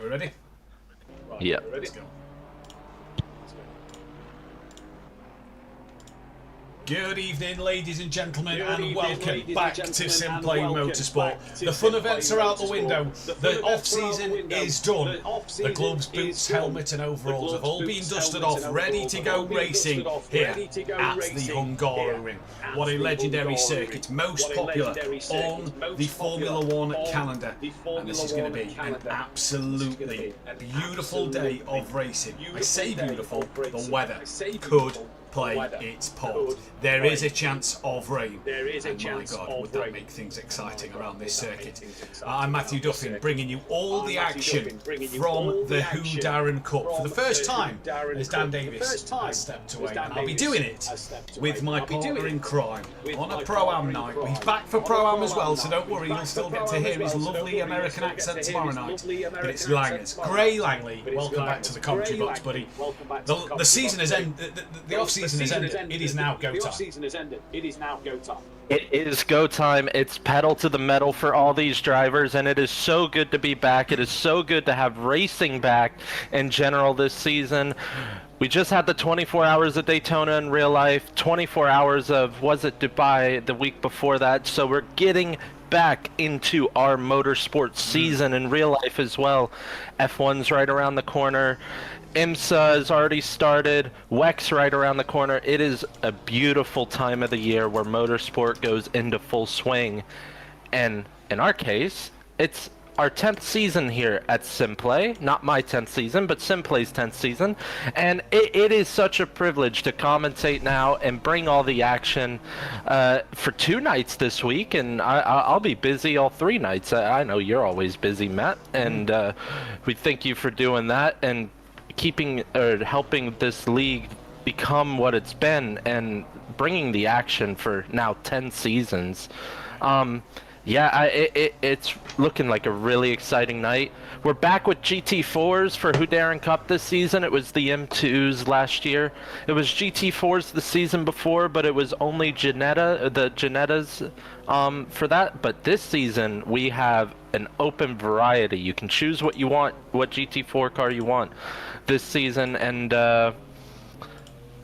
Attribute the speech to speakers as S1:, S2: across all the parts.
S1: Are we ready?
S2: Right, yeah.
S1: Let's go. Good evening, ladies and gentlemen, and welcome back to SimPlay Motorsport. The fun events are out the window. The off-season is done. The gloves, boots, helmet and overalls have all been dusted off, ready to go racing here at the Hungaroring. What a legendary circuit, most popular on the Formula One calendar. And this is going to be an absolutely beautiful day of racing. I say beautiful, the weather could play its part. There is a chance of rain. And my God, would that make things exciting around this circuit. I'm Mathew Duffin, bringing you all the action from the Whodarron Cup. For the first time, as Dan Davis has stepped away. And I'll be doing it with my partner in crime on a Pro-Am night. He's back for Pro-Am as well, so don't worry, you'll still get to hear his lovely American accent tomorrow night. But it's Langley. Gray Langley, welcome back to the commentary box, buddy. The season has ended, the off-season has ended. It is now go time.
S2: It is go time. It's pedal to the metal for all these drivers, and it is so good to be back. It is so good to have racing back in general this season. We just had the 24 hours of Daytona in real life, 24 hours of, was it Dubai the week before that? So we're getting back into our motorsport season in real life as well. F1's right around the corner. IMSA has already started. WEC's right around the corner. It is a beautiful time of the year where motorsport goes into full swing. And in our case, it's our 10th season here at SimPlay. Not my 10th season, but SimPlay's 10th season. And it is such a privilege to commentate now and bring all the action for 2 nights this week. And I'll be busy all 3 nights. I know you're always busy, Matt. And we thank you for doing that and keeping or helping this league become what it's been and bringing the action for now 10 seasons. Yeah, it's looking like a really exciting night. We're back with GT4s for Whodarron Cup this season. It was the M2s last year. It was GT4s the season before, but it was only the Ginettas for that. But this season, we have an open variety. You can choose what you want, what GT4 car you want this season. And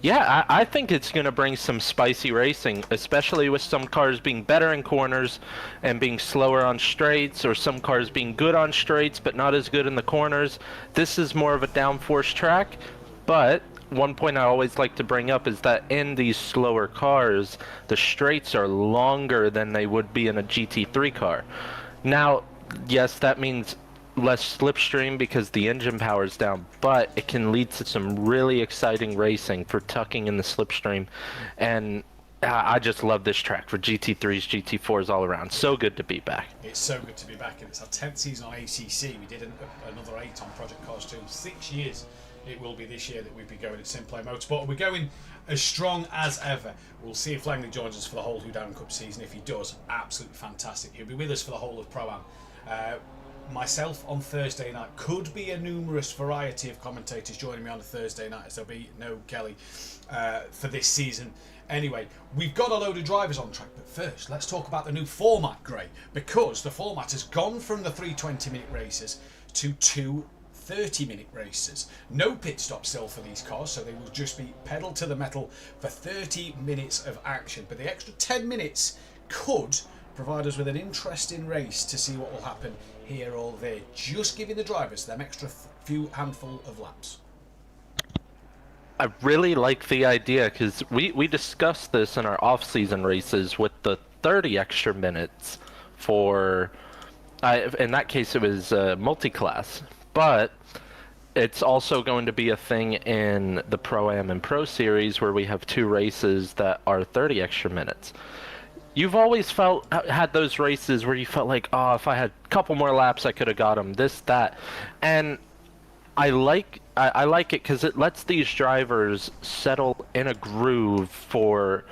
S2: yeah, I think it's going to bring some spicy racing, especially with some cars being better in corners and being slower on straights, or some cars being good on straights but not as good in the corners. This is more of a downforce track, but one point I always like to bring up is that in these slower cars, the straights are longer than they would be in a GT3 car. Now, yes, that means less slipstream because the engine power is down, but it can lead to some really exciting racing for tucking in the slipstream. And I just love this track for GT3s, GT4s all around. So good to be back.
S1: It's so good to be back, and it's our 10th season on ACC. We did another 8 on Project Cars 2. 6 years it will be this year that we'll be going at SimPlay Motorsport. We're going as strong as ever. We'll see if Langley joins us for the whole Whodarron Cup season. If he does, absolutely fantastic. He'll be with us for the whole of Pro-Am. Myself on Thursday night. Could be a numerous variety of commentators joining me on a Thursday night, as there'll be no Kelly for this season. Anyway, we've got a load of drivers on track, but first let's talk about the new format, Gray, because the format has gone from the 3 20-minute races to 2 30-minute races. No pit stop still for these cars, so they will just be pedal to the metal for 30 minutes of action. But the extra 10 minutes could provide us with an interesting race to see what will happen here or there, just giving the drivers them extra few handful of laps.
S2: I really like the idea because we discussed this in our off-season races with the 30 extra minutes for, in that case it was multi-class, but it's also going to be a thing in the Pro-Am and Pro Series where we have 2 races that are 30 extra minutes. You've always had those races where you felt like, oh, if I had a couple more laps, I could have got them, this, that. And I like it because it lets these drivers settle in a groove for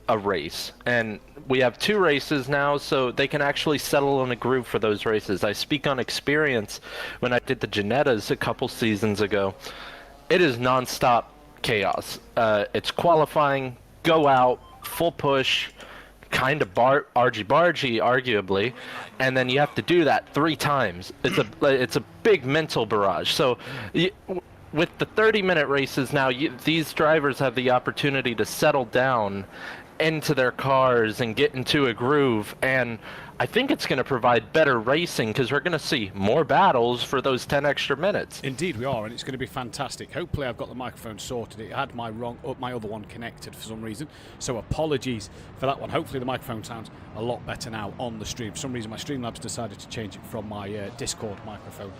S2: a race. And we have 2 races now, so they can actually settle in a groove for those races. I speak on experience. When I did the Ginettas a couple seasons ago, it is non-stop chaos. It's qualifying, go out, full push, kind of argy-bargy, arguably, and then you have to do that 3 times. It's a big mental barrage. So with the 30-minute races now, these drivers have the opportunity to settle down into their cars and get into a groove, and I think it's going to provide better racing because we're going to see more battles for those 10 extra minutes.
S3: Indeed we are, and it's going to be fantastic. Hopefully I've got the microphone sorted. It had my other one connected for some reason, so apologies for that one. Hopefully the microphone sounds a lot better now on the stream. For some reason my Streamlabs decided to change it from my Discord microphone.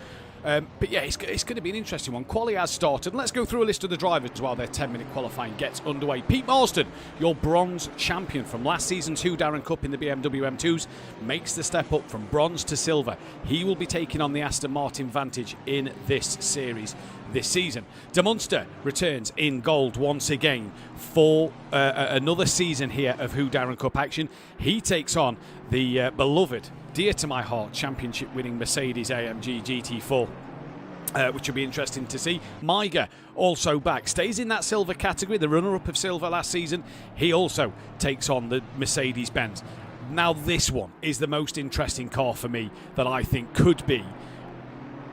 S3: But yeah, it's going to be an interesting one. Quali has started. Let's go through a list of the drivers while their 10-minute qualifying gets underway. Pete Marston, your bronze champion from last season's Whodarron Cup in the BMW M2s, makes the step up from bronze to silver. He will be taking on the Aston Martin Vantage in this series this season. De Munster returns in gold once again for another season here of Whodarron Cup action. He takes on the beloved, dear to my heart, championship-winning Mercedes AMG GT4, which will be interesting to see. Maiger also back, stays in that silver category, the runner-up of silver last season. He also takes on the Mercedes-Benz. Now this one is the most interesting car for me that I think could be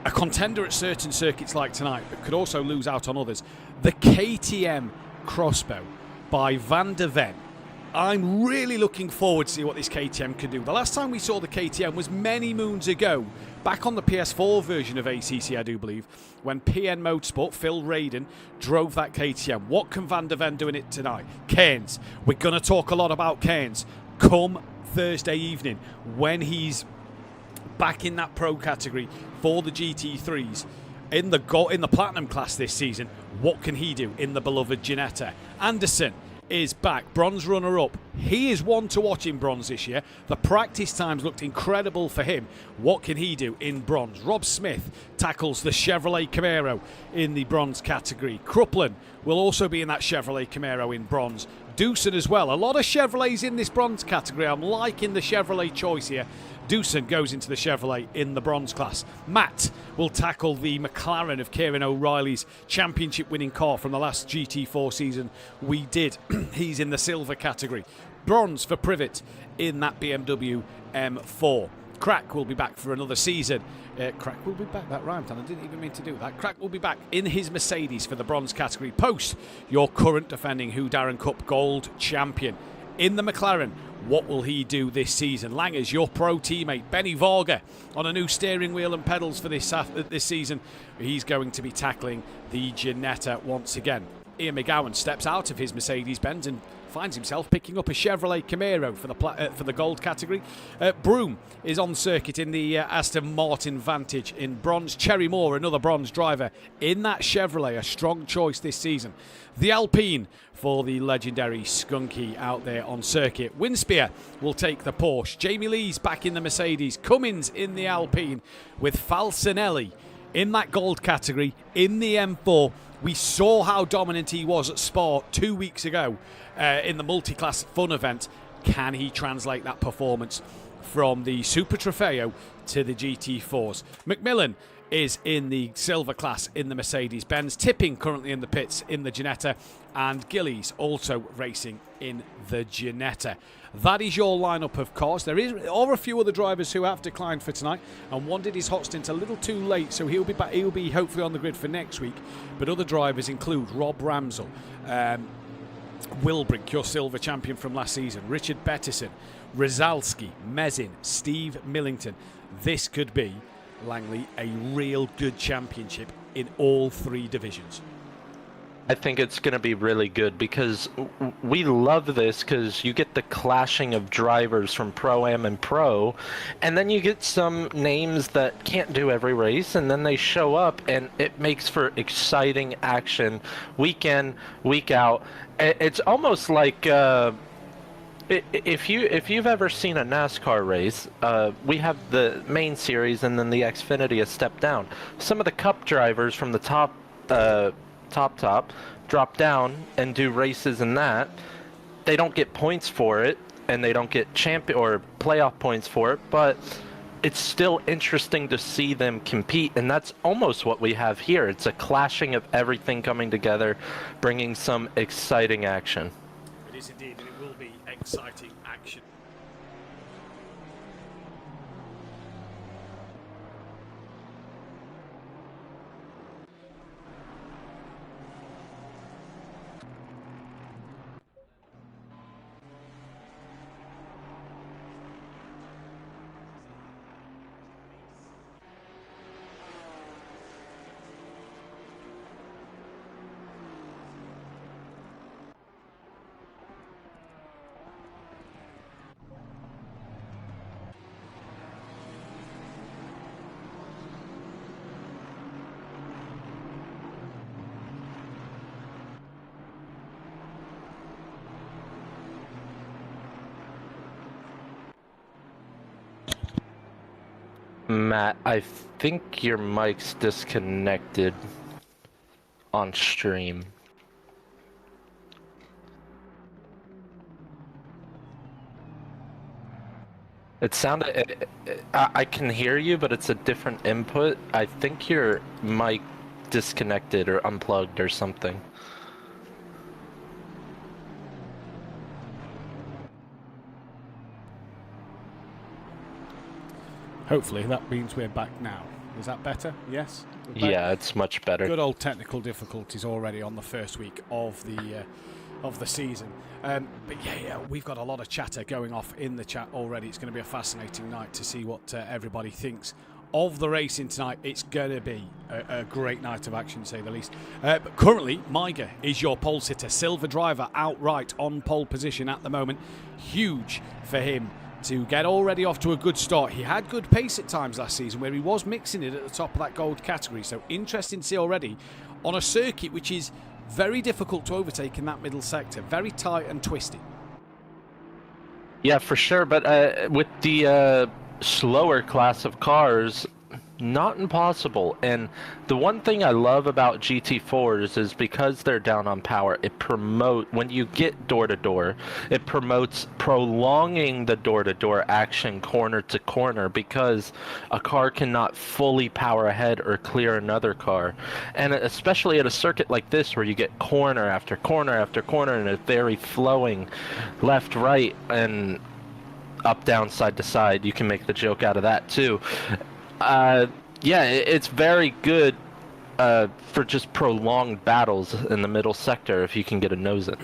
S3: a contender at certain circuits like tonight, but could also lose out on others. The KTM Crossbow by Van der Ven. I'm really looking forward to see what this KTM can do. The last time we saw the KTM was many moons ago, back on the PS4 version of ACC, I do believe, when PN Motorsport, Phil Radin, drove that KTM. What can Van der Ven do in it tonight? Cairns. We're going to talk a lot about Cairns come Thursday evening when he's back in that pro category for the GT3s. In the Platinum class this season, what can he do in the beloved Ginetta? Anderson is back, bronze runner-up. He is one to watch in bronze this year. The practice times looked incredible for him. What can he do in bronze? Rob Smith tackles the Chevrolet Camaro in the bronze category. Kruplan will also be in that Chevrolet Camaro in bronze. Doosan as well. A lot of Chevrolets in this bronze category. I'm liking the Chevrolet choice here. Doosan goes into the Chevrolet in the bronze class. Matt will tackle the McLaren of Kieran O'Reilly's championship-winning car from the last GT4 season we did. He's in the silver category. Bronze for Privet in that BMW M4. Crack will be back for another season. Crack will be back. That rhymed, and I didn't even mean to do that. Crack will be back in his Mercedes for the bronze category. Post, your current defending Whodarron Cup gold champion. In the McLaren, what will he do this season? Langers, your pro teammate, Benny Varga, on a new steering wheel and pedals for this season. He's going to be tackling the Ginetta once again. Ian McGowan steps out of his Mercedes-Benz and finds himself picking up a Chevrolet Camaro for the gold category. Broome is on circuit in the Aston Martin Vantage in bronze. Cherry Moore, another bronze driver in that Chevrolet, a strong choice this season. The Alpine for the legendary Skunky out there on circuit. Winspear will take the Porsche. Jamie Lee's back in the Mercedes. Cummins in the Alpine with Falcinelli in that gold category in the M4. We saw how dominant he was at Spa 2 weeks ago in the multi-class fun event. Can he translate that performance from the Super Trofeo to the GT4s? McMillan is in the silver class in the Mercedes-Benz. Tipping currently in the pits in the Ginetta. And Gillies also racing in the Ginetta. That is your lineup of cars. There are a few other drivers who have declined for tonight, and one did his hot stint a little too late, so he'll be back. He'll be hopefully on the grid for next week. But other drivers include Rob Ramsell, Wilbrink, your silver champion from last season, Richard Peterson, Rizalski, Mezin, Steve Millington. This could be, Langley, a real good championship in all 3 divisions.
S2: I think it's going to be really good because we love this because you get the clashing of drivers from Pro-Am and Pro, and then you get some names that can't do every race, and then they show up, and it makes for exciting action week in, week out. It's almost like if you've ever seen a NASCAR race, we have the main series and then the Xfinity a step down. Some of the Cup drivers from the top drop down and do races in that. They don't get points for it, and they don't get champion or playoff points for it, but it's still interesting to see them compete, and that's almost what we have here. It's a clashing of everything coming together, bringing some exciting action.
S3: It is indeed, and it will be exciting action. action.
S2: Matt, I think your mic's disconnected on stream. It sounded... I can hear you, but it's a different input. I think your mic disconnected or unplugged or something.
S3: Hopefully that means we're back now. Is that better? Yes?
S2: Yeah, it's much better.
S3: Good old technical difficulties already on the first week of the season. But yeah, we've got a lot of chatter going off in the chat already. It's going to be a fascinating night to see what everybody thinks of the racing tonight. It's going to be a great night of action, to say the least. But currently, Maiga is your pole sitter. Silver driver outright on pole position at the moment. Huge for him to get already off to a good start. He had good pace at times last season where he was mixing it at the top of that gold category. So interesting to see already on a circuit which is very difficult to overtake in that middle sector. Very tight and twisty.
S2: Yeah, for sure. But with the slower class of cars, not impossible. And the one thing I love about GT4s is because they're down on power, when you get door-to-door, it promotes prolonging the door-to-door action corner to corner, because a car cannot fully power ahead or clear another car. And especially at a circuit like this where you get corner after corner after corner and a very flowing left, right, and up, down, side to side. You can make the joke out of that too. Yeah, it's very good for just prolonged battles in the middle sector if you can get a nose in.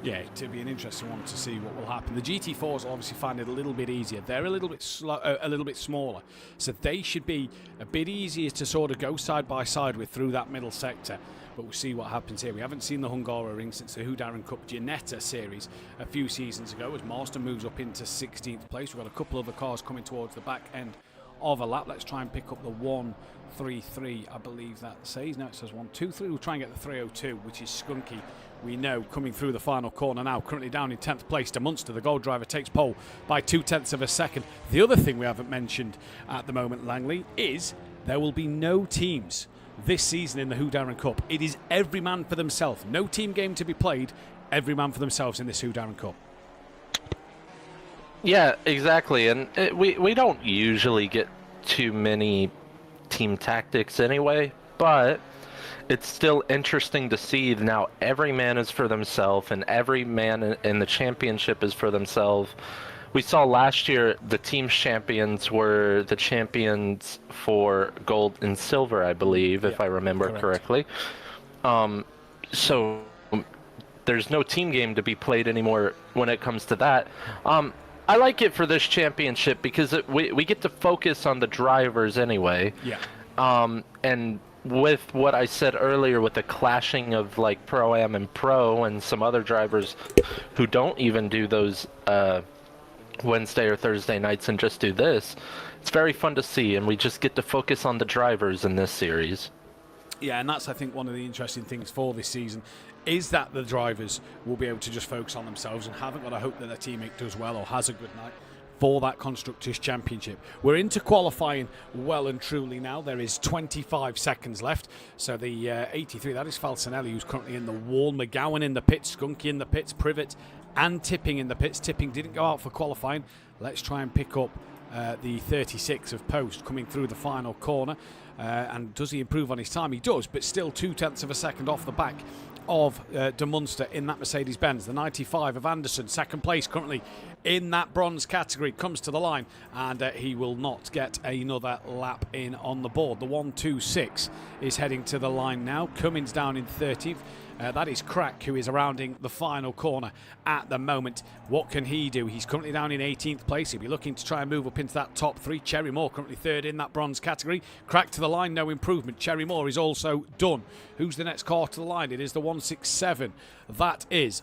S3: Yeah, it'll be an interesting one to see what will happen. The GT4s obviously find it a little bit easier. They're a little bit smaller, so they should be a bit easier to sort of go side by side with through that middle sector. But we'll see what happens here. We haven't seen the Hungaroring since the Whodarron Cup Ginetta series a few seasons ago, as Marston moves up into 16th place. We've got a couple of other cars coming towards the back end of a lap. Let's try and pick up the 133, I believe that says. No, it says 123. We'll try and get the 302, which is Skunky. We know coming through the final corner now, currently down in 10th place to Munster. The gold driver takes pole by 0.2 of a second. The other thing we haven't mentioned at the moment, Langley, is there will be no teams this season in the Whodarron Cup. It is every man for themselves. No team game to be played. Every man for themselves in this Whodarron Cup.
S2: Yeah, exactly. And we don't usually get too many team tactics anyway, but it's still interesting to see now every man is for themselves and every man in the championship is for themselves. We saw last year the team champions were the champions for gold and silver, I believe, if I remember correctly. So there's no team game to be played anymore when it comes to that. I like it for this championship because we get to focus on the drivers anyway.
S3: Yeah.
S2: And with what I said earlier with the clashing of like Pro-Am and Pro and some other drivers who don't even do those Wednesday or Thursday nights and just do this, it's very fun to see, and we just get to focus on the drivers in this series.
S3: Yeah, and that's, I think, one of the interesting things for this season is that the drivers will be able to just focus on themselves and haven't got to hope that their teammate does well or has a good night for that Constructors' Championship. We're into qualifying well and truly now. There is 25 seconds left. So the 83, that is Falcinelli, who's currently in the wall. McGowan in the pits, Skunky in the pits, Privet and Tipping in the pits. Tipping didn't go out for qualifying. Let's try and pick up the 36 of Post coming through the final corner. And does he improve on his time? He does, but still 0.2 of a second off the back of De Munster in that Mercedes-Benz. The 95 of Anderson, second place currently in that bronze category, comes to the line, and he will not get another lap in on the board. The 126 is heading to the line now. Cummins down in 13th. That is Crack, who is rounding the final corner at the moment. What can he do? He's currently down in 18th place. He'll be looking to try and move up into that top three. Cherry Moore currently third in that bronze category. Crack to the line, no improvement. Cherry Moore is also done. Who's the next car to the line? It is the 167. That is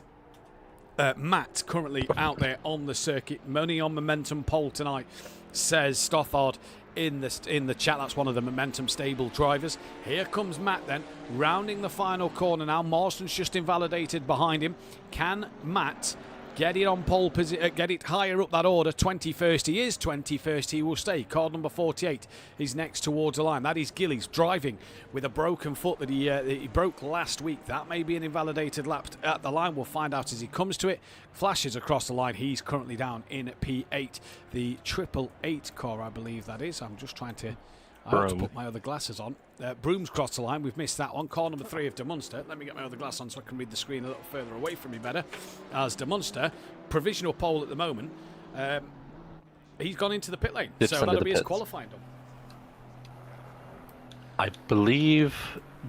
S3: Matt, currently out there on the circuit. Money on momentum pole tonight, says Stothard in the chat. That's one of the momentum stable drivers. Here comes Matt then, rounding the final corner now. Marston's just invalidated behind him. Can Matt get it on pole position, get it higher up that order? 21st he is, 21st he will stay. Card number 48 is next towards the line. That is Gillies driving with a broken foot that he broke last week. That may be an invalidated lap at the line. We'll find out as he comes to it. Flashes across the line. He's currently down in P8. The 888 car, I believe that is. I'm just trying to... I have to put my other glasses on. Broom's crossed the line. We've missed that one. Car number 3 of De Munster. Let me get my other glass on so I can read the screen a little further away from me better. As De Munster, provisional pole at the moment. He's gone into the pit lane.
S2: It's
S3: so that'll be his qualifying done.
S2: I believe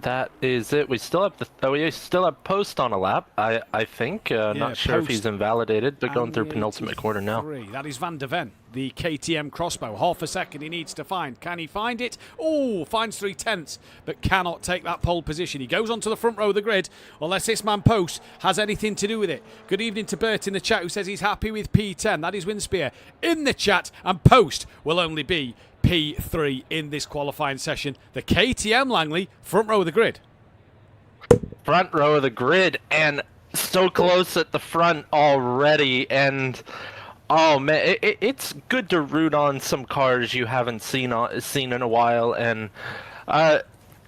S2: that is it. We still have we still have Post on a lap, I think. Not sure if he's invalidated, but going through penultimate quarter now.
S3: That is Van der Ven, the KTM crossbow. Half a second he needs to find. Can he find it? Oh, finds 3/10, but cannot take that pole position. He goes onto the front row of the grid, unless this man Post has anything to do with it. Good evening to Bert in the chat, who says he's happy with P10. That is Winspear in the chat, and Post will only be P3 in this qualifying session. The KTM Langley, front row of the grid.
S2: Front row of the grid, and so close at the front already. And oh man, it's good to root on some cars you haven't seen in a while. And to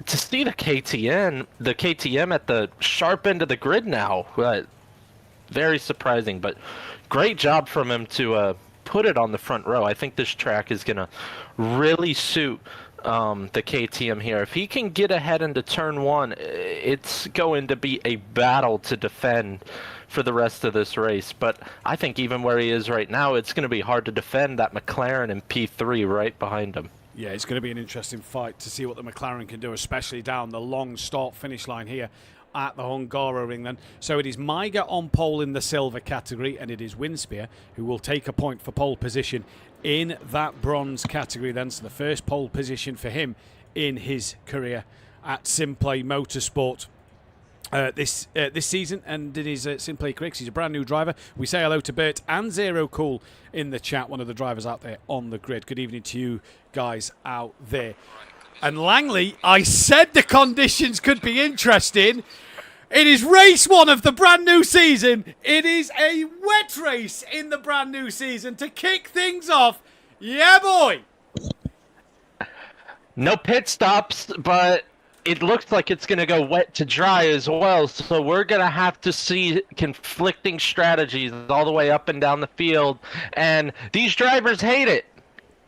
S2: see the KTM at the sharp end of the grid now, very surprising. But great job from him to put it on the front row. I think this track is gonna really suit the KTM here. If he can get ahead into turn 1, it's going to be a battle to defend for the rest of this race. But I think even where he is right now, it's going to be hard to defend that McLaren in P3 right behind him.
S3: Yeah, it's going to be an interesting fight to see what the McLaren can do, especially down the long start-finish line here at the Hungaroring then. So it is Maiga on pole in the silver category, and it is Winspear who will take a point for pole position in that bronze category then. So the first pole position for him in his career at SimPlay Motorsport this season, and it is SimPlay Cricks. He's a brand new driver. We say hello to Bert and Zero Cool in the chat, one of the drivers out there on the grid. Good evening to you guys out there. And Langley, I said the conditions could be interesting. It is race 1 of the brand new season. It is a wet race in the brand new season to kick things off. Yeah, boy.
S2: No pit stops, but it looks like it's going to go wet to dry as well. So we're going to have to see conflicting strategies all the way up and down the field. And these drivers hate it.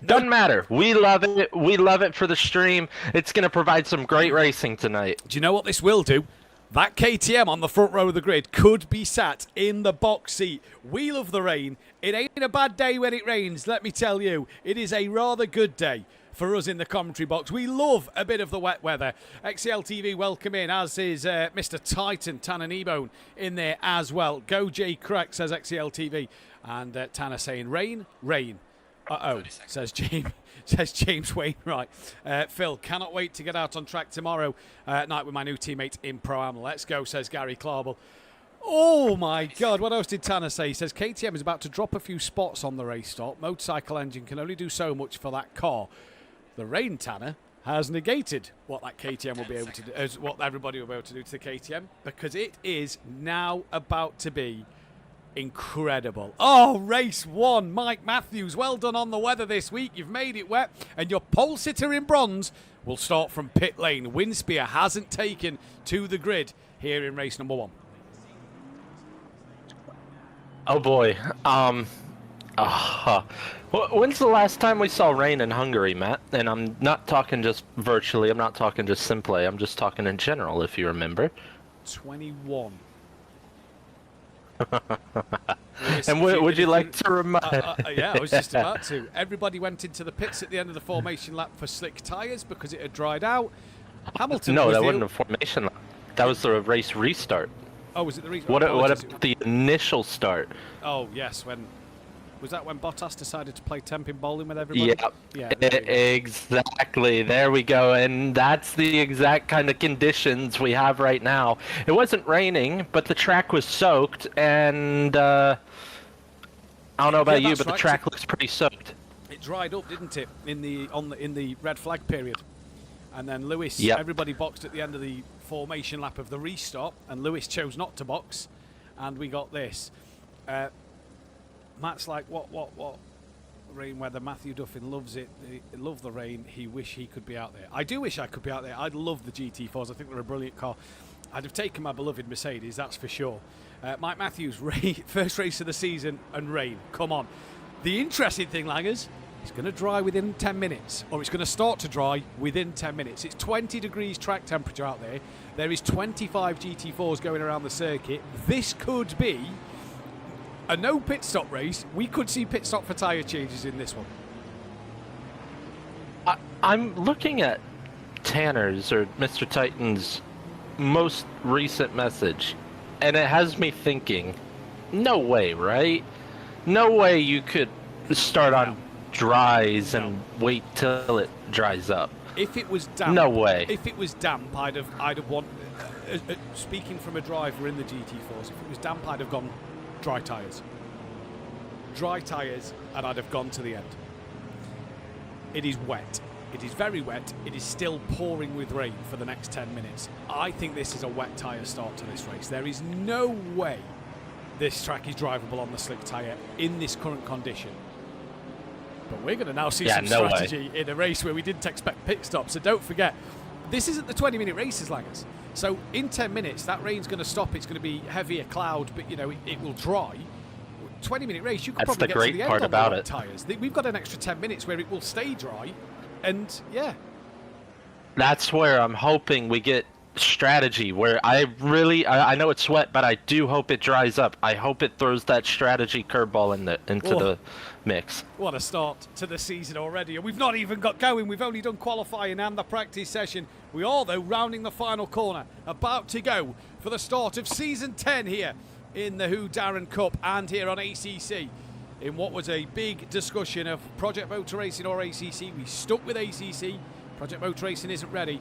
S2: Doesn't matter. We love it. We love it for the stream. It's going to provide some great racing tonight.
S3: Do you know what this will do? That KTM on the front row of the grid could be sat in the box seat. We love the rain. It ain't a bad day when it rains, let me tell you. It is a rather good day for us in the commentary box. We love a bit of the wet weather. XCL TV, welcome in, as is Mr. Titan, Tanner Kneebone, in there as well. Go J Crack, says XCL TV. And Tanner saying, rain, rain. Uh-oh, says James Wainwright. Phil, cannot wait to get out on track tomorrow night with my new teammate in Pro-Am. Let's go, says Gary Clarble. Oh my God, what else did Tanner say? He says KTM is about to drop a few spots on the race stop. Motorcycle engine can only do so much for that car. The rain, Tanner, has negated what that KTM will be able to do, what everybody will be able to do to the KTM, because it is now about to be incredible. Oh, race 1, Mike Matthews, well done on the weather this week. You've made it wet, and your pole sitter in bronze will start from pit lane. Winspear hasn't taken to the grid here in race number 1.
S2: Oh boy. When's the last time we saw rain in Hungary, Matt? And I'm not talking just virtually, I'm not talking just SimPlay, I'm just talking in general, if you remember.
S3: 21.
S2: And would you like to remind?
S3: Yeah, I was just about to. Everybody went into the pits at the end of the formation lap for slick tyres because it had dried out. Hamilton.
S2: No,
S3: was
S2: that
S3: the
S2: wasn't a formation lap. That was the race restart.
S3: Oh, was it the restart?
S2: What about the initial start?
S3: Oh, yes. Was that when Bottas decided to play temping bowling with everybody?
S2: Yeah, exactly. There we go. And that's the exact kind of conditions we have right now. It wasn't raining, but the track was soaked, and I don't know about you, but the track looks pretty soaked.
S3: It dried up, didn't it, in the red flag period? And then Lewis, everybody boxed at the end of the formation lap of the restart, and Lewis chose not to box, and we got this. Matt's like, what? Rain weather. Mathew Duffin loves it. He loves the rain. He wish he could be out there. I do wish I could be out there. I'd love the GT4s. I think they're a brilliant car. I'd have taken my beloved Mercedes, that's for sure. Mike Matthews, first race of the season and rain. Come on. The interesting thing, Langers, it's going to dry within 10 minutes, or it's going to start to dry within 10 minutes. It's 20 degrees track temperature out there. There is 25 GT4s going around the circuit. This could be a no pit stop race. We could see pit stop for tyre changes in this one.
S2: I'm looking at Tanner's or Mr. Titan's most recent message, and it has me thinking, no way, right? No way you could start on dries and wait till it dries up.
S3: If it was damp,
S2: no way.
S3: If it was damp, I'd have want. Speaking from a driver in the GT4s, if it was damp, I'd have gone dry tyres. Dry tyres, and I'd have gone to the end. It is wet. It is very wet. It is still pouring with rain for the next 10 minutes. I think this is a wet tyre start to this race. There is no way this track is drivable on the slick tyre in this current condition. But we're going to now see some strategy in a race where we didn't expect pit stops. So don't forget, this isn't the 20-minute races, Langers. So in 10 minutes, that rain's going to stop. It's going to be heavier cloud, but you know it will dry. 20-minute race, you could probably get to the end on the wet tyres. We've got an extra 10 minutes where it will stay dry, and yeah.
S2: That's where I'm hoping we get strategy, where I know it's wet, but I do hope it dries up. I hope it throws that strategy curveball into the mix.
S3: What a start to the season already, and we've not even got going. We've only done qualifying and the practice session. We are, though, rounding the final corner, about to go for the start of Season 10 here in the Whodarron Cup and here on ACC. In what was a big discussion of Project Motor Racing or ACC, we stuck with ACC. Project Motor Racing isn't ready.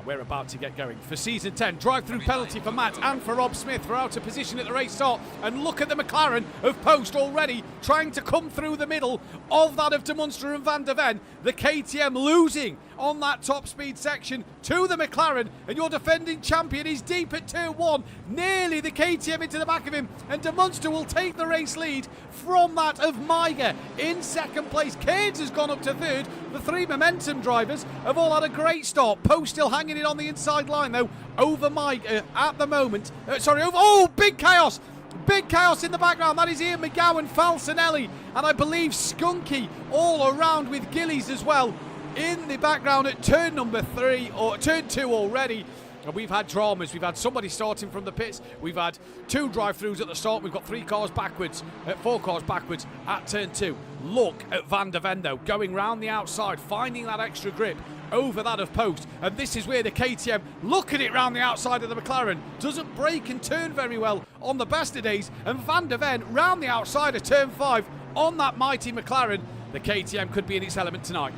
S3: We're about to get going for Season 10. Drive-through penalty for Matt and for Rob Smith for out of position at the race start. And look at the McLaren of Post already trying to come through the middle of that of De Munster and Van der Ven. The KTM losing on that top speed section to the McLaren, and your defending champion is deep at turn 1, nearly the KTM into the back of him, and De Munster will take the race lead from that of Maiger in second place. Cairns has gone up to third. The three momentum drivers have all had a great start. Post still hanging in on the inside line though over Maiger at the moment. Big chaos! Big chaos in the background. That is Ian McGowan, Falcinelli, and I believe Skunky all around with Gillies as well in the background at turn number 3 or turn 2 already. And we've had dramas. We've had somebody starting from the pits. We've had 2 drive-throughs at the start. We've got 4 cars backwards at turn 2. Look at Van der Ven though, going round the outside, finding that extra grip over that of Post. And this is where the KTM, look at it round the outside of the McLaren, doesn't brake and turn very well on the best of days. And Van der Ven round the outside of turn 5 on that mighty McLaren. The KTM could be in its element tonight.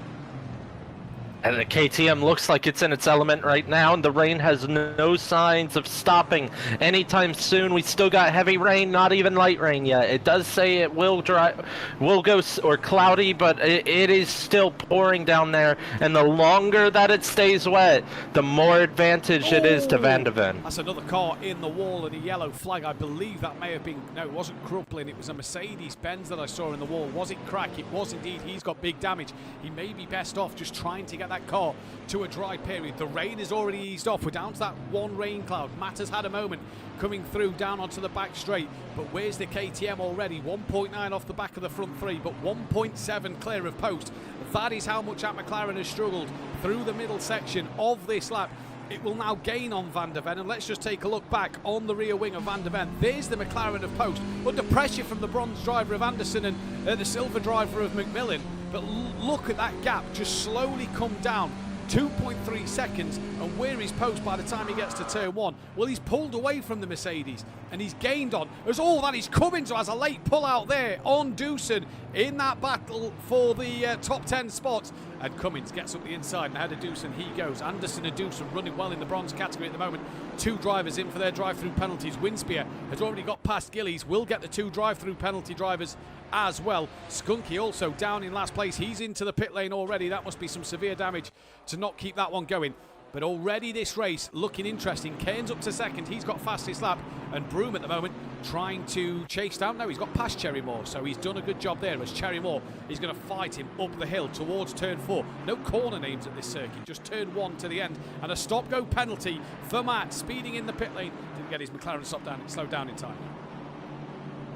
S2: And the KTM looks like it's in its element right now, and the rain has no signs of stopping anytime soon. We still got heavy rain, not even light rain yet. It does say it will go cloudy, but it is still pouring down there. And the longer that it stays wet, the more advantage it is to Van der Ven.
S3: That's another car in the wall and a yellow flag. I believe that may have been, no, it wasn't Crumpling. It was a Mercedes-Benz that I saw in the wall. Was it Crack? It was indeed. He's got big damage. He may be best off just trying to get that car to a dry period. The rain has already eased off. We're down to that one rain cloud. Matt has had a moment coming through down onto the back straight, but where's the KTM already? 1.9 off the back of the front 3, but 1.7 clear of Post. That is how much that McLaren has struggled through the middle section of this lap. It will now gain on Van der Ven, and let's just take a look back on the rear wing of Van der Ven. There's the McLaren of Post, under pressure from the bronze driver of Anderson and the silver driver of McMillan. But look at that gap just slowly come down. 2.3 seconds, and where is Post by the time he gets to turn 1? Well, he's pulled away from the Mercedes and he's gained on. As all that is coming to as a late pull out there on Duffin in that battle for the top 10 spots. And Cummins gets up the inside, and ahead of Duffin he goes. Anderson and Duffin running well in the bronze category at the moment. 2 drivers in for their drive-through penalties. Winspear has already got past Gillies, will get the 2 drive-through penalty drivers as well. Skunky also down in last place. He's into the pit lane already. That must be some severe damage to not keep that one going. But already this race looking interesting. Cairns up to second. He's got fastest lap. And Broome at the moment trying to chase down. No, he's got past Cherrymore, so he's done a good job there. As Cherrymore is going to fight him up the hill towards turn 4. No corner names at this circuit, just turn 1 to the end. And a stop-go penalty for Matt, speeding in the pit lane. Didn't get his McLaren slowed down in time.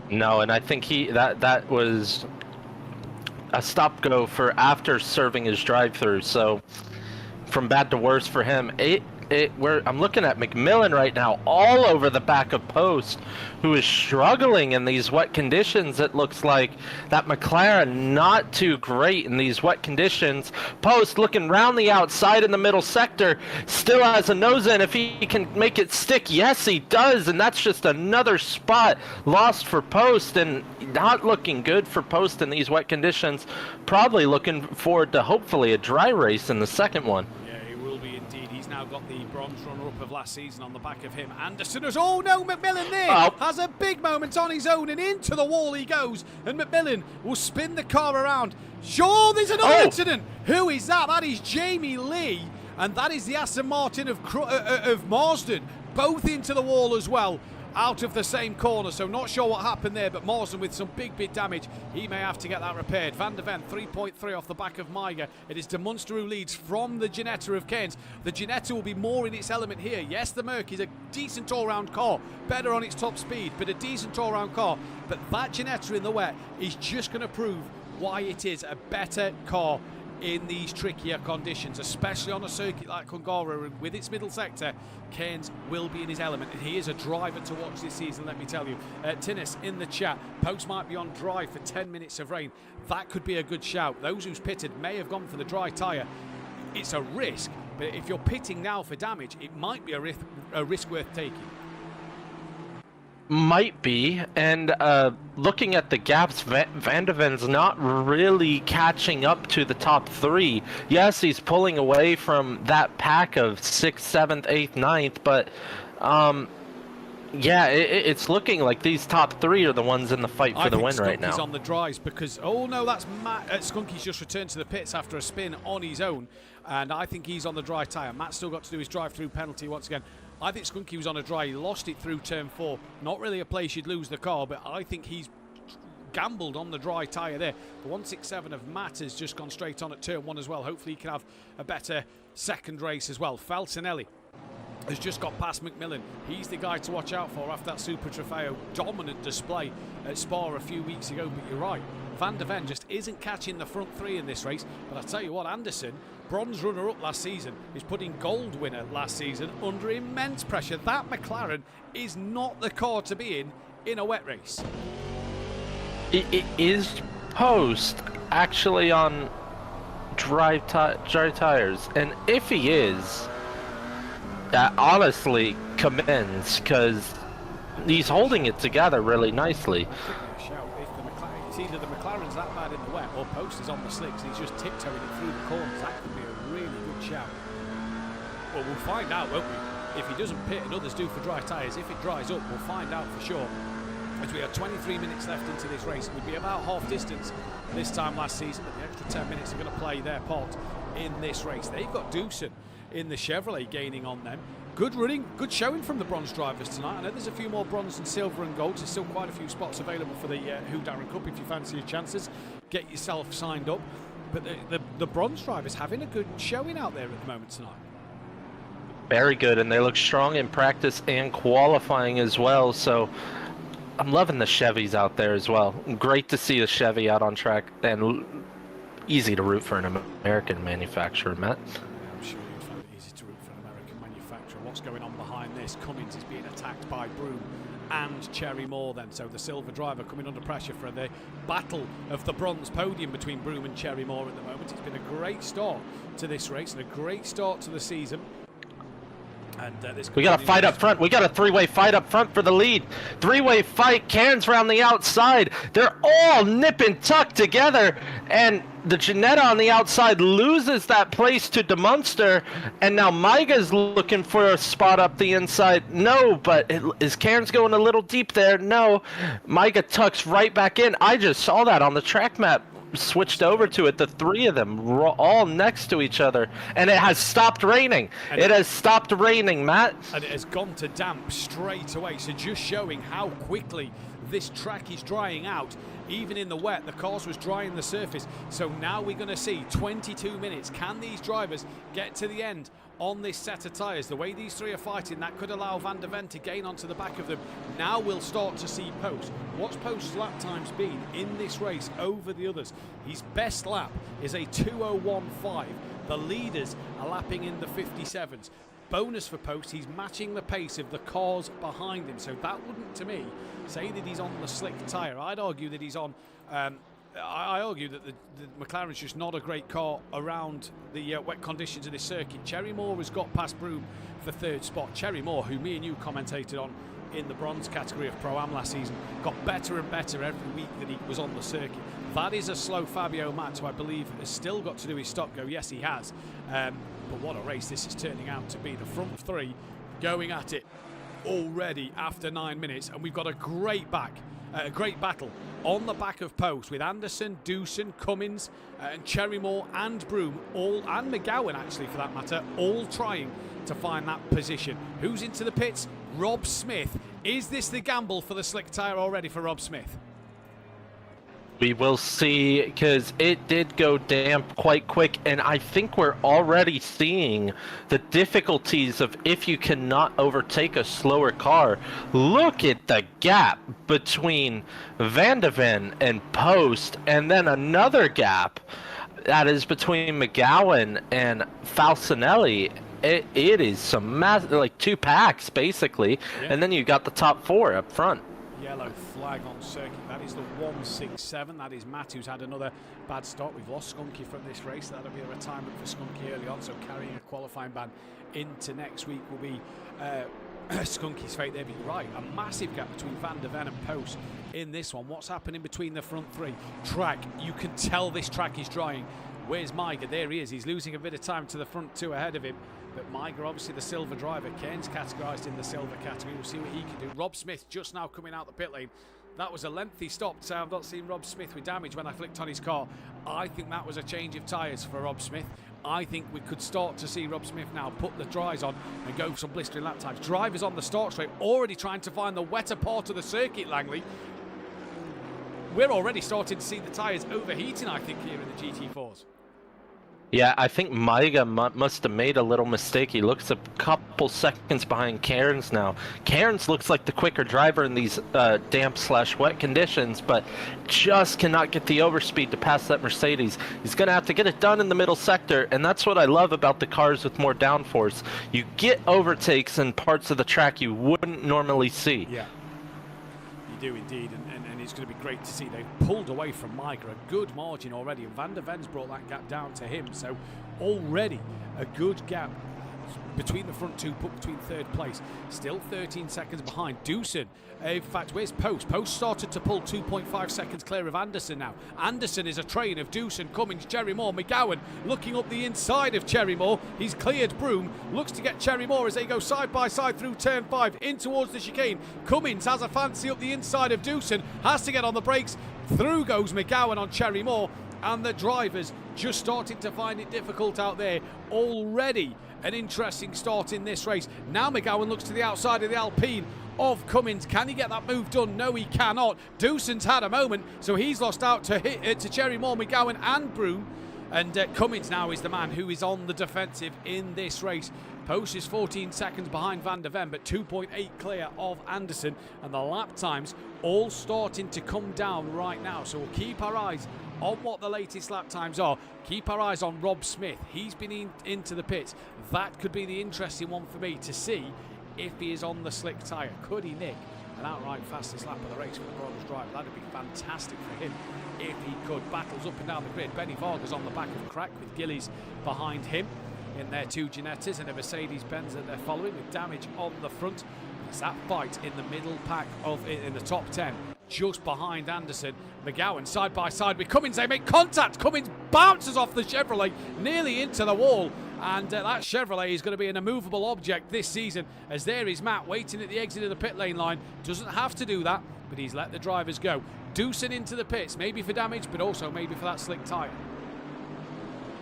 S2: No, and I think that was a stop-go for after serving his drive-through. So from bad to worse for him. I'm looking at McMillan right now, all over the back of Post, who is struggling in these wet conditions. It looks like that McLaren not too great in these wet conditions. Post looking round the outside in the middle sector, still has a nose in. If he can make it stick, yes he does, and that's just another spot lost for Post, and not looking good for Post in these wet conditions. Probably looking forward to hopefully a dry race in the second one.
S3: Now got the bronze runner-up of last season on the back of him. Anderson has, oh no, McMillan there has a big moment on his own, and into the wall he goes, and McMillan will spin the car around. Sure, there's another incident. Who is that? That is Jamie Lee, and that is the Aston Martin of Marsden, both into the wall as well, out of the same corner. So not sure what happened there, but Marsden with some big damage. He may have to get that repaired. Van der Ven 3.3 off the back of Maiger. It is De Munster who leads from the Ginetta of Cairns. The Ginetta will be more in its element here. Yes, the Merc is a decent all-round car, better on its top speed, but a decent all-round car. But that Ginetta in the wet is just going to prove why it is a better car in these trickier conditions, especially on a circuit like Hungaroring with its middle sector. Cairns will be in his element, and he is a driver to watch this season, let me tell you. Tinnis in the chat, Post might be on dry for 10 minutes of rain. That could be a good shout. Those who's pitted may have gone for the dry tyre. It's a risk, but if you're pitting now for damage, it might be a risk worth taking.
S2: Might be, and looking at the gaps, Van der Ven's not really catching up to the top 3. Yes, he's pulling away from that pack of 6th, 7th, 8th, 9th, but yeah, it's looking like these top 3 are the ones in the fight for the win right now.
S3: He's on the dries because, oh no, that's Matt. Skunky's just returned to the pits after a spin on his own, and I think he's on the dry tyre. Matt's still got to do his drive-through penalty once again. I think Skunky was on a dry. He lost it through turn 4. Not really a place you'd lose the car, but I think he's gambled on the dry tyre there. The 167 of Matt has just gone straight on at turn 1 as well. Hopefully he can have a better second race as well. Falcinelli has just got past McMillan. He's the guy to watch out for after that Super Trofeo dominant display at Spa a few weeks ago. But you're right, Van der Ven just isn't catching the front 3 in this race. But I tell you what, Anderson, bronze runner-up last season, is putting gold winner last season under immense pressure. That McLaren is not the car to be in a wet race.
S2: It is Post actually on dry tires, and if he is, that honestly commends, because he's holding it together really nicely.
S3: It's either the McLaren's that bad in the wet, or Post is on the slicks and he's just tiptoeing it through the corners. That could be a really good shout. Well, we'll find out, won't we? If he doesn't pit and others do for dry tyres, if it dries up, we'll find out for sure. As we have 23 minutes left into this race, it would be about half distance this time last season, but the extra 10 minutes are going to play their part in this race. They've got Duffin in the Chevrolet gaining on them. Good running, good showing from the bronze drivers tonight. I know there's a few more bronze and silver and gold. There's still quite a few spots available for the Whodarron Cup if you fancy your chances. Get yourself signed up. But the bronze drivers having a good showing out there at the moment tonight.
S2: Very good, and they look strong in practice and qualifying as well. So I'm loving the Chevys out there as well. Great to see the Chevy out on track, and easy to root for an American manufacturer, Matt.
S3: as Cummins is being attacked by Broom and Cherry Moore then. So the silver driver coming under pressure for the battle of the bronze podium between Broom and Cherry Moore at the moment. It's been a great start to this race and a great start to the season. And
S2: we got a fight up front. We got a three-way fight up front for the lead. Three-way fight. Cairns around the outside. They're all nip and tuck together. And the Janetta on the outside loses that place to DeMunster. And now Maiga's looking for a spot up the inside. No, but is Cairns going a little deep there? No. Maiga tucks right back in. I just saw that on the track map. Switched over to it, the three of them all next to each other, and it has stopped raining. It has stopped raining, Matt.
S3: And it has gone to damp straight away, so just showing how quickly this track is drying out. Even in the wet, the cars was drying the surface. So now we're going to see 22 minutes. Can these drivers get to the end on this set of tyres? The way these three are fighting, that could allow Van der Ven to gain onto the back of them. Now we'll start to see Post. What's Post's lap times been in this race over the others? His best lap is a 2:01.5. The leaders are lapping in the 57s. Bonus for Post, he's matching the pace of the cars behind him. So that wouldn't, to me, say that he's on the slick tyre. I'd argue that he's on... I argue that the McLaren's just not a great car around the wet conditions of this circuit. Cherry Moore has got past Broom for third spot. Cherry Moore, who me and you commentated on in the bronze category of Pro-Am last season, got better and better every week that he was on the circuit. That is a slow Fabio Matt, who I believe has still got to do his stop go. Yes, he has. But what a race this is turning out to be. The front three going at it already after 9 minutes, and we've got a great battle on the back of Post with Anderson, Doosan, Cummins, and Cherry Moore and Broom, and McGowan actually for that matter, all trying to find that position. Who's into the pits? Rob Smith. Is this the gamble for the slick tyre already for Rob Smith?
S2: We will see, because it did go damp quite quick, and I think we're already seeing the difficulties of if you cannot overtake a slower car. Look at the gap between Van der Ven and Post, and then another gap that is between McGowan and Falcinelli. It is some like two packs basically, yeah. And then you got the top four up front.
S3: Yellow flag on circuit. That is the 167. That is Mathew's had another bad start. We've lost Skunky from this race. That'll be a retirement for Skunky early on. So carrying a qualifying ban into next week will be Skunky's fate. There, be right. A massive gap between Van der Ven and Post in this one. What's happening between the front three? Track. You can tell this track is drying. Where's Maiga? There he is. He's losing a bit of time to the front two ahead of him. But Maiga, obviously the silver driver. Cairns categorised in the silver category. We'll see what he can do. Rob Smith just now coming out the pit lane. That was a lengthy stop. So I've not seen Rob Smith with damage when I flicked on his car. I think that was a change of tyres for Rob Smith. I think we could start to see Rob Smith now put the dries on and go for some blistering lap times. Drivers on the start straight already trying to find the wetter part of the circuit, Langley. We're already starting to see the tyres overheating, I think, here in the GT4s.
S2: Yeah, I think Maiga must have made a little mistake. He looks a couple seconds behind Cairns now. Cairns looks like the quicker driver in these damp/wet conditions, but just cannot get the overspeed to pass that Mercedes. He's going to have to get it done in the middle sector, and that's what I love about the cars with more downforce. You get overtakes in parts of the track you wouldn't normally see.
S3: Yeah, you do indeed, and it's going to be great to see. They've pulled away from Maiga, a good margin already, and Van der Ven's brought that gap down to him, so already a good gap between the front two, put between third place. Still 13 seconds behind. Doosan, in fact, where's Post? Post started to pull 2.5 seconds clear of Anderson now. Anderson is a train of Doosan, Cummins, Cherry Moore, McGowan looking up the inside of Cherry Moore. He's cleared Broom, looks to get Cherry Moore as they go side by side through turn 5 in towards the chicane. Cummins has a fancy up the inside of Doosan, has to get on the brakes. Through goes McGowan on Cherry Moore, and the drivers just starting to find it difficult out there already. An interesting start in this race. Now McGowan looks to the outside of the Alpine of Cummins. Can he get that move done? No, he cannot. Doosan's had a moment, so he's lost out to Cherry Moore, McGowan and Broom. And Cummins now is the man who is on the defensive in this race. Post is 14 seconds behind Van der Ven, but 2.8 clear of Anderson. And the lap times all starting to come down right now. So we'll keep our eyes on what the latest lap times are. Keep our eyes on Rob Smith. He's been into the pits. That could be the interesting one for me to see if he is on the slick tyre. Could he nick an outright fastest lap of the race for the Brothers driver? That would be fantastic for him if he could. Battles up and down the grid. Benny Varga's on the back of Crack with Gillies behind him in their two Ginettas and a Mercedes-Benz that they're following with damage on the front. It's that fight in the middle pack in the top 10, just behind Anderson. McGowan side by side with Cummins. They make contact. Cummins bounces off the Chevrolet nearly into the wall. And that Chevrolet is going to be an immovable object this season, as there is Matt waiting at the exit of the pit lane line. Doesn't have to do that, but he's let the drivers go. Doosan into the pits, maybe for damage, but also maybe for that slick tyre.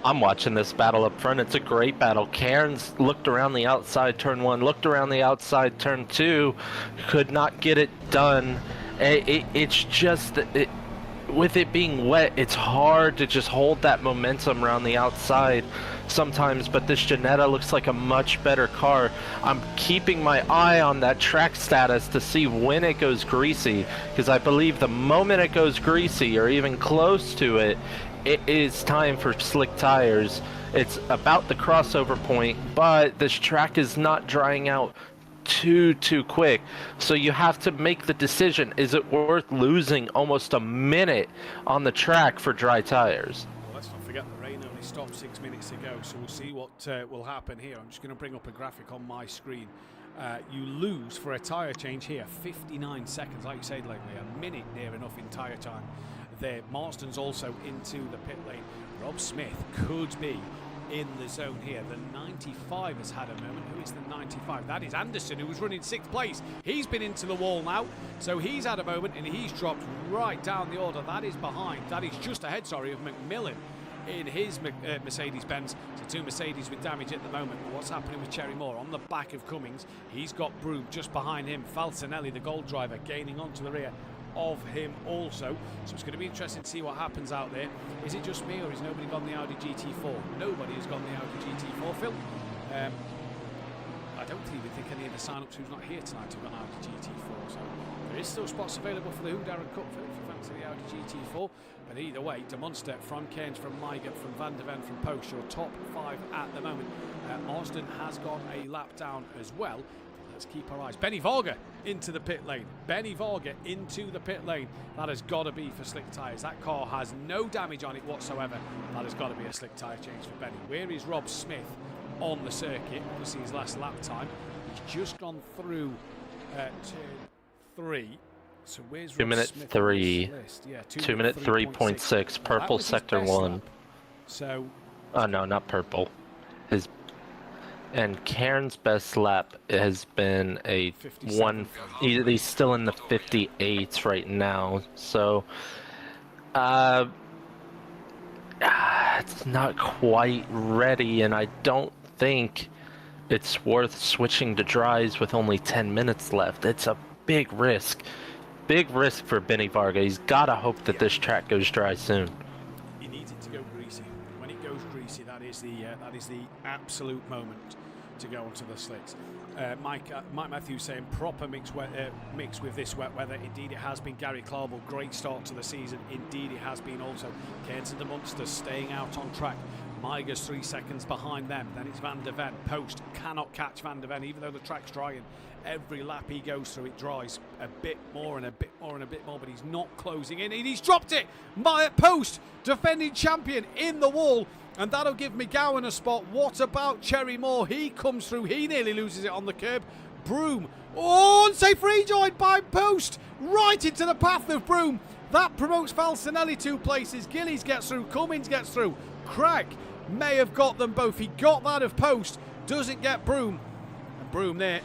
S2: I'm watching this battle up front. It's a great battle. Cairns looked around the outside turn 1, looked around the outside turn 2, could not get it done. It's just... with it being wet, it's hard to just hold that momentum around the outside sometimes, but this Ginetta looks like a much better car. I'm keeping my eye on that track status to see when it goes greasy, because I believe the moment it goes greasy or even close to it, it is time for slick tires. It's about the crossover point, but this track is not drying out too quick, so you have to make the decision. Is it worth losing almost a minute on the track for dry tires?
S3: Well, let's not forget the rain only stopped 6 minutes ago, so we'll see what will happen here. I'm just going to bring up a graphic on my screen. You lose for a tyre change here 59 seconds, like you said, Langley, a minute near enough in tyre time there. Marston's also into the pit lane. Rob Smith could be in the zone here. The 95 has had a moment. Who is the 95? That is Anderson, who was running 6th place. He's been into the wall now, so he's had a moment and he's dropped right down the order. That is behind, that is just ahead, sorry, of McMillan in his Mercedes-Benz. So 2 Mercedes with damage at the moment. But what's happening with Cherry Moore? On the back of Cummings, he's got Broom just behind him. Falcinelli, the gold driver, gaining onto the rear of him also. So it's going to be interesting to see what happens out there. Is it just me, or has nobody gone the Audi GT4? Nobody has gone the Audi GT4, Phil. I don't even think any of the sign-ups who's not here tonight have gone Audi GT4, so there is still spots available for the Whodarron Cup, Phil, if you fancy the Audi GT4. But either way, De Munster from Cairns, from Meigert, from Van der Ven, from Post, your top 5 at the moment. Marsden has gone a lap down as well. Let's keep our eyes. Benny Varga into the pit lane. Benny Varga into the pit lane. That has got to be for slick tyres. That car has no damage on it whatsoever. That has got to be a slick tyre change for Benny. Where is Rob Smith on the circuit? Obviously his last lap time. He's just gone through turn 3. So where's Rob
S2: 2 minute
S3: Smith
S2: 3.
S3: Yeah,
S2: 2 minute 3.6. Purple sector 1.
S3: Lap. So.
S2: Oh no, not purple. His. And Cairns' best lap has been a 1. He's still in the 58s right now, so it's not quite ready, and I don't think it's worth switching to dries with only 10 minutes left. It's a big risk for Benny Varga. He's got to hope that this track goes dry soon.
S3: He needs it to go greasy. When it goes greasy, that is the absolute moment to go onto the slicks. Mike Mathew saying proper mix with this wet weather. Indeed it has been. Gary Clarble, great start to the season. Indeed it has been also. Cairns and De Munster staying out on track. Meiger's 3 seconds behind them. Then it's Van der Ven. Post cannot catch Van der Ven, even though the track's drying. Every lap he goes through, it dries a bit more and a bit more and a bit more, but he's not closing in. And he's dropped it. Post, defending champion, in the wall. And that'll give McGowan a spot. What about Cherry Moore? He comes through. He nearly loses it on the curb. Broom. Oh, unsafe rejoin by Post. Right into the path of Broom. That promotes Falcinelli 2 places. Gillies gets through. Cummins gets through. Craig may have got them both. He got that of Post. Doesn't get Broom. And Broom there,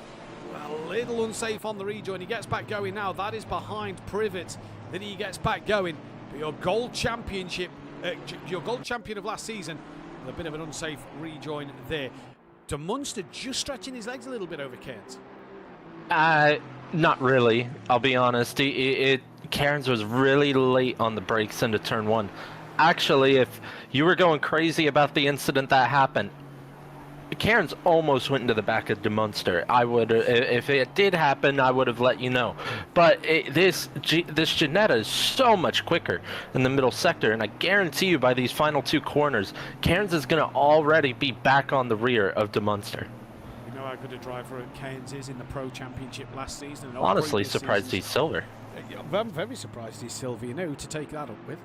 S3: a little unsafe on the rejoin. He gets back going now. That is behind Privet. Then he gets back going. But your gold championship, your gold champion of last season, with a bit of an unsafe rejoin there. De Munster just stretching his legs a little bit over Cairns.
S2: Not really. I'll be honest. Cairns was really late on the brakes into turn 1. Actually, if you were going crazy about the incident that happened, Cairns almost went into the back of De Munster. I would, if it did happen, I would have let you know. But this Ginetta is so much quicker in the middle sector, and I guarantee you by these final 2 corners, Cairns is going to already be back on the rear of De Munster.
S3: know how good a driver Keynes is in the Pro Championship last season. And
S2: Honestly, surprised he's silver.
S3: I'm very surprised he's silver. You know who to take that up with?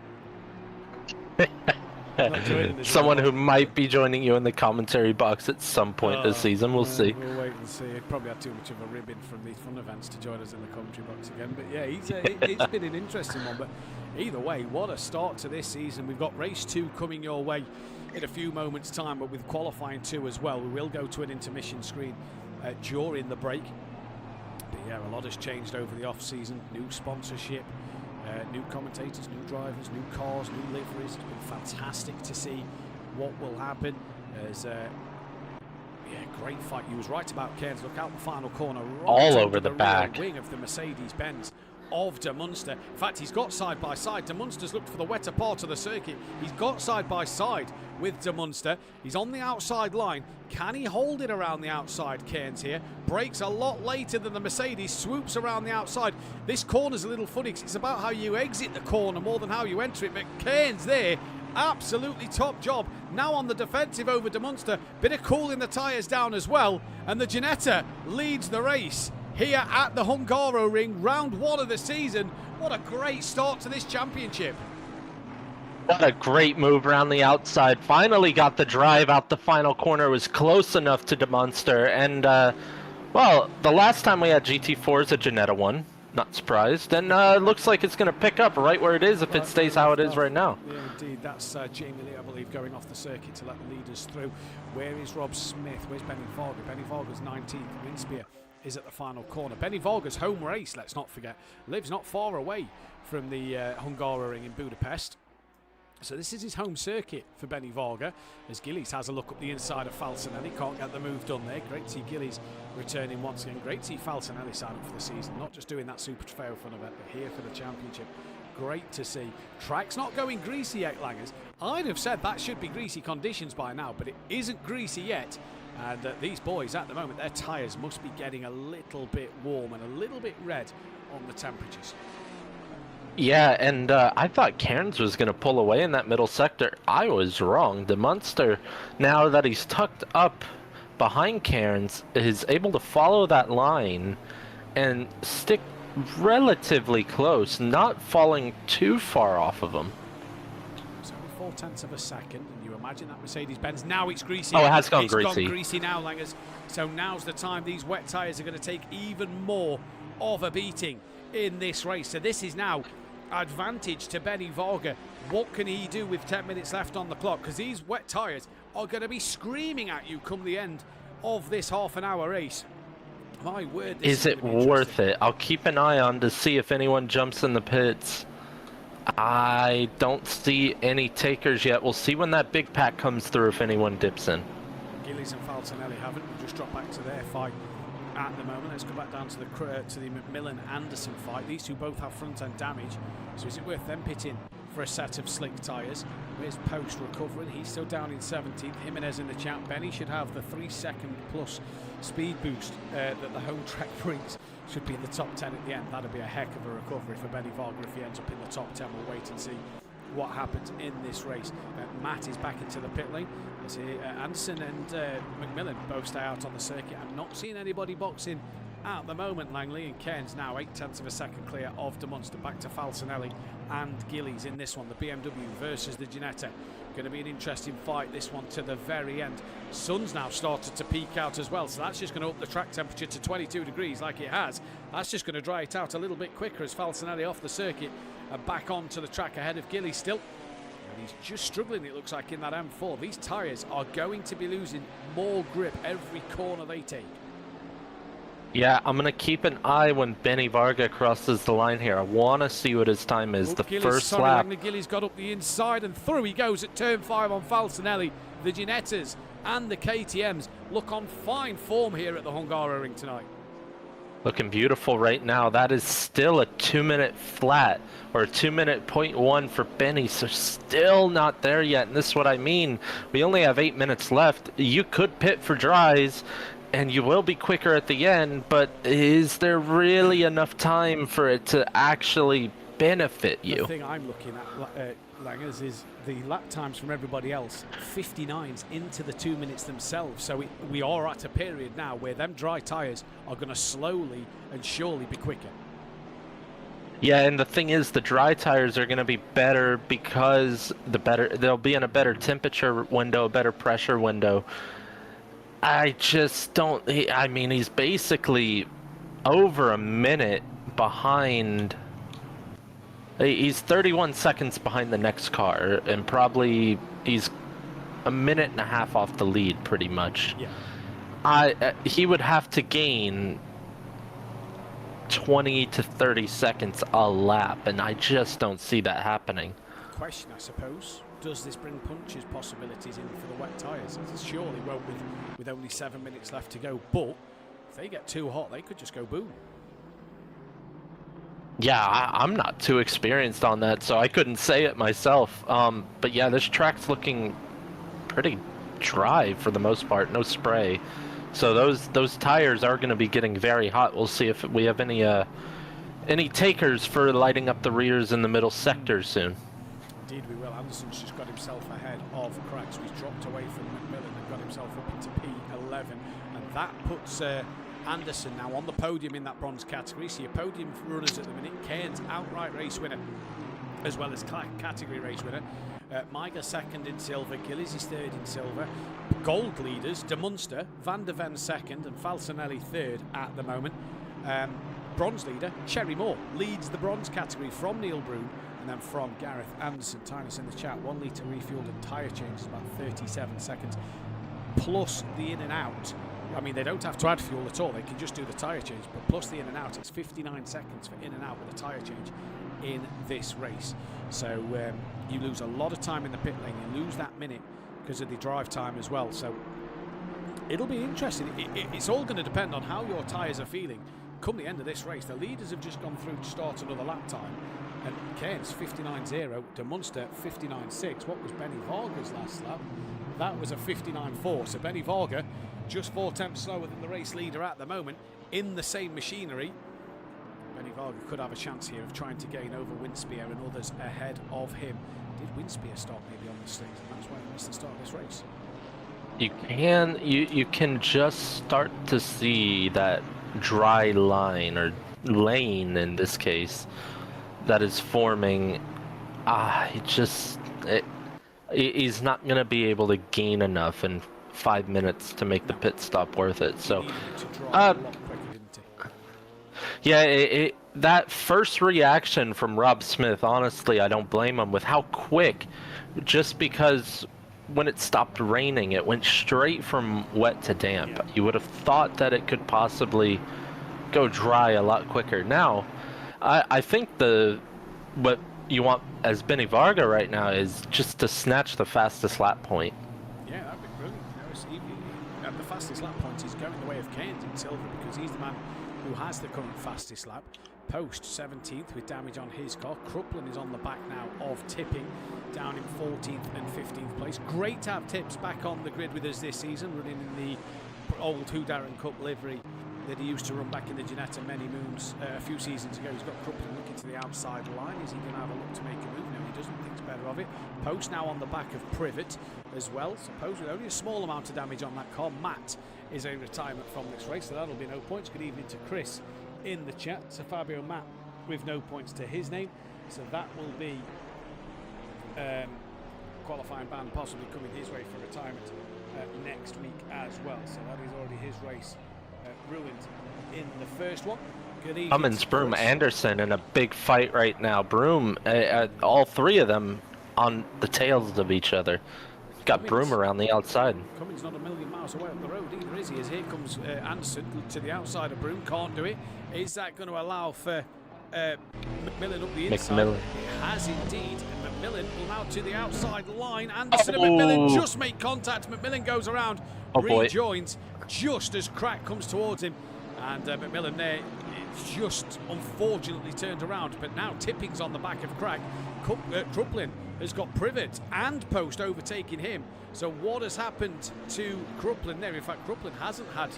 S2: Someone who might be joining you in the commentary box at some point this season. We'll see.
S3: We'll wait and see. He probably had too much of a ribbon from these fun events to join us in the commentary box again. But yeah, it's been an interesting one. But either way, what a start to this season. We've got race 2 coming your way in a few moments' time, but with qualifying 2 as well. We will go to an intermission screen during the break. But yeah, a lot has changed over the off-season. New sponsorship. New commentators, new drivers, new cars, new liveries. It's been fantastic to see what will happen. There's great fight. You was right about Keynes. Look out the final corner. Right
S2: all over the back.
S3: Wing of the Mercedes-Benz of De Munster. In fact, he's got side by side. De Munster's looked for the wetter part of the circuit. He's got side by side with De Munster. He's on the outside line. Can he hold it around the outside, Keynes here? Brakes a lot later than the Mercedes, swoops around the outside. This corner's a little funny because it's about how you exit the corner more than how you enter it. But Keynes there, absolutely top job. Now on the defensive over De Munster. Bit of cooling the tyres down as well. And the Ginetta leads the race here at the Hungaroring, round 1 of the season. What a great start to this championship.
S2: What a great move around the outside. Finally got the drive out the final corner. Was close enough to De Munster. And, well, the last time we had GT4s, a Ginetta won. Not surprised. And looks like it's going to pick up right where it is if it stays how it is right now.
S3: Yeah, indeed. That's Jamie Lee, I believe, going off the circuit to let the leaders through. Where is Rob Smith? Where's Benny Varga? Benny Varga's 19th. Winspear is at the final corner. Benny Varga's home race, let's not forget, lives not far away from the Hungaroring in Budapest. So this is his home circuit for Benny Varga, as Gillies has a look up the inside of Falcinelli. Can't get the move done there. Great to see Gillies returning once again. Great to see Falcinelli sign up for the season, not just doing that Super Trofeo fun event, but here for the championship. Great to see. Track's not going greasy yet, Langers. I'd have said that should be greasy conditions by now, but it isn't greasy yet. And these boys at the moment, their tyres must be getting a little bit warm and a little bit red on the temperatures.
S2: Yeah, and I thought Cairns was going to pull away in that middle sector. I was wrong. De Munster, now that he's tucked up behind Cairns, is able to follow that line and stick relatively close, not falling too far off of him.
S3: So 0.4 of a second, and you imagine that Mercedes-Benz, now it's greasy.
S2: Oh, it has gone
S3: greasy. It's
S2: greasy.
S3: gone greasy now, Langers. So now's the time these wet tyres are going to take even more of a beating in this race. So this is now advantage to Benny Varga. What can he do with 10 minutes left on the clock? Because these wet tyres are going to be screaming at you come the end of this half-an-hour race. My word, this
S2: is it worth it? I'll keep an eye on to see if anyone jumps in the pits. I don't see any takers yet. We'll see when that big pack comes through if anyone dips in.
S3: Gillies and Falcinelli haven't. We'll just drop back to their fight at the moment. Let's go back down to the McMillan-Anderson fight. These two both have front-end damage, so is it worth them pitting for a set of slick tyres? Where's Post recovering? He's still down in 17th. Jimenez in the chat. Benny should have the 3-second plus speed boost that the home track brings. Should be in the top 10 at the end. That'd be a heck of a recovery for Benny Varga if he ends up in the top 10. We'll wait and see what happens in this race. Matt is back into the pit lane. As Anderson and McMillan both stay out on the circuit. I'm not seeing anybody boxing at the moment. Langley and Cairns now 0.8 of a second clear of De Munster. Back to Falcinelli and Gillies in this one. The BMW versus the Ginetta. Going to be an interesting fight, this one, to the very end. Sun's now started to peak out as well, so that's just going to up the track temperature to 22 degrees like it has. That's just going to dry it out a little bit quicker as Falcinelli off the circuit and back onto the track ahead of Gillies still. And he's just struggling, it looks like, in that M4. These tyres are going to be losing more grip every corner they take.
S2: Yeah, I'm going to keep an eye when Benny Varga crosses the line here. I want to see what his time is. The first lap.
S3: Gillies got up the inside and through he goes at turn 5 on Falcinelli. The Ginettas and the KTMs look on fine form here at the Hungaroring tonight.
S2: Looking beautiful right now. That is still a 2-minute flat, or a 2-minute 0.1 for Benny, so still not there yet. And this is what I mean. We only have 8 minutes left. You could pit for dries, and you will be quicker at the end, but is there really enough time for it to actually benefit you?
S3: The thing I'm looking at, Langers, is the lap times from everybody else 59s into the 2 minutes themselves. So we are at a period now where them dry tyres are going to slowly and surely be quicker.
S2: Yeah, and the thing is, the dry tires are going to be better because they'll be in a better temperature window, a better pressure window. I just don't. I mean, he's basically over a minute behind. He's 31 seconds behind the next car, and probably he's a minute and a half off the lead, pretty much.
S3: Yeah.
S2: He would have to gain 20 to 30 seconds a lap, and I just don't see that happening.
S3: Question, I suppose, does this bring punches possibilities in for the wet tyres? It surely won't with only 7 minutes left to go, but if they get too hot, they could just go boom.
S2: Yeah, I'm not too experienced on that, so I couldn't say it myself. But yeah, this track's looking pretty dry for the most part, no spray. So those tires are going to be getting very hot. We'll see if we have any takers for lighting up the rears in the middle sector soon.
S3: Indeed we will. Anderson's just got himself ahead of Craig, so he's dropped away from McMillan and got himself up into P11, and that puts Anderson now on the podium in that bronze category. So your podium runners at the minute: Cairns outright race winner as well as category race winner. Maiga second in silver, Gillies is third in silver. Gold leaders, De Munster, Van der Ven second, and Falcinelli third at the moment. Bronze leader, Cherry Moore, leads the bronze category from Neil Broom and then from Gareth Anderson. Tynus in the chat, 1 litre refueled and tyre change is about 37 seconds. Plus the in and out. I mean, they don't have to add fuel at all, they can just do the tyre change, but plus the in and out, it's 59 seconds for in and out with a tyre change in this race. So you lose a lot of time in the pit lane, you lose that minute because of the drive time as well. So it'll be interesting. It's all going to depend on how your tyres are feeling come the end of this race. The leaders have just gone through to start another lap time, and Cairns 59.0, De Munster 59.6. What was Benny Varga's last lap? That was a 59.4. So Benny Varga just 4 tenths slower than the race leader at the moment in the same machinery. Benny Varga could have a chance here of trying to gain over Winspear and others ahead of him. Did Winspear start maybe on the stage, and that's why he missed the start of this race?
S2: You can just start to see that dry line, or lane in this case, that is forming. He's not going to be able to gain enough in 5 minutes to make the pit stop worth it. So yeah, that first reaction from Rob Smith, honestly, I don't blame him with how quick, just because when it stopped raining, it went straight from wet to damp. Yeah. You would have thought that it could possibly go dry a lot quicker. Now, I think what you want as Benny Varga right now is just to snatch the fastest lap point.
S3: Yeah, that'd be brilliant. The fastest lap point is going the way of Cairns in silver, because he's the man who has the current fastest lap. Post 17th with damage on his car. Cruplin is on the back now of Tipping, down in 14th and 15th place. Great to have Tips back on the grid with us this season, running in the old Whodarron Cup livery that he used to run back in the Ginetta many moons a few seasons ago. He's got Cruplin looking to the outside line. Is he going to have a look to make a move? No, he doesn't. Thinks better of it. Post now on the back of Privet as well. Suppose with only a small amount of damage on that car. Matt is a retirement from this race, so that'll be no points. Good evening to Chris in the chat. So Fabio Matt with no points to his name, so that will be qualifying ban possibly coming his way for retirement next week as well. So that is already his race ruined in the first one. Good evening.
S2: Cummins, Broom, Anderson in a big fight right now. Broom, all three of them on the tails of each other. Got Cummins, Broom around the outside.
S3: Cummins not a million miles away up the road either, is he? As here comes Anderson to the outside of Broom. Can't do it. Is that going to allow for McMillan up the inside?
S2: McMillan.
S3: It has indeed. And McMillan will now to the outside line. Anderson and McMillan just make contact. McMillan goes around, rejoins just as Crack comes towards him. And McMillan there, it's just unfortunately turned around. But now Tipping's on the back of Crack. Cruplin has got Privet and Post overtaking him. So what has happened to Cruplin there? In fact, Cruplin hasn't had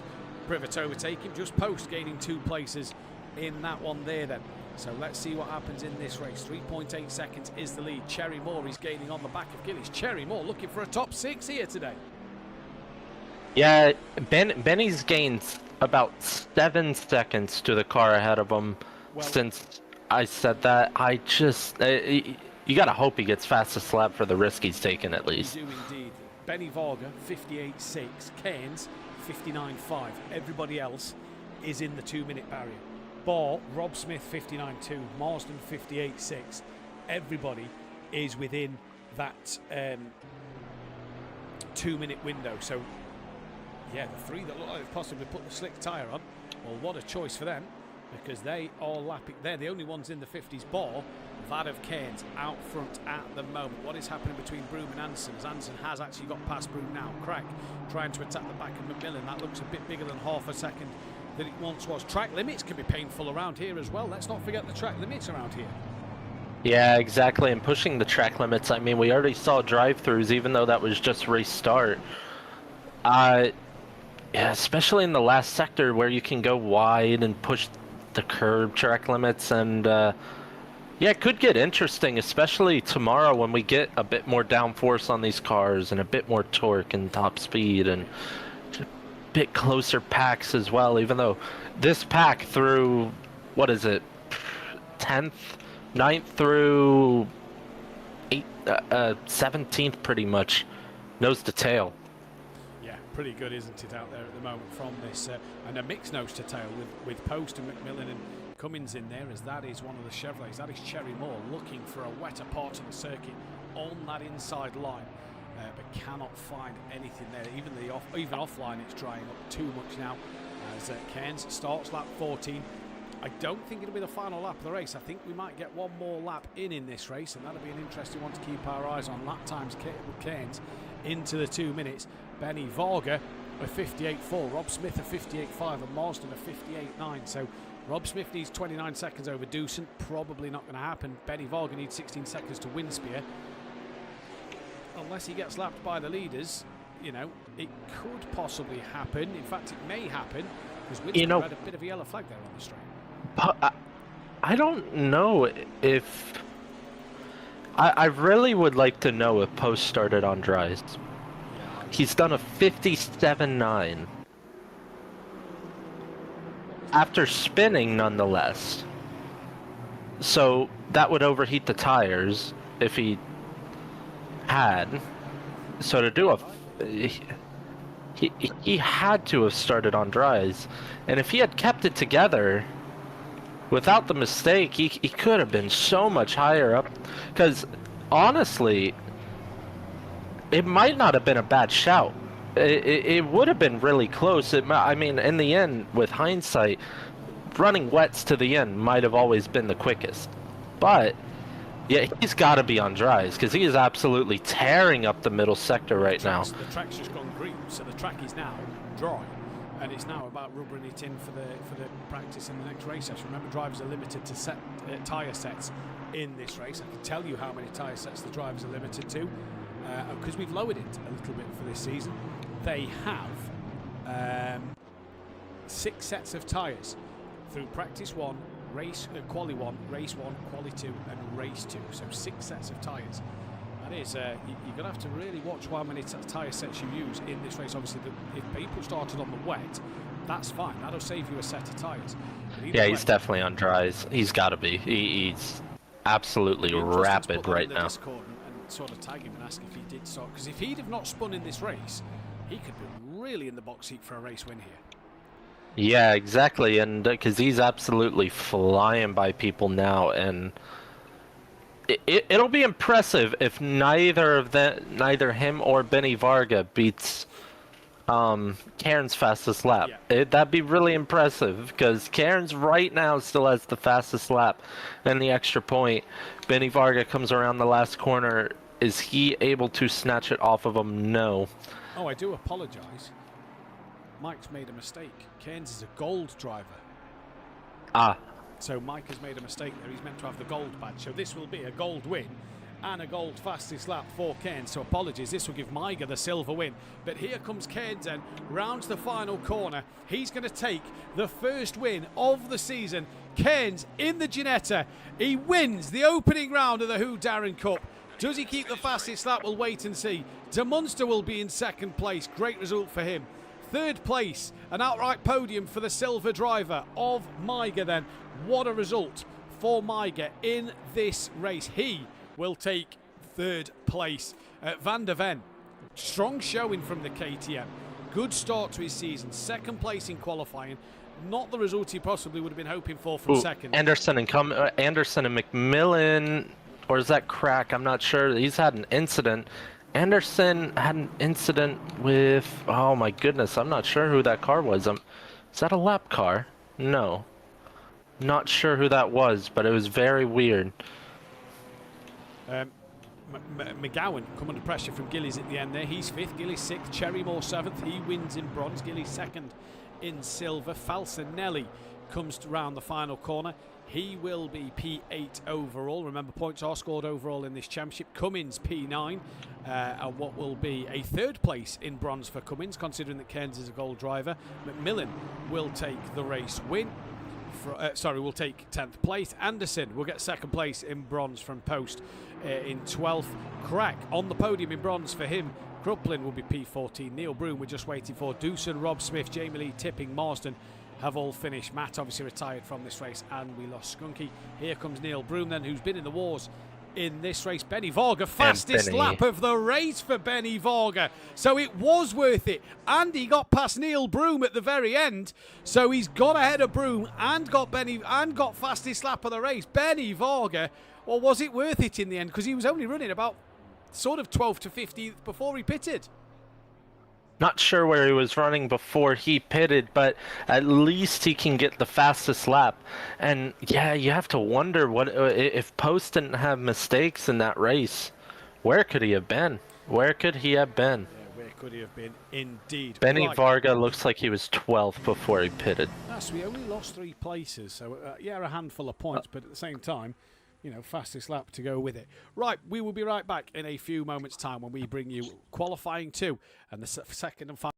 S3: Privet overtake him, just Post gaining 2 places in that one there then. So let's see what happens in this race. 3.8 seconds is the lead. Cherry Moore is gaining on the back of Gillies. Cherry Moore looking for a top 6 here today.
S2: Yeah, Benny's gained about 7 seconds to the car ahead of him. Well, since I said that, I just... you gotta hope he gets fastest lap for the risk he's taken at least.
S3: You do indeed. Benny Varga, 58.6. Cairns, 59.5. Everybody else is in the 2-minute barrier. Barr, Rob Smith, 59.2. Marsden, 58.6. Everybody is within that 2-minute window. So, yeah, the 3 that look like they've possibly put the slick tyre on, well, what a choice for them, because they are lapping. They're the only ones in the 50s. Barr, that of Cairns out front at the moment. What is happening between Broome and Anson? As Anson has actually got past Broome now. Craig trying to attack the back of McMillan. That looks a bit bigger than half a second than it once was. Track limits can be painful around here as well. Let's not forget the track limits around here.
S2: Yeah, exactly. And pushing the track limits, I mean, we already saw drive-thrus, even though that was just race start. Yeah, especially in the last sector where you can go wide and push the curb track limits, and yeah, it could get interesting, especially tomorrow when we get a bit more downforce on these cars and a bit more torque and top speed and a bit closer packs as well, even though this pack through, what is it, 10th, 9th through 17th pretty much, nose to tail.
S3: Pretty good, isn't it, out there at the moment from this, and a mixed nose to tail with Post and McMillan and Cummins in there, as that is one of the Chevrolets. That is Cherry Moore looking for a wetter part of the circuit on that inside line, but cannot find anything there. Even offline, it's drying up too much now. As Cairns starts lap 14. I don't think it'll be the final lap of the race. I think we might get one more lap in this race, and that'll be an interesting one to keep our eyes on. Lap times with Cairns into the 2 minutes. Benny Varga a 58.4, Rob Smith a 58.5, and Marsden a 58.9. So Rob Smith needs 29 seconds over Duffin. Probably not going to happen. Benny Varga needs 16 seconds to win Spear. Unless he gets lapped by the leaders, you know, it could possibly happen. In fact, it may happen, because Winspear had a bit of a yellow flag there on the straight.
S2: I don't know if... I really would like to know if Post started on dries. He's done a 57.9. After spinning, nonetheless. So that would overheat the tires if he had. So to do a... He had to have started on dries. And if he had kept it together... Without the mistake, he could have been so much higher up. Because, honestly, it might not have been a bad shout. It would have been really close. I mean, in the end, with hindsight, running wets to the end might have always been the quickest. But, yeah, he's got to be on dries, because he is absolutely tearing up the middle sector right now.
S3: The track's just gone green, so the track is now dry. And it's now about rubbering it in for the practice in the next race session. Remember, drivers are limited to tyre sets in this race. I can tell you how many tyre sets the drivers are limited to, because we've lowered it a little bit for this season. They have 6 sets of tyres through practice 1, quali 1, race 1, quali 2, and race 2. So 6 sets of tyres. That is, you're going to have to really watch how many tyre sets you use in this race. Obviously, if people started on the wet, that's fine. That'll save you a set of tyres.
S2: Yeah, he's definitely on dries. He's got to be. He's absolutely rapid right now.
S3: Discord and sort of tag him and ask if he did start. Because if he'd have not spun in this race, he could be really in the box seat for a race win here.
S2: Yeah, exactly. And because he's absolutely flying by people now, and... It'll be impressive if neither him or Benny Varga beats Cairns' fastest lap. Yeah. That'd be really impressive, because Cairns right now still has the fastest lap and the extra point. Benny Varga comes around the last corner. Is he able to snatch it off of him? No.
S3: Oh, I do apologise. Mike's made a mistake. Cairns is a gold driver.
S2: Ah.
S3: So Mike has made a mistake there. He's meant to have the gold badge. So this will be a gold win. and a gold fastest lap for Cairns. So apologies, this will give Maiger the silver win. But here comes Cairns then, rounds the final corner. He's going to take the first win of the season. Cairns in the Ginetta. He wins the opening round of the Whodarron Cup. Does he keep the fastest lap? We'll wait and see. De Munster will be in second place. Great result for him. Third place, an outright podium for the silver driver of Maiger then. What a result for Maiger in this race. He will take third place. Van der Ven, strong showing from the KTM. Good start to his season. Second place in qualifying. Not the result he possibly would have been hoping for from second.
S2: Anderson and McMillan, or is that Crack? I'm not sure. He's had an incident. Anderson had an incident with, oh my goodness, I'm not sure who that car was. Is that a lap car? No. Not sure who that was, but it was very weird.
S3: McGowan come under pressure from Gillies at the end there. He's fifth, Gillies sixth, Cherrymore seventh. He wins in bronze, Gillies second in silver. Falcinelli comes round the final corner. He will be P8 overall. Remember, points are scored overall in this championship. Cummins P9, and what will be a third place in bronze for Cummins, considering that Cairns is a gold driver. McMillan will take the race win. Will take 10th place. Anderson will get second place in bronze from Post in 12th. Crack on the podium in bronze for him. Kruplin will be P14. Neil Broom we're just waiting for. Doosan, Rob Smith, Jamie Lee, Tipping, Marsden have all finished. Matt obviously retired from this race, and we lost Skunky. Here comes Neil Broom then, who's been in the wars in this race. Benny Varga, fastest lap of the race for Benny Varga. So it was worth it. And he got past Neil Broom at the very end. So he's got ahead of Broom and got fastest lap of the race. Benny Varga, or was it worth it in the end? Because he was only running about sort of 12th to 15th before he pitted.
S2: Not sure where he was running before he pitted, but at least he can get the fastest lap. And yeah, you have to wonder what if Post didn't have mistakes in that race. Where could he have been? Where could he have been?
S3: Yeah, where could he have been? Indeed.
S2: Benny Varga looks like he was 12th before he pitted.
S3: Yes, we only lost 3 places, so yeah, a handful of points, but at the same time, you know, fastest lap to go with it. Right, we will be right back in a few moments' time when we bring you qualifying 2 and the second and final.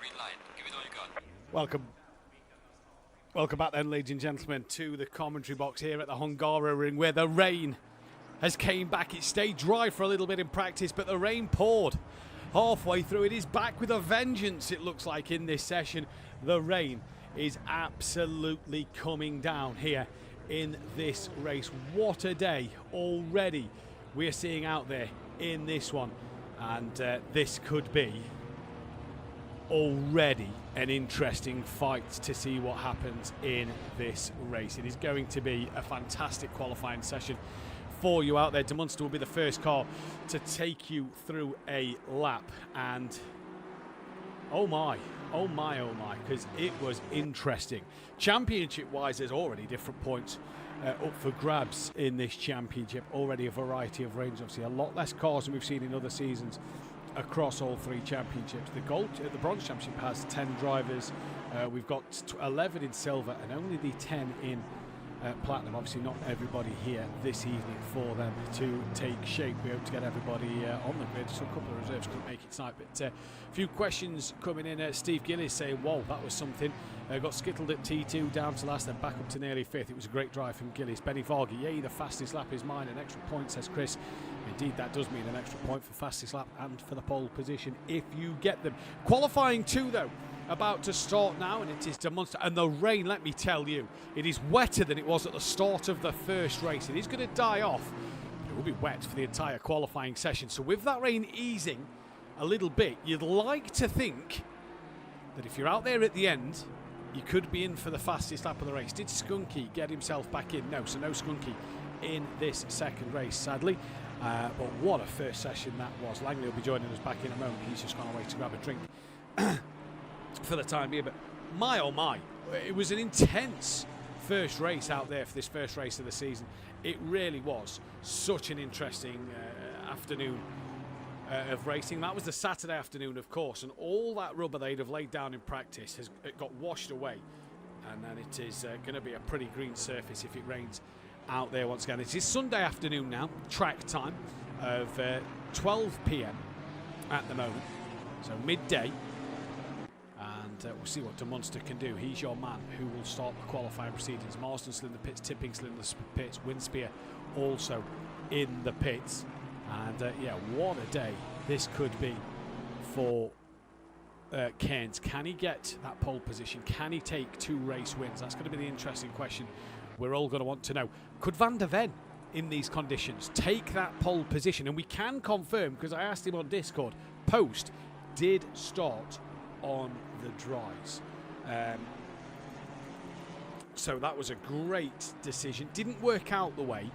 S4: green light. Give it all you got.
S3: Welcome back then, ladies and gentlemen, to the commentary box here at the Hungaroring, where the rain has came back. It stayed dry for a little bit in practice, but the rain poured halfway through. It is back with a vengeance, it looks like, in this session. The rain is absolutely coming down here in this race. What a day already we're seeing out there in this one, and this could be already an interesting fight to see what happens in this race. It is going to be a fantastic qualifying session for you out there. De Munster will be the first car to take you through a lap, and oh my, because it was interesting. Championship wise, there's already different points up for grabs in this championship. Already a variety of range, obviously a lot less cars than we've seen in other seasons across all three championships. The bronze championship has 10 drivers. We've got 11 in silver and only the 10 in platinum. Obviously not everybody here this evening for them to take shape. We hope to get everybody on the grid. So a couple of reserves couldn't make it tonight, but a few questions coming in. Steve Gillies saying, whoa, that was something. Got skittled at T2, down to last, then back up to nearly fifth. It was a great drive from Gillies. Benny Vargy, yay, the fastest lap is mine. An extra point, says Chris. Indeed, that does mean an extra point for fastest lap and for the pole position if you get them. Qualifying 2, though, about to start now, and it is De Munster. And the rain, let me tell you, it is wetter than it was at the start of the first race. It is going to die off, but it will be wet for the entire qualifying session. So with that rain easing a little bit, you'd like to think that if you're out there at the end, you could be in for the fastest lap of the race. Did Skunky get himself back in? No, so no Skunky in this second race, sadly. But what a first session that was. Langley will be joining us back in a moment. He's just gone away to grab a drink for the time being. But my oh my, it was an intense first race out there for this first race of the season. It really was such an interesting afternoon of racing. That was the Saturday afternoon, of course, and all that rubber they'd have laid down in practice has got washed away, and then it is going to be a pretty green surface if it rains out there once again. It is Sunday afternoon now, track time of 12 p.m. at the moment, so midday, and we'll see what De Munster can do. He's your man who will start the qualifying proceedings. Marsden still in the pits, Tipping still in the pits, Winspear also in the pits, and yeah, what a day this could be for Cairns. Can he get that pole position? Can he take 2 race wins? That's going to be the interesting question we're all going to want to know. Could Van der Ven, in these conditions, take that pole position? And we can confirm, because I asked him on Discord, Post did start on the dries. So that was a great decision. Didn't work out the way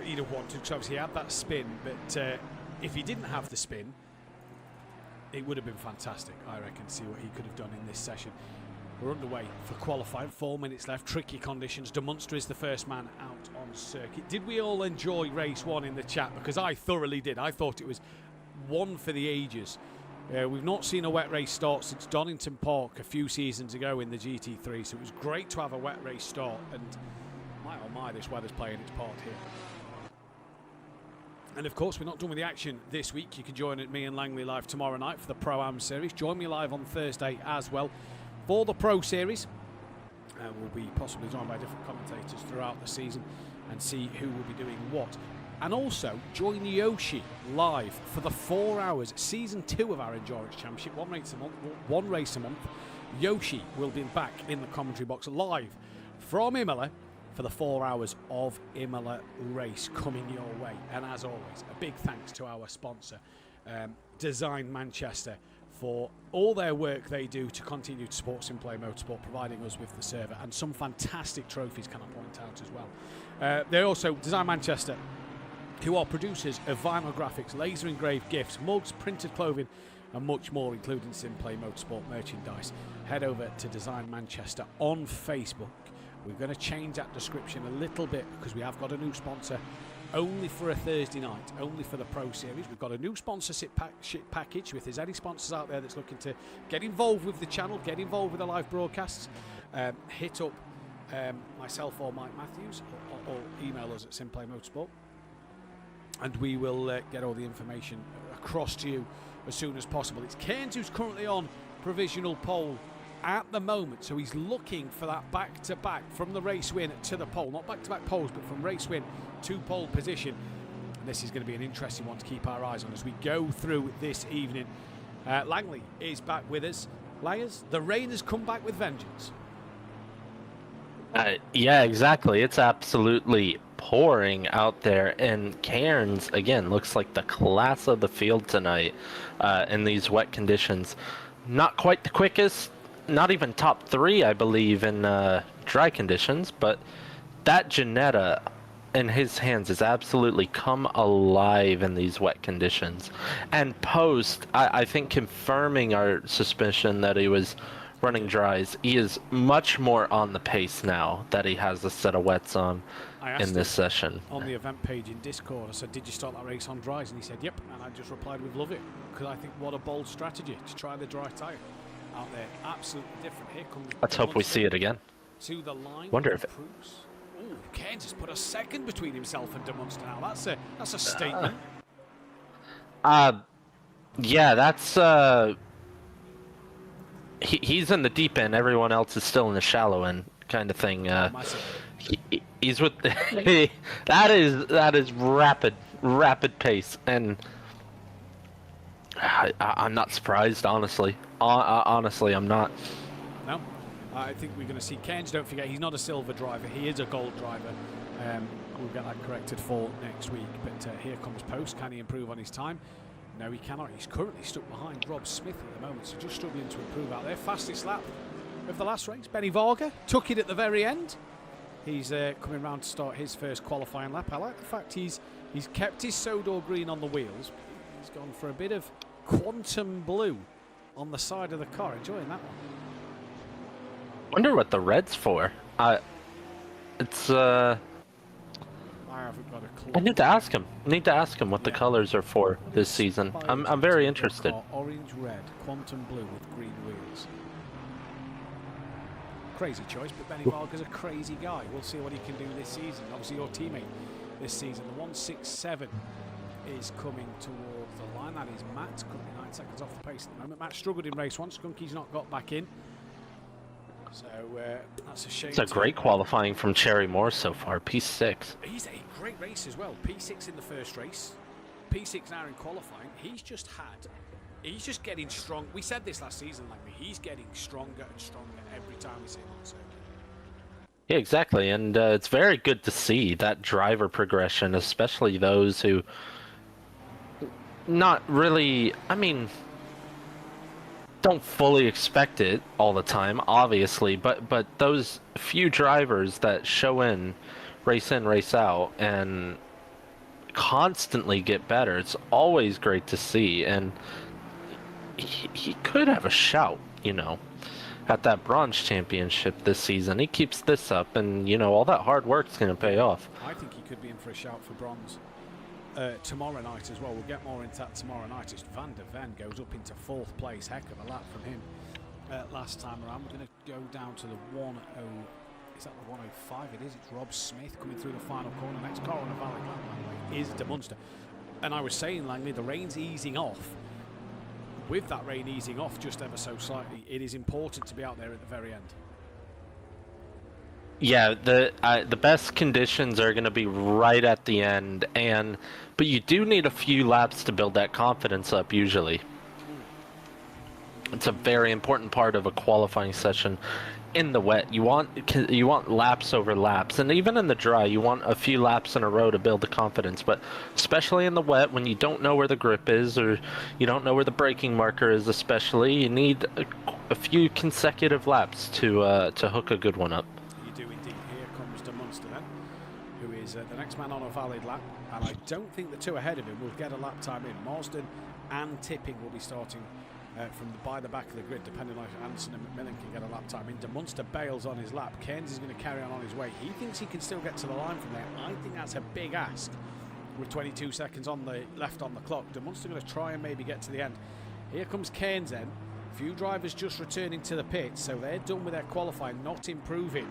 S3: he'd have wanted, because obviously he had that spin, but if he didn't have the spin, it would have been fantastic, I reckon, to see what he could have done in this session. We're underway for qualifying, 4 minutes left, tricky conditions. De Munster is the first man out on circuit. Did we all enjoy race 1 in the chat? Because I thoroughly did. I thought it was one for the ages. We've not seen a wet race start since Donington Park a few seasons ago in the GT3, so it was great to have a wet race start, and my oh my, this weather's playing its part here. And of course, we're not done with the action this week. You can join me and Langley live tomorrow night for the Pro-Am Series. Join me live on Thursday as well for the Pro Series. We'll be possibly joined by different commentators throughout the season and see who will be doing what. And also, join Yoshi live for the 4 hours, Season 2 of our Endurance Championship, one race a month. Yoshi will be back in the commentary box live from Imola for the 4 hours of Imola race coming your way. And as always, a big thanks to our sponsor, Design Manchester, for all their work they do to continue to support SimPlay Motorsport, providing us with the server and some fantastic trophies, can I point out as well. They're also Design Manchester, who are producers of vinyl graphics, laser engraved gifts, mugs, printed clothing and much more, including SimPlay Motorsport merchandise. Head over to Design Manchester on Facebook. We're going to change that description a little bit because we have got a new sponsor only for a Thursday night, only for the Pro Series. We've got a new sponsorship package. If there's any sponsors out there that's looking to get involved with the channel, get involved with the live broadcasts, hit up myself or Mike Matthews, or email us at SimPlay Motorsport, and we will get all the information across to you as soon as possible. It's Cairns who's currently on provisional pole at the moment, so he's looking for that back-to-back from the race win to the pole. Not back-to-back poles, but from race win to pole position. And this is going to be an interesting one to keep our eyes on as we go through this evening. Langley is back with us. Layers, the rain has come back with vengeance.
S2: Yeah, exactly. It's absolutely pouring out there, and Cairns again looks like the class of the field tonight in these wet conditions. Not quite the quickest, not even top 3, I believe, in dry conditions, but that Janetta in his hands has absolutely come alive in these wet conditions. And Post, I think, confirming our suspicion that he was running dries, he is much more on the pace now that he has a set of wets on in this session.
S3: On the event page in Discord, I said, did you start that race on dries? And he said, yep. And I just replied with love it, because I think what a bold strategy to try the dry tyre out there. Absolutely different. Here comes.
S2: Let's hope we see it again.
S3: To the line.
S2: Wonder if it.
S3: Oh, Cairns has put a second between himself and De Munster now. That's a statement.
S2: Yeah, that's he's in the deep end. Everyone else is still in the shallow end, kind of thing. He's with that is rapid pace, and I'm not surprised, honestly. Honestly, I'm not.
S3: No, I think we're going to see Cairns. Don't forget, he's not a silver driver. He is a gold driver. We'll get that corrected for next week. But here comes Post. Can he improve on his time? No, he cannot. He's currently stuck behind Rob Smith at the moment, so just struggling to improve out there. Fastest lap of the last race. Benny Varga took it at the very end. He's coming round to start his first qualifying lap. I like the fact he's kept his Sodor green on the wheels. He's gone for a bit of quantum blue on the side of the car. Enjoying that one.
S2: Wonder what the red's for. It's
S3: I haven't got a clue.
S2: I need to ask him. What the colors are for this season. I'm very interested.
S3: Orange, red, quantum blue with green wheels. Crazy choice, but Benny Varga's a crazy guy. We'll see what he can do this season. Obviously, your teammate this season. The 167 is coming towards the line. That is Matt, currently 9 seconds off the pace at the moment. Matt struggled in race 1. Skunky's not got back in. So that's a shame.
S2: It's a great qualifying from Cherry Moore so far. P6.
S3: He's a great race as well. P6 in the first race. P6 now in qualifying. He's just getting strong. We said this last season, like he's getting stronger and stronger every time we see him on circuit.
S2: Yeah, exactly. And it's very good to see that driver progression, especially those who not really, don't fully expect it all the time, obviously, but those few drivers that show in, race out, and constantly get better, it's always great to see. And he could have a shout, at that bronze championship this season. He keeps this up, and all that hard work's going to pay off.
S3: I think he could be in for a shout for bronze tomorrow night as well. We'll get more into that tomorrow night as Van der Ven goes up into 4th place. Heck of a lap from him last time around. We're going to go down to the 10. Is that the 105? It is. It's Rob Smith coming through the final corner. Next car on a valid lap is De Munster. And I was saying, Langley, the rain's easing off. With that rain easing off just ever so slightly, it is important to be out there at the very end.
S2: Yeah, the best conditions are going to be right at the end, but you do need a few laps to build that confidence up. Usually, it's a very important part of a qualifying session. In the wet, you want laps over laps, and even in the dry, you want a few laps in a row to build the confidence. But especially in the wet, when you don't know where the grip is or you don't know where the braking marker is, especially, you need a few consecutive laps to hook a good one up.
S3: You do indeed. Here comes De Munster then, who is the next man on a valid lap, and I don't think the two ahead of him will get a lap time in. Marsden and Tipping will be starting by the back of the grid, depending on if Anderson and McMillan can get a lap time in. De Munster bails on his lap. Cairns is going to carry on his way. He thinks he can still get to the line from there. I think that's a big ask with 22 seconds left on the clock. De Munster going to try and maybe get to the end. Here comes Cairns then. A few drivers just returning to the pit, so they're done with their qualifying, not improving.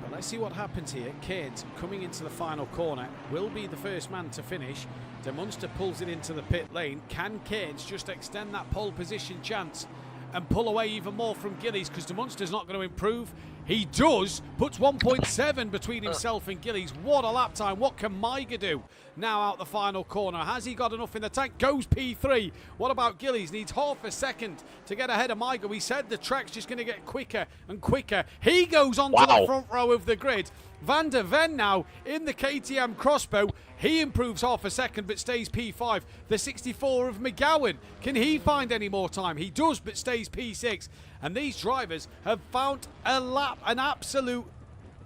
S3: But Well, let's see what happens here. Cairns coming into the final corner will be the first man to finish. De Munster pulls it into the pit lane. Can Cairns just extend that pole position chance and pull away even more from Gillies, because De Munster's not going to improve? He does, puts 1.7 between himself and Gillies. What a lap time. What can Maiga do now out the final corner? Has he got enough in the tank? Goes P3. What about Gillies? Needs half a second to get ahead of Maiga. We said the track's just going to get quicker and quicker. He goes onto the front row of the grid. Van der Ven now in the KTM Crossbow. He improves half a second but stays P5. The 64 of McGowan. Can he find any more time? He does, but stays P6. And these drivers have found an absolute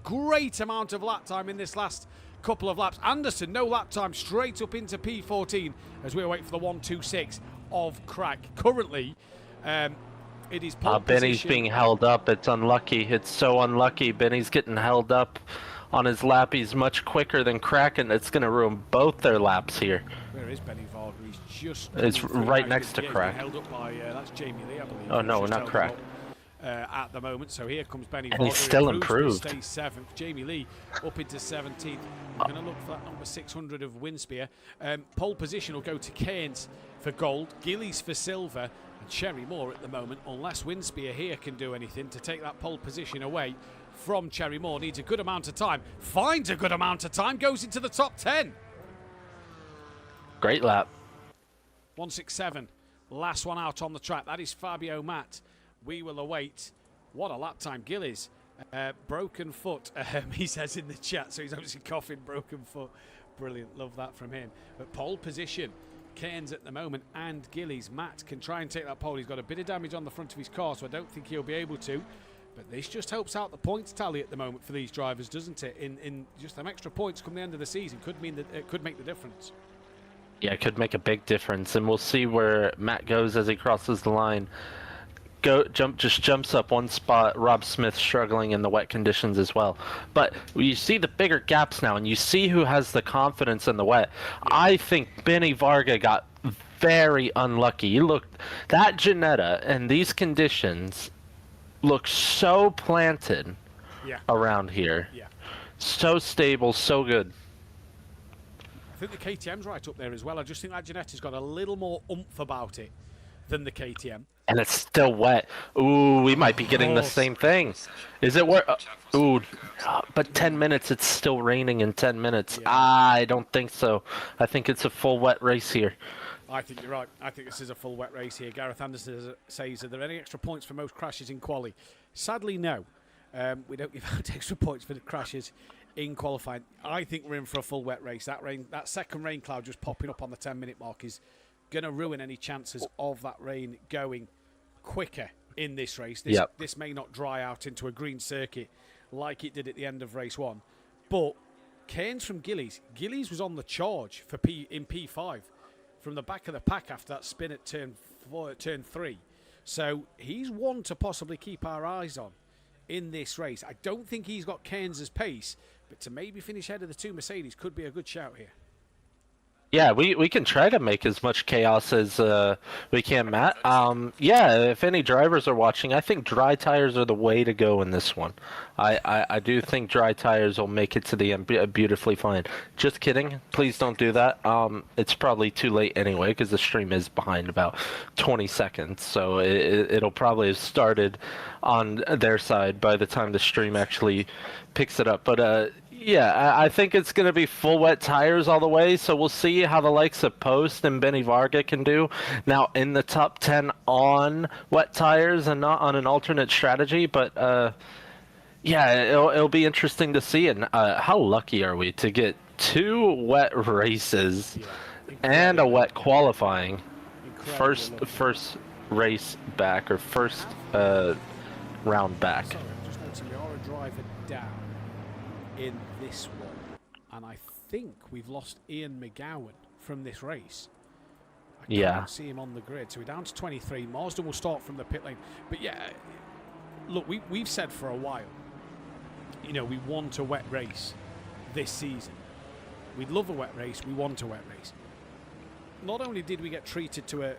S3: great amount of lap time in this last couple of laps. Anderson, no lap time, straight up into P14 as we await for the 126 of Crack. Currently, it is pole
S2: Benny's
S3: position.
S2: being held up. It's unlucky. It's so unlucky. Benny's getting held up on his lap. He's much quicker than Crack, and it's going to ruin both their laps here.
S3: Where is Benny Varga? He's just...
S2: It's right next to Crack.
S3: Held up by, that's Jamie Lee, I believe.
S2: Oh, no, not Crack.
S3: At the moment, so here comes Benny
S2: And
S3: Varga.
S2: he's still improved.
S3: Stays 7th. Jamie Lee up into 17th. We're going to look for that number 600 of Winspear. Pole position will go to Cairns for gold, Gillies for silver, and Cherry Moore at the moment, unless Winspear here can do anything to take that pole position away from Cherry Moore. Needs a good amount of time, finds a good amount of time, goes into the top 10.
S2: Great lap.
S3: 167, last one out on the track. That is Fabio Matt. We will await. What a lap time. Gillies, broken foot, he says in the chat, so he's obviously coughing, broken foot. Brilliant, love that from him. But pole position, Cairns at the moment and Gillies. Matt can try and take that pole. He's got a bit of damage on the front of his car, so I don't think he'll be able to. But this just helps out the points tally at the moment for these drivers, doesn't it? In just them extra points come the end of the season could mean that it could make the difference.
S2: Yeah, it could make a big difference, and we'll see where Matt goes as he crosses the line. Just jumps up one spot. Rob Smith struggling in the wet conditions as well. But you see the bigger gaps now, and you see who has the confidence in the wet. Yeah. I think Benny Varga got very unlucky. You look, that Ginetta and these conditions look so planted around here. Yeah. So stable, so good.
S3: I think the KTM's right up there as well. I just think that Ginetta's got a little more oomph about it than the KTM.
S2: And it's still wet. Ooh, we might be getting the same thing. Is it where? Ooh, but 10 minutes. It's still raining in 10 minutes. Yeah. I don't think so. I think it's a full wet race here.
S3: I think you're right. I think this is a full wet race here. Gareth Anderson says, are there any extra points for most crashes in quali? Sadly, no. We don't give out extra points for the crashes in qualifying. I think we're in for a full wet race. That second rain cloud just popping up on the 10-minute mark is going to ruin any chances of that rain going quicker in this race. This may not dry out into a green circuit like it did at the end of race 1. But Cairns from Gillies. Gillies was on the charge for in P5 from the back of the pack after that spin at turn 3. So he's one to possibly keep our eyes on in this race. I don't think he's got Cairns' pace, but to maybe finish ahead of the 2 Mercedes could be a good shout here.
S2: Yeah, we can try to make as much chaos as we can, Matt. Yeah, if any drivers are watching, I think dry tires are the way to go in this one. I do think dry tires will make it to the end beautifully fine. Just kidding. Please don't do that. It's probably too late anyway because the stream is behind about 20 seconds. So it'll probably have started on their side by the time the stream actually picks it up. But yeah, I think it's going to be full wet tires all the way, so we'll see how the likes of Post and Benny Varga can do. Now, in the top 10 on wet tires and not on an alternate strategy, but yeah, it'll be interesting to see. And how lucky are we to get 2 wet races and a wet qualifying first race back, or first round back.
S3: Sorry, I'm just noticing we are a driver down in this one, and I think we've lost Ian McGowan from this race. I can't see him on the grid, so we're down to 23. Marsden will start from the pit lane. But yeah, look, we've said for a while, you know, we want a wet race this season. We'd love a wet race. We want a wet race. Not only did we get treated to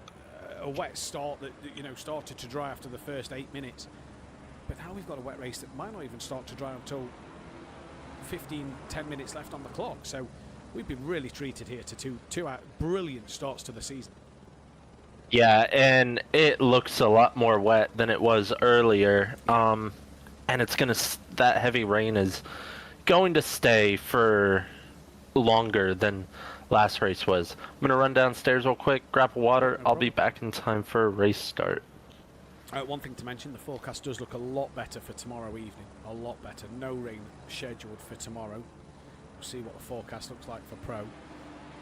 S3: a wet start that, you know, started to dry after the first 8 minutes, but now we've got a wet race that might not even start to dry until 10 minutes left on the clock. So we've been really treated here to two brilliant starts to the season.
S2: Yeah, and it looks a lot more wet than it was earlier. And it's that heavy rain is going to stay for longer than last race was. I'm gonna run downstairs real quick, grab water. I'll be back in time for a race start.
S3: One thing to mention, the forecast does look a lot better for tomorrow evening. A lot better. No rain scheduled for tomorrow. We'll see what the forecast looks like for Pro.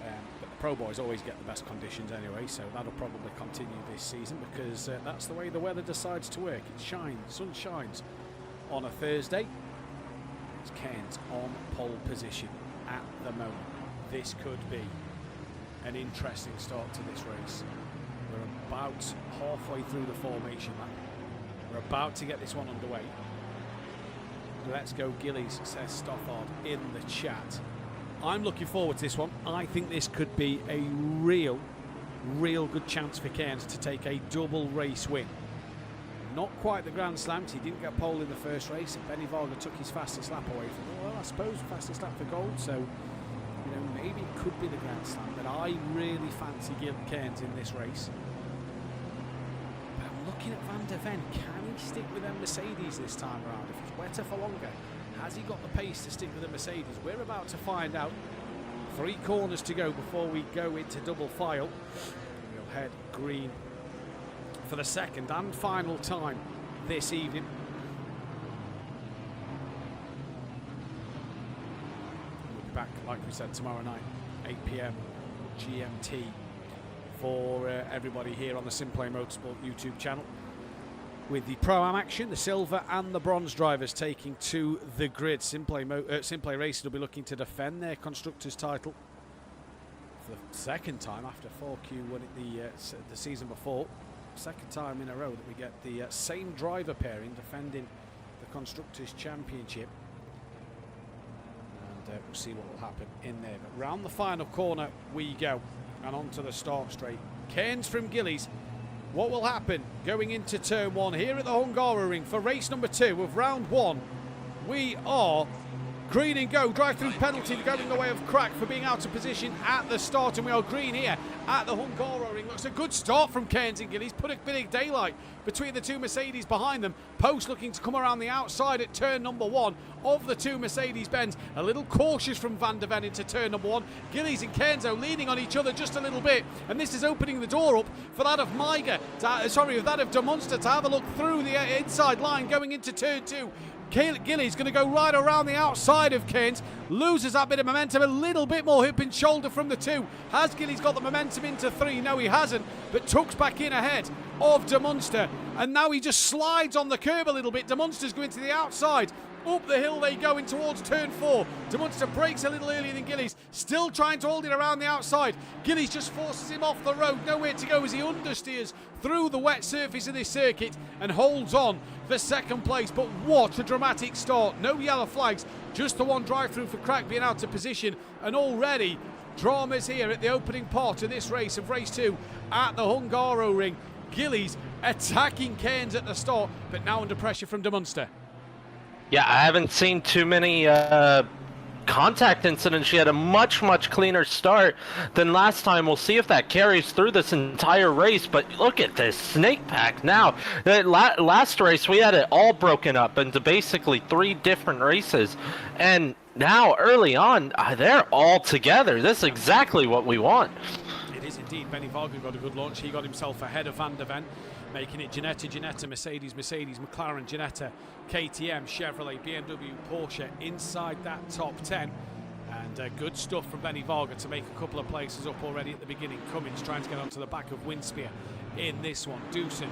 S3: But the Pro boys always get the best conditions anyway, so that'll probably continue this season because that's the way the weather decides to work. It shines, sun shines on a Thursday. It's Cairns on pole position at the moment. This could be an interesting start to this race. We're about halfway through the formation lap. We're about to get this one underway. Let's go Gillies, says Stothard in the chat. I'm looking forward to this one. I think this could be a real good chance for Cairns to take a double race win. Not quite the Grand Slams. He didn't get pole in the first race, and Benny Varga took his fastest lap away from him. Well, I suppose fastest lap for gold, so you know, maybe it could be the Grand Slam, but I really fancy Cairns in this race. But I'm looking at Van der Ven. Can he stick with them Mercedes this time around? If it's wetter for longer, has he got the pace to stick with the Mercedes? We're about to find out. 3 corners to go before we go into double file. We'll head green for the second and final time this evening. We'll be back, like we said, tomorrow night, 8 PM GMT, for everybody here on the SimPlay Motorsport YouTube channel, with the Pro-Am action, the silver and the bronze drivers taking to the grid. SimPlay Racing will be looking to defend their Constructors' title for the second time after 4Q won it the season before. Second time in a row that we get the same driver pairing defending the Constructors' Championship. And we'll see what will happen in there. But round the final corner we go, and onto the start straight. Cairns from Gillies. What will happen going into turn 1 here at the Hungaroring for race number 2 of round 1? We are green and go. Drive-through penalty to go in the way of Crack for being out of position at the start, and we are green here at the Hungaroring. Looks a good start from Cairns and Gillies. Put a bit of daylight between the 2 Mercedes behind them. Post looking to come around the outside at turn number 1 of the 2 Mercedes-Benz. A little cautious from Van der Ven into turn number 1. Gillies and Cairns leaning on each other just a little bit, and this is opening the door up for that of that of De Munster to have a look through the inside line going into turn 2. Gillies going to go right around the outside of Cairns, loses that bit of momentum, a little bit more hip and shoulder from the 2. Has Gillies got the momentum into 3? No, he hasn't, but tucks back in ahead of De Munster, and now he just slides on the curb a little bit. De Munster's going to the outside. Up the hill they go in towards turn 4. De Munster breaks a little earlier than Gillies, still trying to hold it around the outside. Gillies just forces him off the road, nowhere to go as he understeers through the wet surface of this circuit and holds on for second place. But what a dramatic start. No yellow flags, just the one drive-through for Crack being out of position, and already dramas here at the opening part of this race of race 2 at the Hungaroring. Gillies attacking Cairns at the start, but now under pressure from De Munster.
S2: Yeah, I haven't seen too many contact incidents. She had a much cleaner start than last time. We'll see if that carries through this entire race, but look at this snake pack now. Last race we had it all broken up into basically 3 different races, and now early on they're all together. This is exactly what we want.
S3: It is indeed. Benny Varga got a good launch. He got himself ahead of Van der Ven, making it Ginetta, Mercedes, McLaren, Ginetta, KTM, Chevrolet, BMW, Porsche inside that top 10. And good stuff from Benny Varga to make a couple of places up already at the beginning. Cummins trying to get onto the back of Winspear in this one. Duffin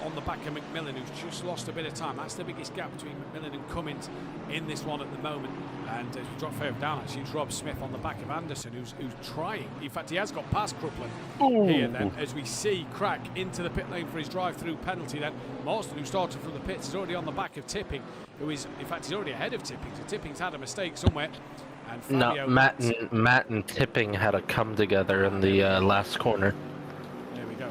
S3: on the back of McMillan, who's just lost a bit of time. That's the biggest gap between McMillan and Cummins in this one at the moment. And as we drop further down, actually, it's Rob Smith on the back of Anderson, who's trying. In fact, he has got past Cruplin here then, as we see Crack into the pit lane for his drive-through penalty then. Marston, who started from the pits, is already on the back of Tipping, who is, in fact, he's already ahead of Tipping, so Tipping's had a mistake somewhere. And Fabio,
S2: no, Matt and Tipping had a come together in the last corner.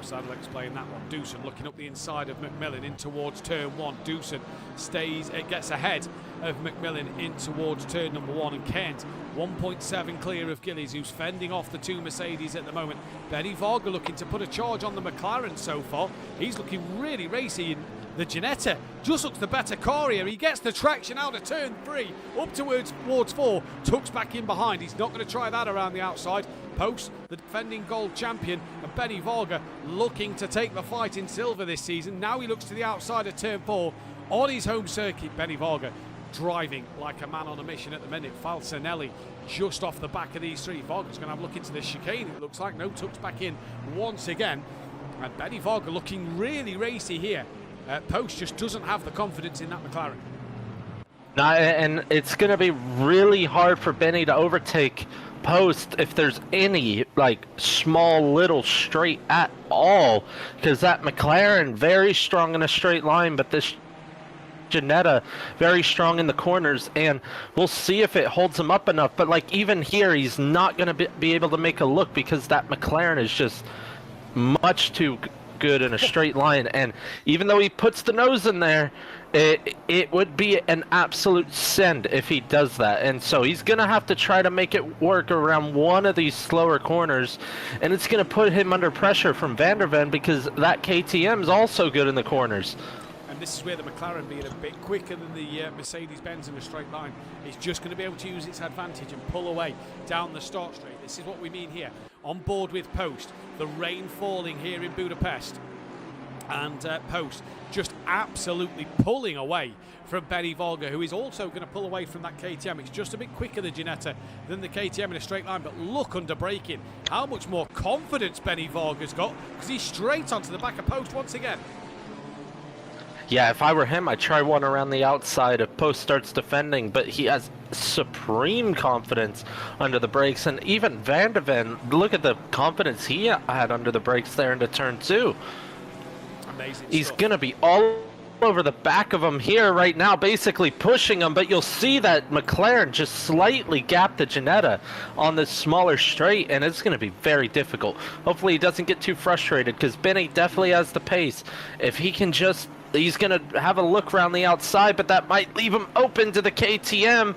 S3: So that'll explain that one. Doosan looking up the inside of McMillan in towards turn 1. Doosan stays, it gets ahead of McMillan in towards turn number 1, and Kent 1.7 clear of Gillies, who's fending off the 2 Mercedes at the moment. Benny Varga looking to put a charge on the McLaren so far. He's looking really racy, and the Ginetta just looks the better car here. He gets the traction out of turn 3, up towards 4, tucks back in behind. He's not going to try that around the outside. Post, the defending gold champion, and Benny Varga looking to take the fight in silver this season. Now he looks to the outside of turn 4 on his home circuit. Benny Varga driving like a man on a mission at the minute. Falcinelli just off the back of these 3. Varga's going to have a look into the chicane, it looks like. No, tucks back in once again. And Benny Varga looking really racy here. Post just doesn't have the confidence in that McLaren.
S2: No, and it's going to be really hard for Benny to overtake Post if there's any like small little straight at all, because that McLaren very strong in a straight line, but this Ginetta very strong in the corners, and we'll see if it holds him up enough. But like even here, he's not going to be able to make a look because that McLaren is just much too good in a straight line. And even though he puts the nose in there, it would be an absolute send if he does that. And so he's going to have to try to make it work around one of these slower corners, and it's going to put him under pressure from Van der Ven because that KTM is also good in the corners.
S3: And this is where the McLaren, being a bit quicker than the Mercedes-Benz in a straight line, is just going to be able to use its advantage and pull away down the start straight. This is what we mean here. On board with Post, the rain falling here in Budapest, and Post just absolutely pulling away from Benny Varga, who is also going to pull away from that KTM. It's just a bit quicker, the Ginetta, than the KTM in a straight line, but look under braking how much more confidence Benny Varga's got, because he's straight onto the back of Post once again.
S2: Yeah, if I were him, I'd try one around the outside if Post starts defending, but he has supreme confidence under the brakes. And even Van der Ven, look at the confidence he had under the brakes there into turn 2.
S3: Amazing
S2: He's
S3: stuff.
S2: going to be all over the back of him here right now, basically pushing him, but you'll see that McLaren just slightly gapped the Ginetta on this smaller straight, and it's going to be very difficult. Hopefully he doesn't get too frustrated, because Benny definitely has the pace. If he can just... He's going to have a look around the outside, but that might leave him open to the KTM.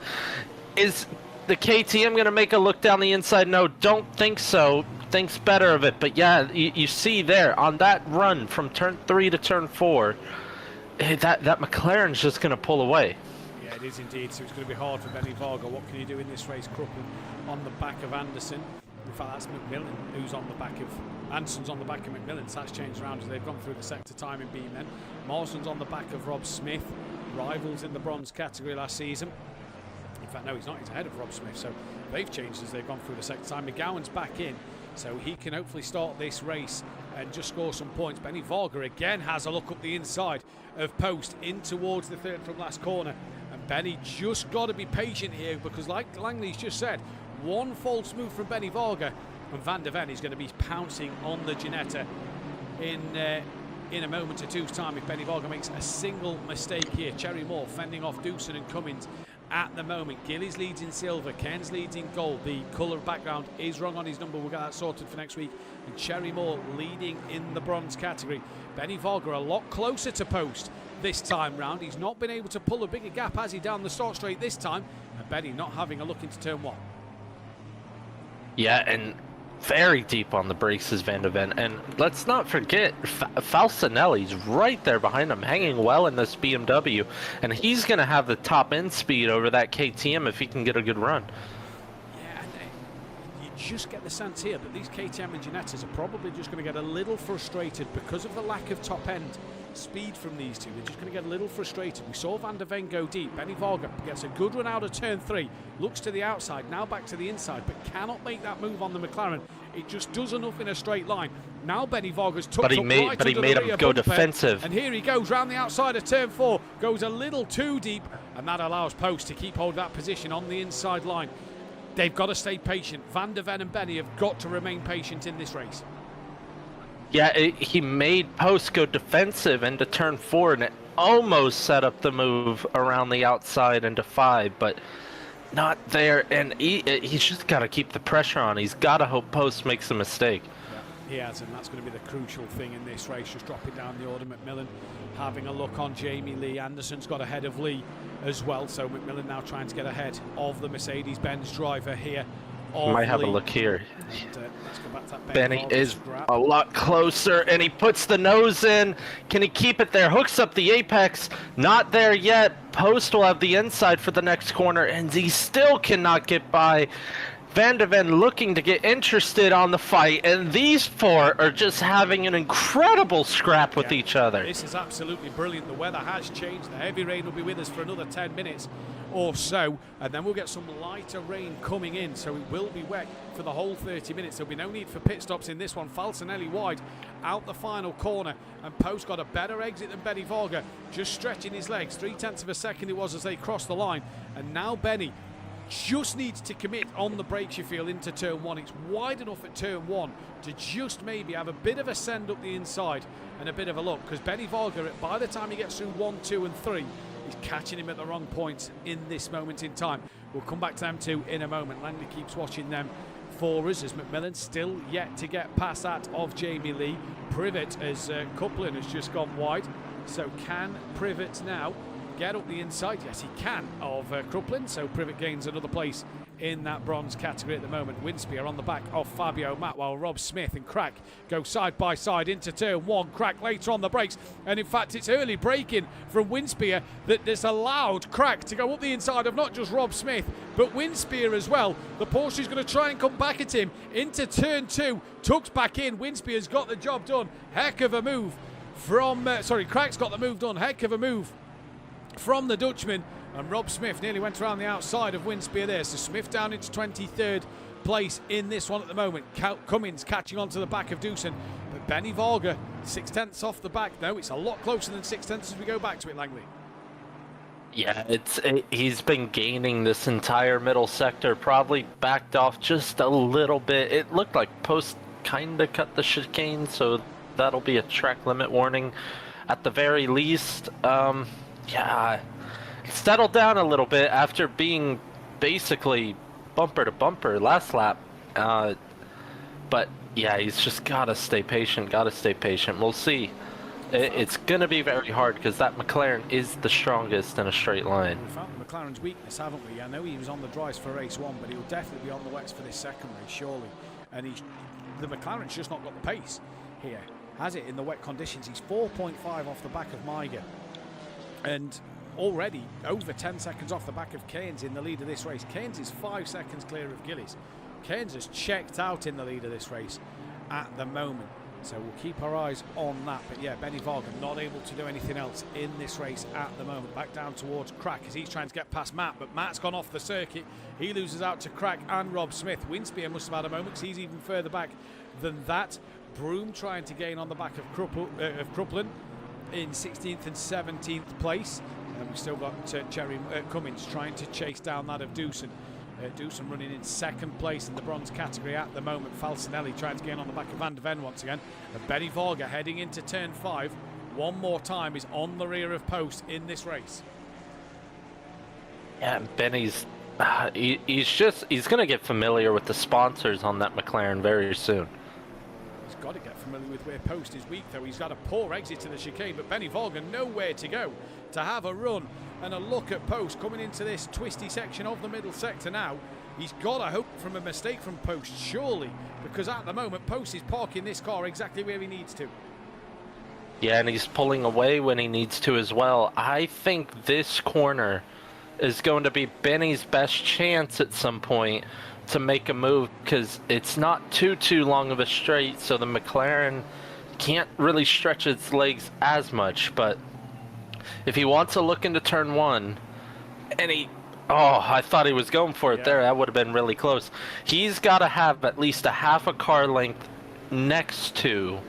S2: Is the KTM going to make a look down the inside? No, don't think so. Thinks better of it. But yeah, you see there, on that run from turn 3 to turn 4, that McLaren's just going to pull away.
S3: Yeah, it is indeed. So it's going to be hard for Benny Varga. What can you do in this race? Kruppen on the back of Anderson. In fact, that's McMillan who's on the back of... Anderson's on the back of McMillan, so that's changed around as they've gone through the sector timing beam then. Marsden's on the back of Rob Smith, rivals in the bronze category last season. In fact, no, he's not, he's ahead of Rob Smith, so they've changed as they've gone through the sector time. McGowan's back in, so he can hopefully start this race and just score some points. Benny Varga again has a look up the inside of Post in towards the third from last corner, and Benny just got to be patient here, because like Langley's just said, one false move from Benny Varga and Van der Ven is going to be pouncing on the Ginetta in a moment or two's time if Benny Varga makes a single mistake here. Cherry Moore fending off Duffin and Cummins at the moment. Gillies leads in silver, Ken's leads in gold. The colour background is wrong on his number, we'll get that sorted for next week. And Cherry Moore leading in the bronze category. Benny Varga a lot closer to Post this time round. He's not been able to pull a bigger gap, has he, down the start straight this time, and Benny not having a look into turn 1.
S2: Yeah, and very deep on the brakes is Van der Ven. And let's not forget, Falcinelli's right there behind him, hanging well in this BMW. And he's going to have the top end speed over that KTM if he can get a good run.
S3: Yeah, and you just get the sense here that these KTM and Ginettas are probably just going to get a little frustrated because of the lack of top end speed from these two. They're just going to get a little frustrated. We saw Van der Ven go deep. Benny Varga gets a good run out of turn 3, looks to the outside, now back to the inside, but cannot make that move on the McLaren. It just does enough in a straight line. Now Benny Varga's tucked up right under the rear
S2: him go
S3: bumper,
S2: defensive.
S3: and here he goes round the outside of turn 4, goes a little too deep, and that allows Post to keep hold of that position on the inside line. They've got to stay patient. Van der Ven and Benny have got to remain patient in this race.
S2: Yeah, he made Post go defensive into turn 4, and it almost set up the move around the outside into 5, but not there. And he's just got to keep the pressure on. He's got to hope Post makes a mistake.
S3: He has, and that's going to be the crucial thing in this race. Just dropping down the order. McMillan having a look on Jamie Lee. Anderson's got ahead of Lee as well, so McMillan now trying to get ahead of the Mercedes-Benz driver here.
S2: Might have a look here.
S3: And, let's go back to that
S2: Benny is a lot closer, and he puts the nose in. Can he keep it there? Hooks up the apex. Not there yet. Post will have the inside for the next corner, and he still cannot get by. Van de Ven looking to get interested on the fight, and these four are just having an incredible scrap with each other.
S3: This is absolutely brilliant. The weather has changed. The heavy rain will be with us for another 10 minutes or so, and then we'll get some lighter rain coming in, so it will be wet for the whole 30 minutes. There'll be no need for pit stops in this one. Falcinelli wide out the final corner, and Post got a better exit than Benny Varga, just stretching his legs. 0.3 of a second it was as they crossed the line, and now Benny just needs to commit on the brakes, you feel, into turn one. It's wide enough at turn one to just maybe have a bit of a send up the inside and a bit of a look, because Benny Varga, by the time he gets through 1, 2 and 3, he's catching him at the wrong points in this moment in time. We'll come back to them two in a moment. Langley keeps watching them for us as McMillan still yet to get past that of Jamie Lee. Privet as Coupling has just gone wide, so can Privet now get up the inside? Yes, he can, of Kruplin, so Privet gains another place in that bronze category at the moment. Winspear on the back of Fabio Matt, while Rob Smith and Crack go side by side into turn one. Crack later on the brakes, and in fact it's early braking from Winspear that has allowed Crack to go up the inside of not just Rob Smith but Winspear as well. The Porsche is going to try and come back at him into turn two, tucks back in. Winspear's got the job done. Heck of a move from Crack's got the move done. Heck of a move from the Dutchman, and Rob Smith nearly went around the outside of Winspear there, so Smith down into 23rd place in this one at the moment. Cummins catching on to the back of Doosan, but Benny Varga 0.6 off the back. No, it's a lot closer than 0.6 as we go back to it, Langley.
S2: Yeah, he's been gaining this entire middle sector, probably backed off just a little bit. It looked like Post kind of cut the chicane, so that'll be a track limit warning at the very least. Yeah, settled down a little bit after being basically bumper to bumper last lap. But yeah, he's just gotta stay patient, We'll see. It's gonna be very hard because that McLaren is the strongest in a straight line.
S3: We found McLaren's weakness, haven't we? I know he was on the dries for race one, but he'll definitely be on the wets for this second race, surely. And the McLaren's just not got the pace here, has it, in the wet conditions? He's 4.5 off the back of Maiger, and already over 10 seconds off the back of Keynes in the lead of this race. Keynes is 5 seconds clear of Gillies. Keynes has checked out in the lead of this race at the moment, so we'll keep our eyes on that. But yeah, Benny Varga not able to do anything else in this race at the moment. Back down towards Crack as he's trying to get past Matt, but Matt's gone off the circuit. He loses out to Crack and Rob Smith. Winspear must have had a moment because he's even further back than that. Broom trying to gain on the back of Kruplin in 16th and 17th place, and we've still got Cummins trying to chase down that of Doosan. Doosan running in second place in the bronze category at the moment. Falcinelli trying to gain on the back of Van de Ven once again, and Benny Varga heading into turn 5 one more time is on the rear of Post in this race.
S2: Yeah, Benny's he's gonna get familiar with the sponsors on that McLaren very soon.
S3: He's got to get familiar with where Post is weak, though. He's got a poor exit to the chicane, but Benny Varga nowhere to go to have a run and a look at Post coming into this twisty section of the middle sector now. He's got to hope from a mistake from Post, surely, because at the moment Post is parking this car exactly where he needs to.
S2: Yeah, and he's pulling away when he needs to as well. I think this corner is going to be Benny's best chance at some point to make a move, because it's not too long of a straight, so the McLaren can't really stretch its legs as much. But if he wants to look into turn one, and I thought he was going for it there. That would have been really close. He's got to have at least a half a car length next to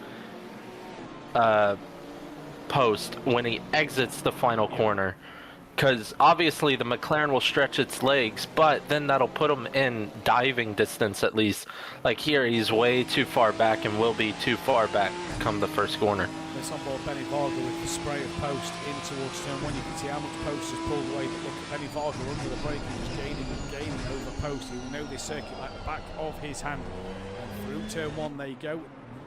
S2: Post when he exits the final corner, because obviously the McLaren will stretch its legs, but then that'll put him in diving distance at least. Like here, he's way too far back and will be too far back come the first corner.
S3: This on board Benny Varga with the spray of Post in towards turn one. You can see how much Post has pulled away, but look at Benny Varga under the brake. He's gaining over Post. He will know this circuit like the back of his hand. And through turn one they go.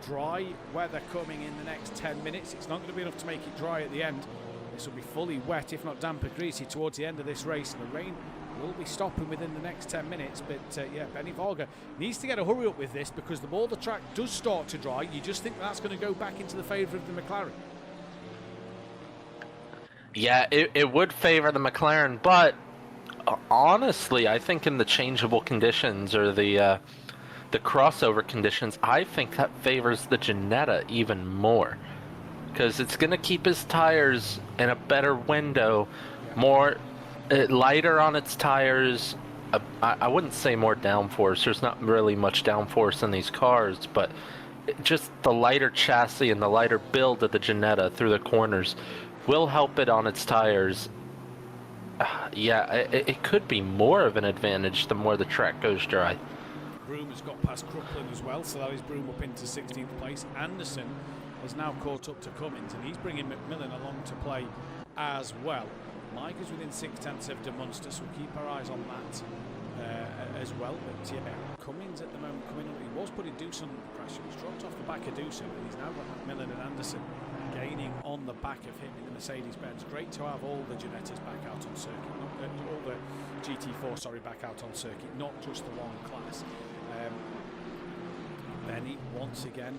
S3: dry weather coming in the next 10 minutes. It's not going to be enough to make it dry at the end. This will be fully wet, if not damp and greasy, towards the end of this race. And the rain will be stopping within the next 10 minutes. But yeah, Benny Varga needs to get a hurry up with this, because the more the track does start to dry, you just think that's going to go back into the favour of the McLaren.
S2: Yeah, it would favour the McLaren, but honestly, I think in the changeable conditions or the crossover conditions, I think that favors the Ginetta even more, because it's going to keep his tires in a better window, more lighter on its tires. I wouldn't say more downforce. There's not really much downforce in these cars, but just the lighter chassis and the lighter build of the Ginetta through the corners will help it on its tires. Yeah, it could be more of an advantage the more the track goes dry.
S3: Broome has got past Crooklyn as well, so that is Broome up into 16th place. Anderson has now caught up to Cummins, and he's bringing McMillan along to play as well. Mike is within 6/10 of De Munster, so we'll keep our eyes on that as well. But yeah, Cummins at the moment coming up. He was putting Doosan under pressure. He's dropped off the back of Doosan, and he's now got McMillan and Anderson gaining on the back of him in the Mercedes-Benz. Great to have all the Ginettas back out on circuit, all the GT4, sorry, back out on circuit, not just the one class. Benny once again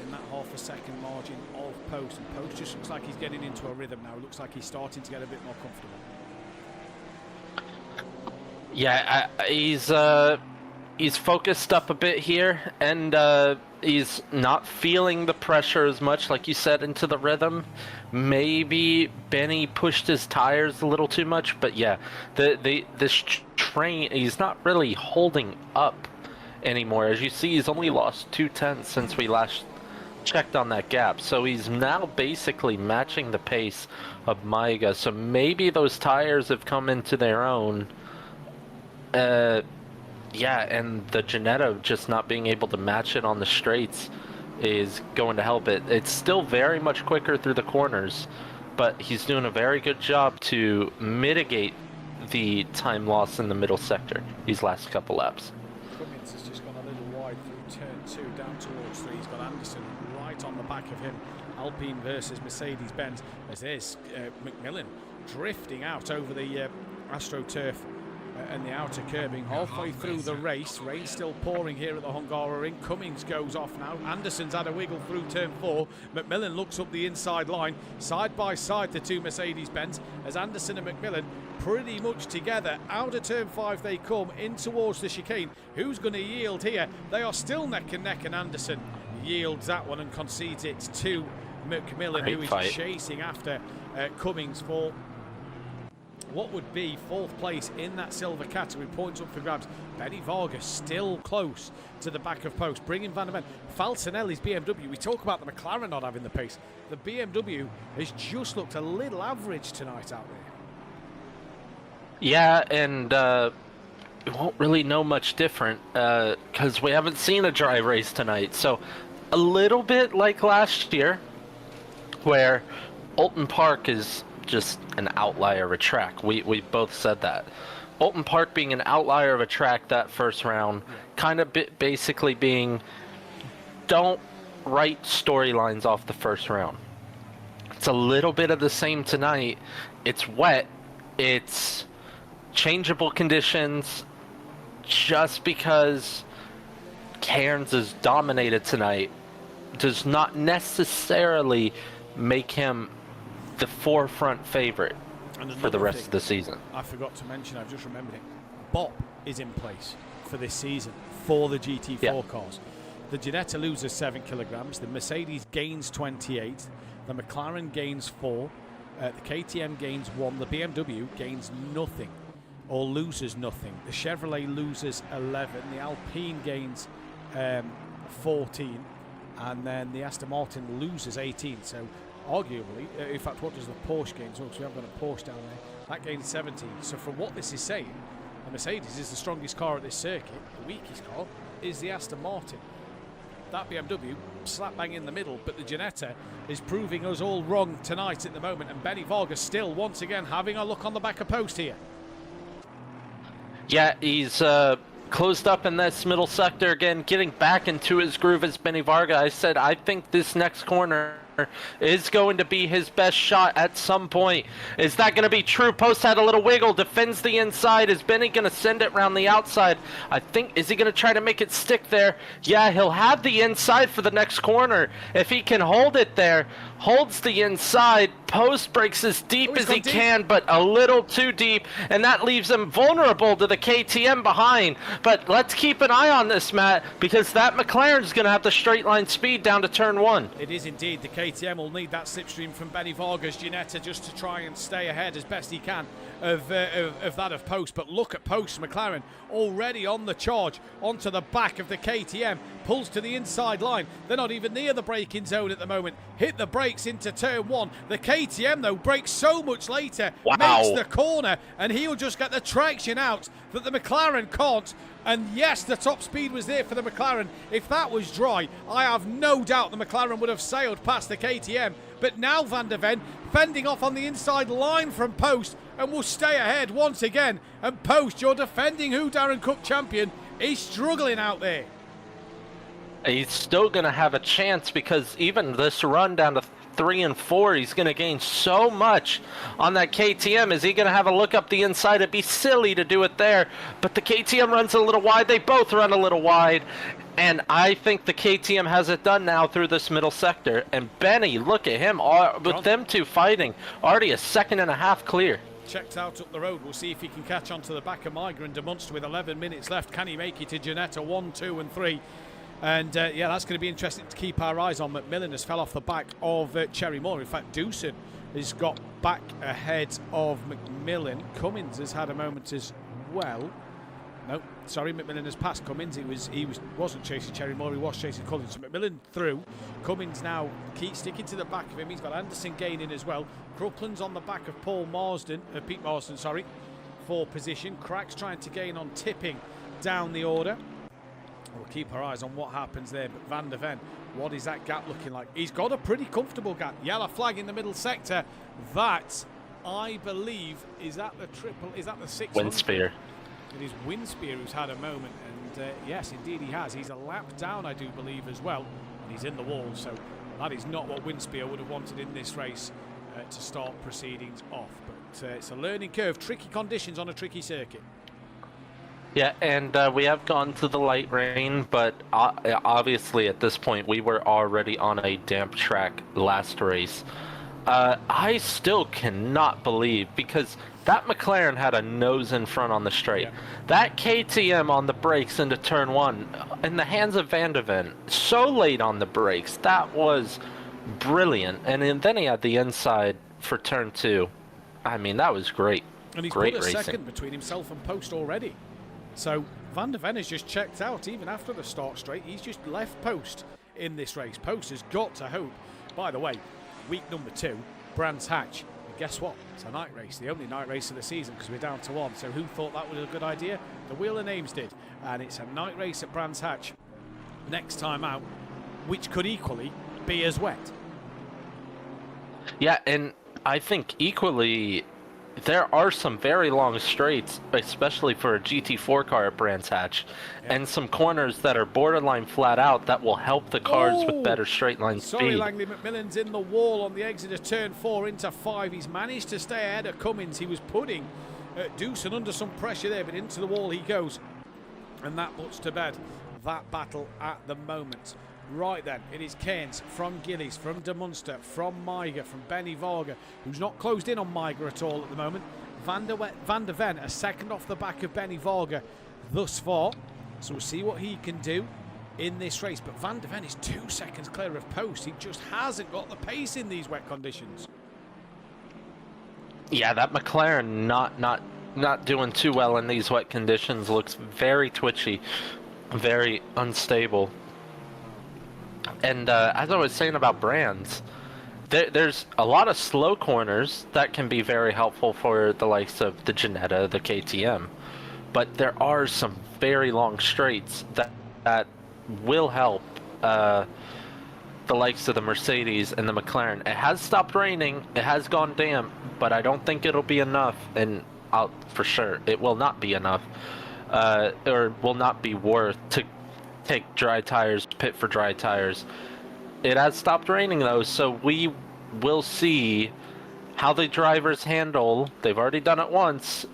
S3: in that half a second margin of Post, and Post just looks like he's getting into a rhythm now. Looks like he's starting to get a bit more comfortable.
S2: Yeah, he's focused up a bit here, and he's not feeling the pressure as much, like you said, into the rhythm. Maybe Benny pushed his tires a little too much, but yeah, this train, he's not really holding up anymore. As you see, he's only lost 2/10 since we last checked on that gap, so he's now basically matching the pace of Maiga. So maybe those tires have come into their own. Yeah, and the Ginetta just not being able to match it on the straights is going to help it. It's still very much quicker through the corners, but he's doing a very good job to mitigate the time loss in the middle sector these last couple laps.
S3: Cummins has just gone a little wide through turn 2 down towards 3. He's got Anderson right on the back of him. Alpine versus Mercedes-Benz, as there's McMillan drifting out over the AstroTurf and the outer curbing halfway through the race. Rain still pouring here at the Hungaroring. Cummins goes off now. Anderson's had a wiggle through turn 4. McMillan looks up the inside line. Side by side, the two Mercedes-Benz, as Anderson and McMillan pretty much together. Out of turn 5 they come, in towards the chicane. Who's going to yield here? They are still neck and neck, and Anderson yields that one and concedes it to McMillan, who is chasing after Cummins for what would be 4th place in that silver category. Points up for grabs. Benny Vargas still close to the back of Post, bringing Van der Ven. Falcinelli's BMW. We talk about the McLaren not having the pace. The BMW has just looked a little average tonight out there.
S2: Yeah, and we won't really know much different because we haven't seen a dry race tonight. So a little bit like last year, where Oulton Park is just an outlier of a track. We both said that. Oulton Park being an outlier of a track that first round, kind of basically being, don't write storylines off the first round. It's a little bit of the same tonight. It's wet. It's changeable conditions. Just because Cairns is dominated tonight does not necessarily make him the forefront favorite for the rest of the season.
S3: I forgot to mention, I've just remembered it. BOP is in place for this season for the GT4 cars. The Ginetta loses 7 kilograms, the Mercedes gains 28, the McLaren gains 4, the KTM gains 1, the BMW gains nothing or loses nothing. The Chevrolet loses 11, the Alpine gains 14, and then the Aston Martin loses 18. So arguably, in fact, what does the Porsche gain? So we haven't got a Porsche down there. That gains 17. So from what this is saying, the Mercedes is the strongest car at this circuit. The weakest car is the Aston Martin. That BMW slap bang in the middle, but the Ginetta is proving us all wrong tonight at the moment. And Benny Vargas still, once again, having a look on the back of Post here.
S2: Yeah, he's closed up in this middle sector again, getting back into his groove as Benny Varga. I said, I think this next corner is going to be his best shot at some point. Is that going to be true? Post had a little wiggle, defends the inside. Is Benny going to send it around the outside? I think, is he going to try to make it stick there? Yeah, he'll have the inside for the next corner. If he can hold it there, holds the inside, Post breaks as deep as he can, but a little too deep, and that leaves him vulnerable to the KTM behind. But let's keep an eye on this, Matt, because that McLaren's going to have the straight line speed down to turn 1.
S3: It is indeed. The KTM will need that slipstream from Benny Vargas Ginetta just to try and stay ahead as best he can of that of Post. But look at Post, McLaren already on the charge onto the back of the KTM, pulls to the inside line. They're not even near the braking zone at the moment. Hit the brakes into turn 1. The KTM though brakes so much later, makes the corner, and he'll just get the traction out that the McLaren can't. And yes, the top speed was there for the McLaren. If that was dry, I have no doubt the McLaren would have sailed past the KTM. But now Van der Ven fending off on the inside line from Post and will stay ahead once again. And Post, your defending Whodarron Cup champion, is struggling out there.
S2: He's still going to have a chance because even this run down to 3 and 4, he's going to gain so much on that KTM. Is he going to have a look up the inside? It'd be silly to do it there, but the KTM runs a little wide. They both run a little wide, and I think the KTM has it done now through this middle sector. And Benny, look at him, with them two fighting, already a 2.5 seconds clear.
S3: Checked out up the road. We'll see if he can catch onto the back of Migra and De Munster with 11 minutes left. Can he make it to Ginetta 1, 2 and 3? And yeah, that's going to be interesting to keep our eyes on. McMillan has fell off the back of Cherry Moore. In fact, Duffin has got back ahead of McMillan. Cummins has had a moment as well. No, sorry, McMillan has passed Cummins. He wasn't chasing Cherry Moore, he was chasing Cummins. So McMillan through. Cummins now keeps sticking to the back of him. He's got Anderson gaining as well. Crupland's on the back of Pete Marsden, sorry, for position. Crack's trying to gain on Tipping down the order. We'll keep our eyes on what happens there. But Van der Ven, what is that gap looking like? He's got a pretty comfortable gap. Yellow flag in the middle sector. That, I believe, is that the 600?
S2: Windspear.
S3: It is Windspear who's had a moment. And yes, indeed he has. He's a lap down, I do believe, as well. And he's in the wall. So that is not what Windspear would have wanted in this race to start proceedings off. But it's a learning curve. Tricky conditions on a tricky circuit.
S2: Yeah, and we have gone to the light rain, but obviously at this point we were already on a damp track last race. I still cannot believe, because that McLaren had a nose in front on the straight. Yeah. That KTM on the brakes into turn 1, in the hands of Van der Ven, so late on the brakes, that was brilliant. And then he had the inside for turn 2. I mean, that was great.
S3: And he's
S2: great
S3: put a
S2: racing.
S3: Second between himself and Post already. So Van der Ven has just checked out even after the start straight. He's just left Post in this race. Post has got to hope. By the way, week number 2, Brands Hatch. And guess what? It's a night race, the only night race of the season, because we're down to 1. So who thought that was a good idea? The Wheel of Names did. And it's a night race at Brands Hatch next time out, which could equally be as wet.
S2: Yeah, and I think equally there are some very long straights, especially for a GT4 car at Brands Hatch, and some corners that are borderline flat out that will help the cars with better straight line speed.
S3: Sorry, Langley, McMillan's in the wall on the exit of turn 4 into 5. He's managed to stay ahead of Cummins. He was putting Duffin under some pressure there, but into the wall he goes. And that puts to bed that battle at the moment. Right then, it is Keynes from Gillies, from De Munster, from Miga, from Benny Varga, who's not closed in on Miga at all at the moment. Van der Ven, a second off the back of Benny Varga thus far. So we'll see what he can do in this race. But Van der Ven is 2 seconds clear of Post. He just hasn't got the pace in these wet conditions.
S2: Yeah, that McLaren not doing too well in these wet conditions. Looks very twitchy, very unstable. And as I was saying about Brands, there's a lot of slow corners that can be very helpful for the likes of the Ginetta, the KTM. But there are some very long straights that will help the likes of the Mercedes and the McLaren. It has stopped raining, it has gone damp, but I don't think it'll be enough, and for sure it will not be enough or will not be worth to take dry tires, pit for dry tires. It has stopped raining though, so we will see how the drivers handle. They've already done it once,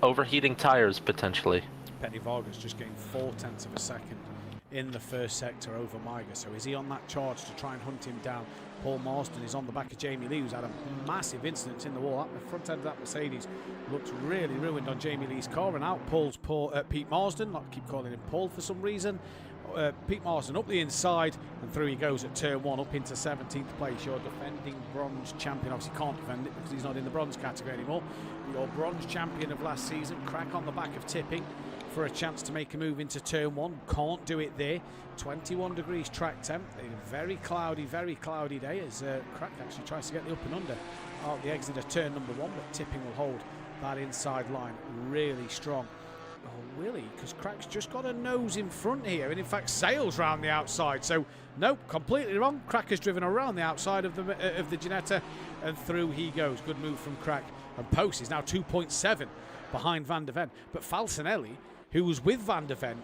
S2: overheating tires potentially.
S3: Benny Vargas just gained 0.4 of a second in the first sector over Miga. So is he on that charge to try and hunt him down? Paul Marsden is on the back of Jamie Lee, who's had a massive incident in the wall. The front end of that Mercedes looks really ruined on Jamie Lee's car, and out pulls Pete Marsden. I keep calling him Paul for some reason. Pete Marsden up the inside, and through he goes at turn 1 up into 17th place. Your defending bronze champion, obviously can't defend it because he's not in the bronze category anymore. Your bronze champion of last season, crack on the back of tipping for a chance to make a move into turn 1. Can't do it there. 21 degrees track temp. A very cloudy day as Crack actually tries to get the up and under out the exit of turn number 1, but tipping will hold that inside line really strong. Oh, really? Because Crack's just got a nose in front here, and in fact sails round the outside. So, nope, completely wrong. Crack has driven around the outside of the Ginetta, and through he goes. Good move from Crack. And Post is now 2.7 behind Van der Ven. But Falcinelli, who was with Van der Ven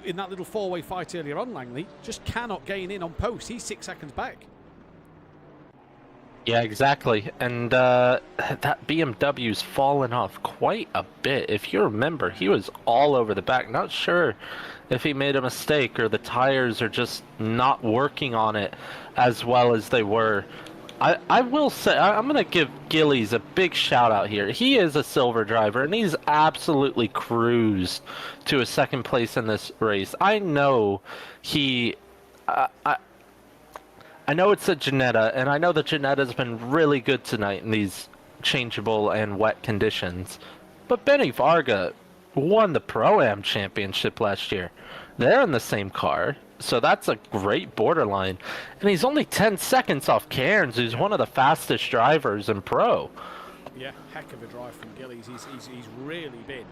S3: in that little four-way fight earlier on, Langley, just cannot gain in on Post. He's 6 seconds back.
S2: Yeah, exactly. And that BMW's fallen off quite a bit. If you remember, he was all over the back. Not sure if he made a mistake or the tires are just not working on it as well as they were. I will say, I'm going to give Gillies a big shout out here. He is a silver driver, and he's absolutely cruised to a second place in this race. I know he... I know it's a Ginetta, and I know the Ginetta's been really good tonight in these changeable and wet conditions. But Benny Varga won the Pro-Am Championship last year. They're in the same car, so that's a great borderline. And he's only 10 seconds off Cairns, who's one of the fastest drivers in Pro.
S3: Yeah, heck of a drive from Gillies. He's really been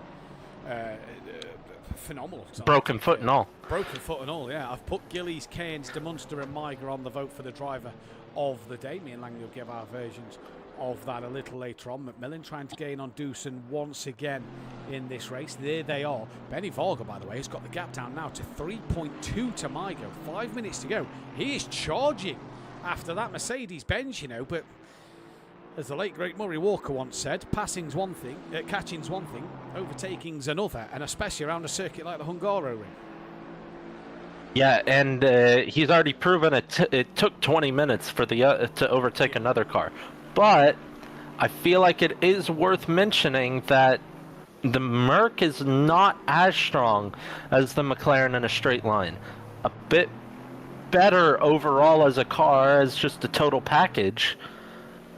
S3: phenomenal.
S2: Broken foot and all.
S3: Broken foot and all, yeah. I've put Gillies, Cairns, De Munster and Miga on the vote for the driver of the day. Me and Langley will give our versions of that a little later on. McMillan trying to gain on Duffin once again in this race. There they are. Benny Varga, by the way, has got the gap down now to 3.2 to Miga. 5 minutes to go. He is charging after that Mercedes-Benz, you know, but as the late great Murray Walker once said, passing's one thing, catching's one thing, overtaking's another, and especially around a circuit like the Hungaroring.
S2: Yeah, and he's already proven it took 20 minutes for the to overtake another car. But I feel like it is worth mentioning that the Merc is not as strong as the McLaren in a straight line. A bit better overall as a car, as just a total package,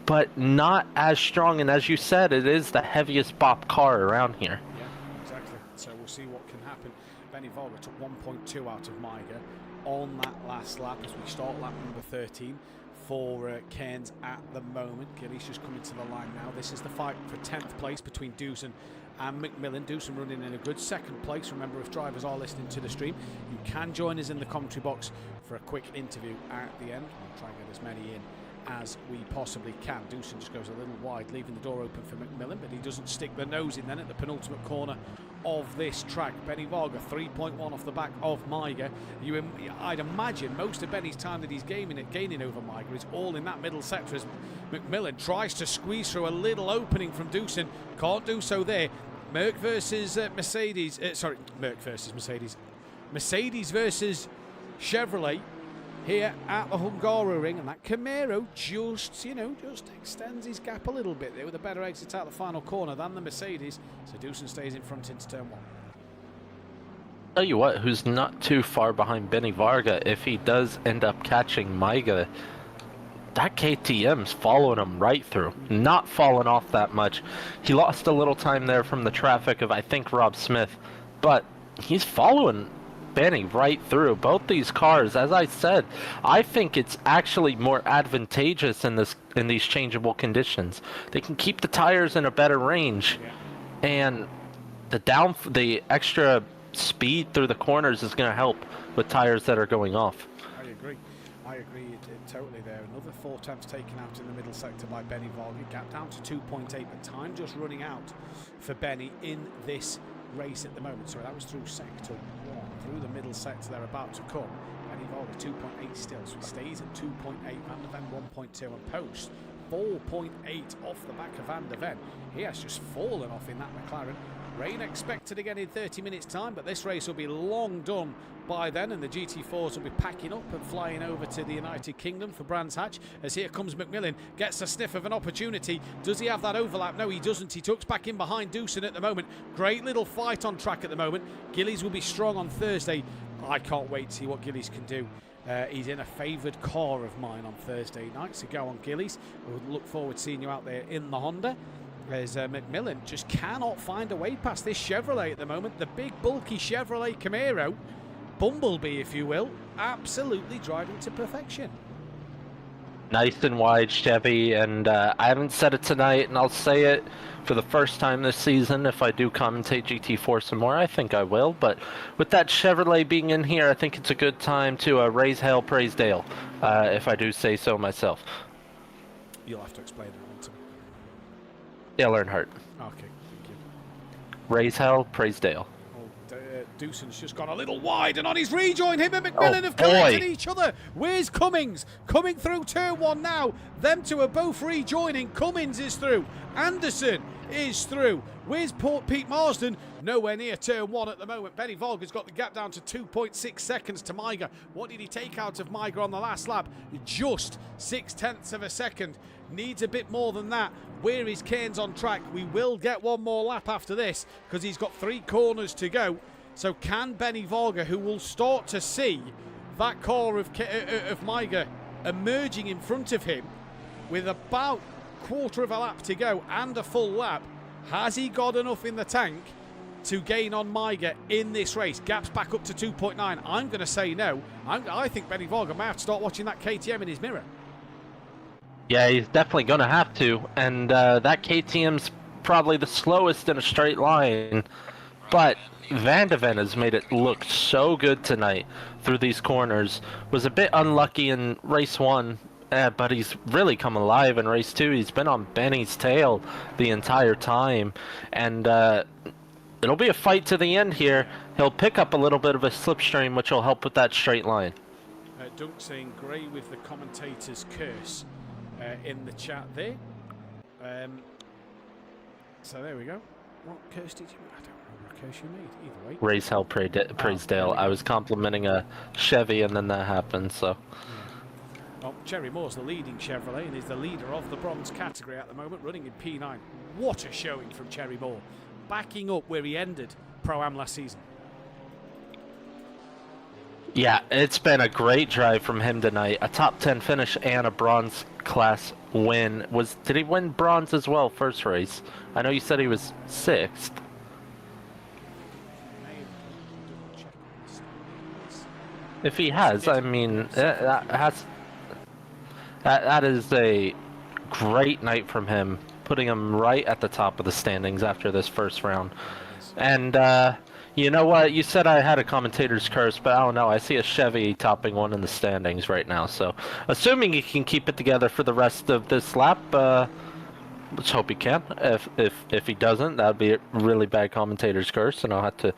S2: but not as strong, and as you said, it is the heaviest bop car around here.
S3: Yeah, exactly. So we'll see what can happen. Benny Varga took 1.2 out of Miga on that last lap as we start lap number 13 for Cairns at the moment. Gillies just coming to the line now. This is the fight for 10th place between Duffin and McMillan. Duffin running in a good second place. Remember, if drivers are listening to the stream, you can join us in the commentary box for a quick interview at the end. We'll try and get as many in as we possibly can. Duffin just goes a little wide, leaving the door open for McMillan, but he doesn't stick the nose in then at the penultimate corner of this track. Benny Varga 3.1 off the back of Miga. I'd imagine most of Benny's time that he's gaining over Miga is all in that middle sector as McMillan tries to squeeze through a little opening from Duffin. Can't do so there. Merc versus Mercedes. Merc versus Mercedes. Mercedes versus Chevrolet here at the Hungaroring, and that Camaro just extends his gap a little bit there with a better exit out the final corner than the Mercedes. So Duffin stays in front into turn 1.
S2: Tell you what, who's not too far behind Benny Varga if he does end up catching Miga. That KTM's following him right through, not falling off that much. He lost a little time there from the traffic of, I think, Rob Smith, but he's following Benny right through. Both these cars, as I said, I think it's actually more advantageous in these changeable conditions. They can keep the tires in a better range, and the extra speed through the corners is going to help with tires that are going off.
S3: I agree totally there. Another 4 attempts taken out in the middle sector by Benny Varga. Gap down to 2.8, but time just running out for Benny in this race at the moment. Sorry, that was through sector 1, through the middle sector they're about to come. Benny Volga 2.8 still, so he stays at 2.8. Van der Ven 1.2, and Post 4.8 off the back of Van der Ven. He has just fallen off in that McLaren. Rain expected again in 30 minutes time, but this race will be long done by then, and the GT4s will be packing up and flying over to the United Kingdom for Brands Hatch. As here comes McMillan, gets a sniff of an opportunity. Does he have that overlap? No, he doesn't. He tucks back in behind Duffin at the moment. Great little fight on track at the moment. Gillies will be strong on Thursday. I can't wait to see what Gillies can do. He's in a favoured car of mine on Thursday night, so go on Gillies. We'll look forward to seeing you out there in the Honda. As McMillan just cannot find a way past this Chevrolet at the moment. The big bulky Chevrolet Camaro, Bumblebee if you will, absolutely driving to perfection.
S2: Nice and wide Chevy, and I haven't said it tonight, and I'll say it for the first time this season. If I do commentate GT4 some more, I think I will, but with that Chevrolet being in here, I think it's a good time to raise hell, praise Dale, if I do say so myself.
S3: You'll have to explain that one to me.
S2: Dale Earnhardt.
S3: Okay, thank you.
S2: Raise hell, praise Dale.
S3: Dewson's just gone a little wide, and on his rejoin, him and McMillan have collected each other. Where's Cummings? Coming through turn 1 now. Them two are both rejoining. Cummings is through. Anderson is through. Where's Pete Marsden? Nowhere near turn 1 at the moment. Benny Volga's got the gap down to 2.6 seconds to Maiger. What did he take out of Maiger on the last lap? Just 0.6 of a second. Needs a bit more than that. Where is Cairns on track? We will get one more lap after this because he's got 3 corners to go. So can Benny Volga, who will start to see that car of Maiger emerging in front of him with about quarter of a lap to go and a full lap, has he got enough in the tank to gain on Maiger in this race? Gaps back up to 2.9. I'm going to say no. I think Benny Volga may have to start watching that KTM in his mirror.
S2: Yeah, he's definitely going to have to, and that KTM's probably the slowest in a straight line, but Van der Ven has made it look so good tonight through these corners. Was a bit unlucky in race 1, but he's really come alive in race 2. He's been on Benny's tail the entire time, and it'll be a fight to the end here. He'll pick up a little bit of a slipstream, which will help with that straight line.
S3: Dunk saying Gray with the commentator's curse in the chat there. So there we go. What curse did you make? I don't remember what curse you made. Either way.
S2: Raise hell, praise Dale. I was complimenting a Chevy, and then that happened. So.
S3: Yeah. Well, Cherry Moore's the leading Chevrolet and is the leader of the bronze category at the moment, running in P9. What a showing from Cherry Moore, backing up where he ended Pro-Am last season.
S2: Yeah, it's been a great drive from him tonight. A top 10 finish and a bronze class win. Did he win bronze as well first race? I know you said he was 6th. If he has, I mean, that is a great night from him, putting him right at the top of the standings after this first round. And you know what? You said I had a commentator's curse, but I don't know. I see a Chevy topping one in the standings right now. So, assuming he can keep it together for the rest of this lap, let's hope he can. If he doesn't, that'd be a really bad commentator's curse, and I'll have to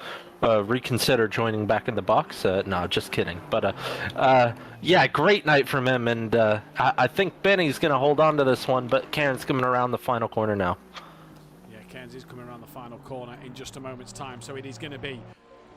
S2: reconsider joining back in the box. No, just kidding. But yeah, great night from him, and I think Benny's gonna hold on to this one, but Karen's coming around the final corner now.
S3: Cairns is coming around the final corner in just a moment's time, so it is going to be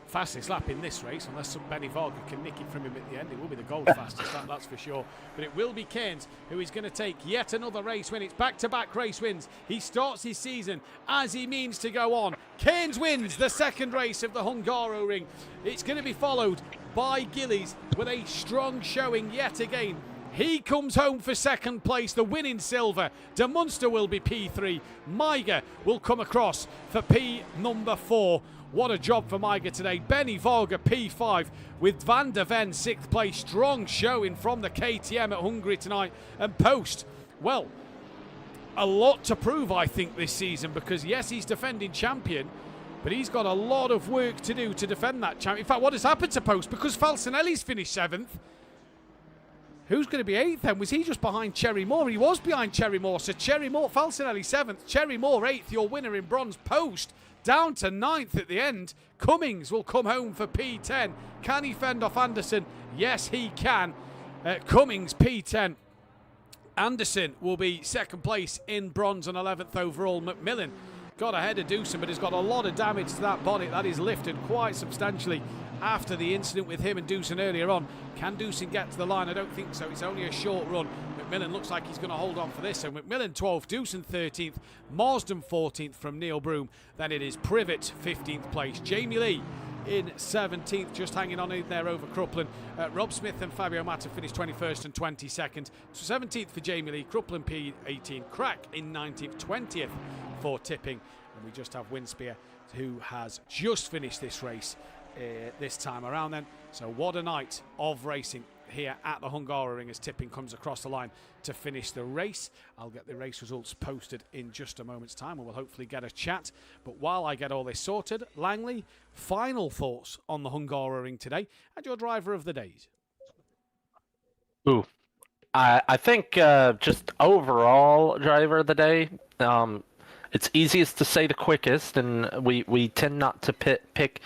S3: fastest lap in this race, unless Benny Volga can nick it from him at the end. It will be the gold fastest lap, that's for sure. But it will be Cairns who is going to take yet another race win. It's back-to-back race wins. He starts his season as he means to go on. Cairns wins the second race of the Hungaroring. It's going to be followed by Gillies with a strong showing yet again. He comes home for second place, the win in silver. De Munster will be P3. Maiger will come across for P number 4. What a job for Maiger today. Benny Volga P5 with Van der Ven 6th place. Strong showing from the KTM at Hungary tonight. And Post, well, a lot to prove, I think, this season, because yes, he's defending champion, but he's got a lot of work to do to defend that champion. In fact, what has happened to Post? Because Falcinelli's finished 7th, Who's going to be 8th then? Was he just behind Cherry Moore? He was behind Cherry Moore. So Cherry Moore, Falcinelli 7th, Cherry Moore 8th, your winner in bronze post. Down to 9th at the end. Cummings will come home for P10. Can he fend off Anderson? Yes, he can. Cummings, P10. Anderson will be 2nd place in bronze and 11th overall. McMillan got ahead of Duffin, but has got a lot of damage to that bonnet. That is lifted quite substantially after the incident with him and Duffin earlier on. Can Duffin get to the line? I don't think so. It's only a short run. McMillan looks like he's going to hold on for this. So McMillan 12th, Duffin 13th, Marsden 14th from Neil Broom. Then it is Privet 15th place. Jamie Lee in 17th, just hanging on in there over Cruplan. Rob Smith and Fabio Mata finished 21st and 22nd. So 17th for Jamie Lee, Cruplan P18, Crack in 19th, 20th for Tipping. And we just have Winspear, who has just finished this race this time around then. So what a night of racing here at the Hungaroring as Tipping comes across the line to finish the race. I'll get the race results posted in just a moment's time and we'll hopefully get a chat. But while I get all this sorted, Langley, final thoughts on the Hungaroring today and your driver of the days.
S2: Ooh, I think just overall driver of the day, it's easiest to say the quickest, and we tend not to pick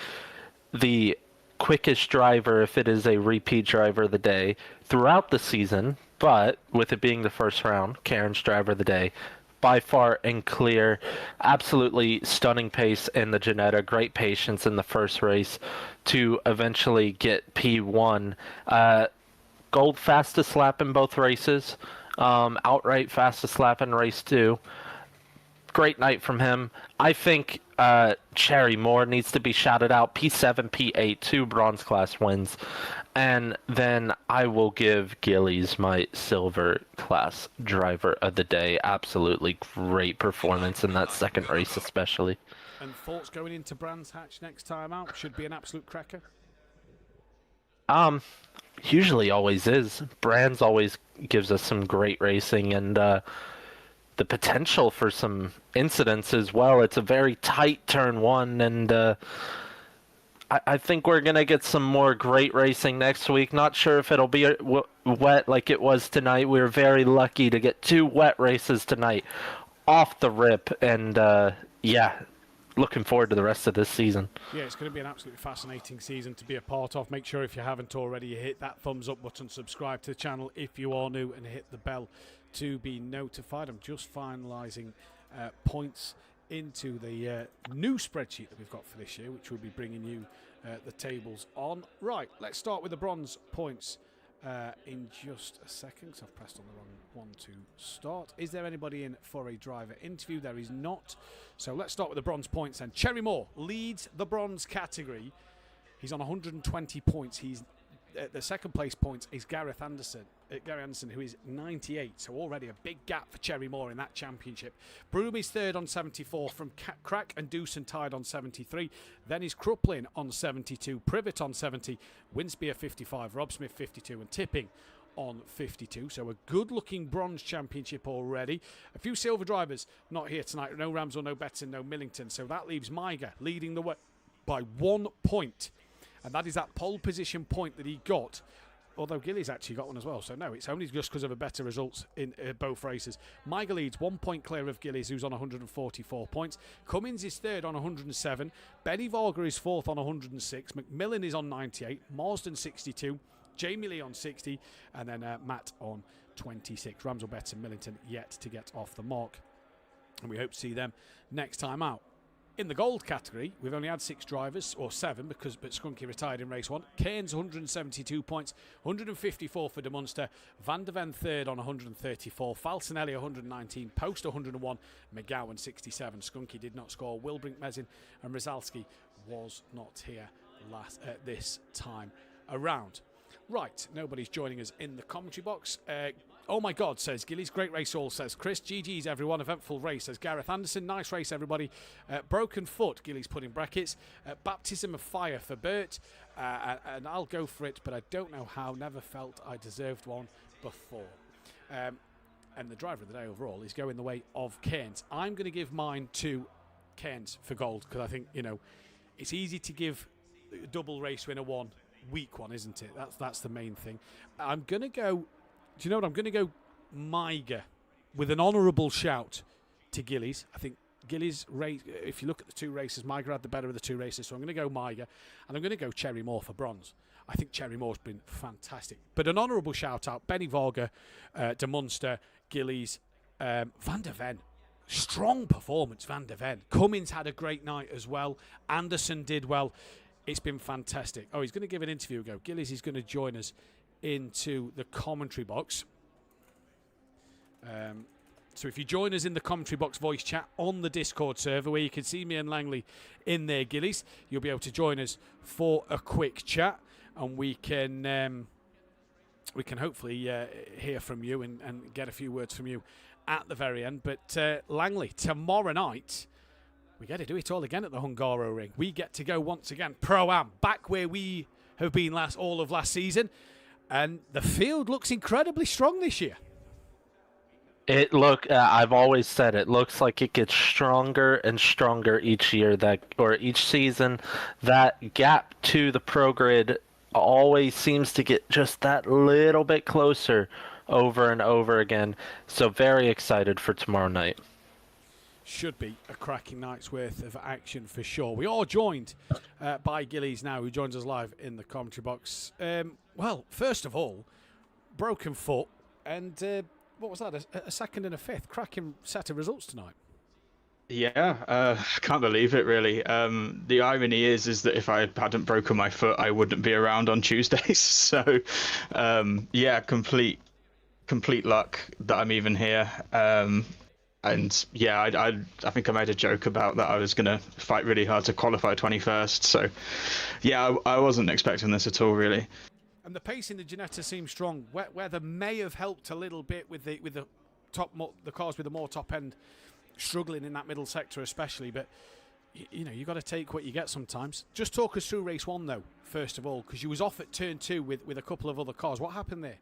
S2: the quickest driver if it is a repeat driver of the day throughout the season, but with it being the first round, Karen's driver of the day, by far and clear, absolutely stunning pace in the Ginetta, great patience in the first race to eventually get P1. Gold fastest lap in both races, outright fastest lap in race 2. Great night from him. I think Cherry Moore needs to be shouted out. P7, P8, 2 bronze class wins. And then I will give Gillies my silver class driver of the day. Absolutely great performance in that second race especially.
S3: And thoughts going into Brands Hatch next time out? Should be an absolute cracker?
S2: Usually always is. Brands always gives us some great racing and the potential for some incidents as well. It's a very tight turn 1, and I think we're going to get some more great racing next week. Not sure if it'll be wet like it was tonight. We were very lucky to get 2 wet races tonight off the rip, and yeah, looking forward to the rest of this season.
S3: Yeah, it's going to be an absolutely fascinating season to be a part of. Make sure if you haven't already, you hit that thumbs up button, subscribe to the channel if you are new, and hit the bell to be notified. I'm just finalising points into the new spreadsheet that we've got for this year, which will be bringing you the tables on. Right, let's start with the bronze points in just a second, because I've pressed on the wrong one to start. Is there anybody in for a driver interview? There is not. So let's start with the bronze points then. Cherry Moore leads the bronze category. He's on 120 points. He's the second place points is Gary Anderson, who is 98. So already a big gap for Cherry Moore in that championship. Broom is third on 74 from Crack and Duffin tied on 73. Then is Cruplan on 72, Privet on 70, Winspear 55, Rob Smith 52, and Tipping on 52. So a good-looking bronze championship already. A few silver drivers not here tonight. No Ramsell, no Betson, no Millington. So that leaves Miger leading the way by 1 point. And that is that pole position point that he got, although Gillies actually got one as well. So no, it's only just because of a better results in both races. Miger leads 1 point clear of Gillies, who's on 144 points. Cummins is third on 107. Benny Varga is fourth on 106. McMillan is on 98. Marsden 62. Jamie Lee on 60. And then Matt on 26. Ramsell, Betts and Millington yet to get off the mark. And we hope to see them next time out. In the gold category, we've only had 6 drivers, or 7, but Skunky retired in race 1. Cairns 172 points, 154 for De Munster. Van der Ven third on 134. Falcinelli 119, Post 101, McGowan 67. Skunky did not score. Wilbrink, Mezin and Rizalski was not here this time around. Right, nobody's joining us in the commentary box. Oh my God, says Gillies. Great race all, says Chris. GG's everyone. Eventful race, says Gareth Anderson. Nice race, everybody. Broken foot, Gillies put in brackets. Baptism of fire for Bert. And I'll go for it, but I don't know how. Never felt I deserved one before. And the driver of the day overall is going the way of Cairns. I'm going to give mine to Cairns for gold, because I think, you know, it's easy to give double race winner one, weak one, isn't it? That's the main thing. I'm going to go Do you know what? I'm going to go Miga with an honourable shout to Gillies. I think Gillies, if you look at the two races, Miga had the better of the two races, so I'm going to go Miga, and I'm going to go Cherry Moore for bronze. I think Cherry Moore's been fantastic. But an honourable shout out, Benny Varga, De Munster, Gillies, Van der Ven. Strong performance, Van der Ven. Cummins had a great night as well. Anderson did well. It's been fantastic. Oh, he's going to give an interview a go. Gillies is going to join us into the commentary box. So if you join us in the commentary box voice chat on the Discord server, where you can see me and Langley in there, Gillies, you'll be able to join us for a quick chat, and we can hopefully hear from you and get a few words from you at the very end. But Langley, tomorrow night, we get to do it all again at the Hungaroring. We get to go once again Pro-Am, back where we have been all of last season, and the field looks incredibly strong this year.
S2: I've always said it looks like it gets stronger and stronger each year, or each season. That gap to the pro grid always seems to get just that little bit closer over and over again. So very excited for tomorrow night.
S3: Should be a cracking night's worth of action for sure. We are joined by Gillies now, who joins us live in the commentary box. Well, first of all, broken foot, and what was that? A second and a fifth. Cracking set of results tonight.
S4: Yeah, I can't believe it, really. The irony is that if I hadn't broken my foot, I wouldn't be around on Tuesdays. So, yeah, complete luck that I'm even here. And yeah, I think I made a joke about that I was going to fight really hard to qualify 21st. So, yeah, I wasn't expecting this at all, really.
S3: And the pace in the Ginetta seems strong. Weather may have helped a little bit with the cars with the more top end struggling in that middle sector, especially. But you know, you got to take what you get sometimes. Just talk us through race one, though, first of all, because you was off at turn 2 with a couple of other cars. What happened there?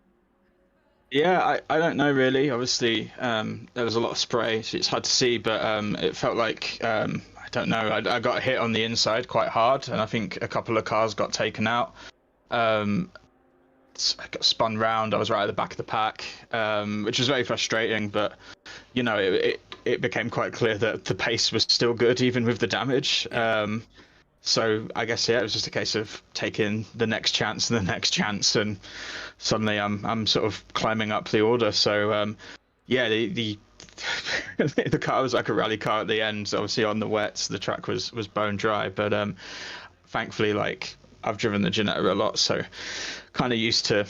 S4: Yeah, I don't know really. Obviously, there was a lot of spray, so it's hard to see. But it felt like I don't know. I got hit on the inside quite hard, and I think a couple of cars got taken out. I got spun round. I was right at the back of the pack, which was very frustrating. But you know, it became quite clear that the pace was still good even with the damage. So I guess it was just a case of taking the next chance and the next chance, and suddenly I'm sort of climbing up the order. So yeah, the the car was like a rally car at the end. Obviously on the wets, the track was bone dry, but thankfully, like, I've driven the Ginetta a lot, so kind of used to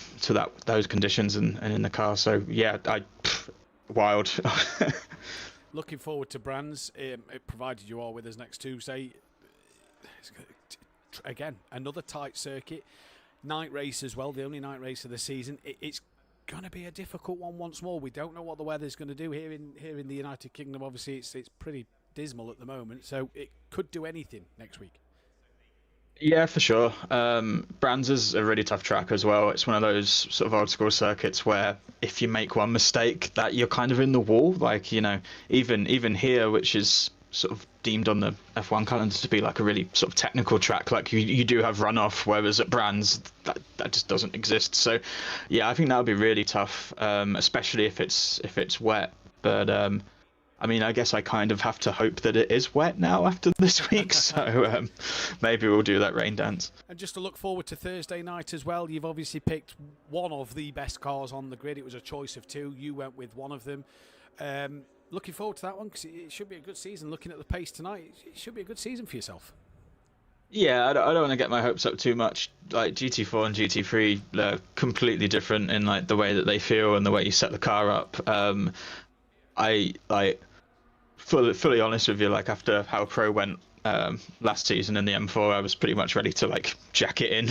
S4: those conditions and in the car. So yeah, wild.
S3: Looking forward to Brands. Provided you are with us next Tuesday. Again, another tight circuit, night race as well, the only night race of the season. It's going to be a difficult one once more. We don't know what the weather's going to do here in the United Kingdom. Obviously, it's pretty dismal at the moment, so it could do anything next week.
S4: Yeah, for sure. Brands is a really tough track as well. It's one of those sort of old school circuits where if you make one mistake, that you're kind of in the wall. Like, you know, even here, which is sort of deemed on the F1 calendar to be like a really sort of technical track, like you do have runoff, whereas at Brands that just doesn't exist. So yeah, I think that'll be really tough, especially if it's wet. But I mean, I guess I kind of have to hope that it is wet now after this week, so maybe we'll do that rain dance.
S3: And just to look forward to Thursday night as well, you've obviously picked one of the best cars on the grid. It was a choice of two. You went with one of them. Looking forward to that one because it should be a good season. Looking at the pace tonight, it should be a good season for yourself.
S4: Yeah, I don't want to get my hopes up too much. Like GT4 and GT3, they're completely different in like the way that they feel and the way you set the car up. I like fully honest with you, like after how pro went last season in the M4, I was pretty much ready to like jack it in.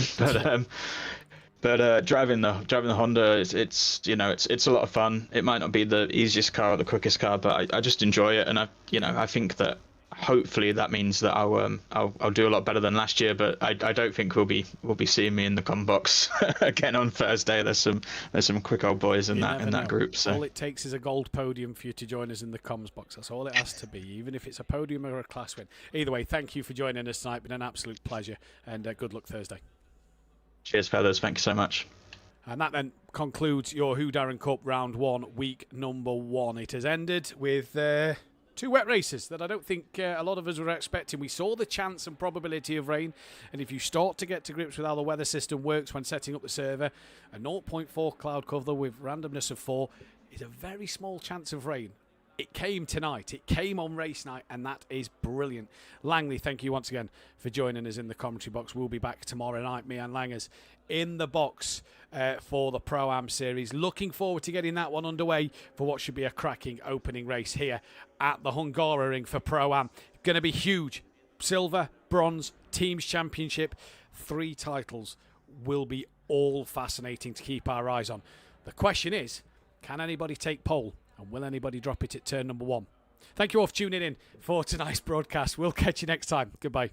S4: But driving the Honda, it's you know, it's a lot of fun. It might not be the easiest car or the quickest car, but I just enjoy it, and I think that hopefully that means that I'll do a lot better than last year. But I don't think we'll be seeing me in the com box again on Thursday. There's some quick old boys in that group. So
S3: all it takes is a gold podium for you to join us in the comms box. That's all it has to be, even if it's a podium or a class win. Either way, thank you for joining us tonight. Been an absolute pleasure, and good luck Thursday.
S4: Cheers, fellas. Thank you so much.
S3: And that then concludes your Whodarron Cup Round 1, week number 1. It has ended with 2 wet races that I don't think a lot of us were expecting. We saw the chance and probability of rain, and if you start to get to grips with how the weather system works when setting up the server, a 0.4 cloud cover with randomness of 4 is a very small chance of rain. It came tonight, it came on race night, and that is brilliant. Langley, thank you once again for joining us in the commentary box. We'll be back tomorrow night, me and Langers, in the box for the Pro-Am series. Looking forward to getting that one underway for what should be a cracking opening race here at the Hungaroring for Pro-Am. Going to be huge. Silver, bronze, teams championship, 3 titles will be all fascinating to keep our eyes on. The question is, can anybody take pole? And will anybody drop it at turn number 1? Thank you all for tuning in for tonight's broadcast. We'll catch you next time. Goodbye.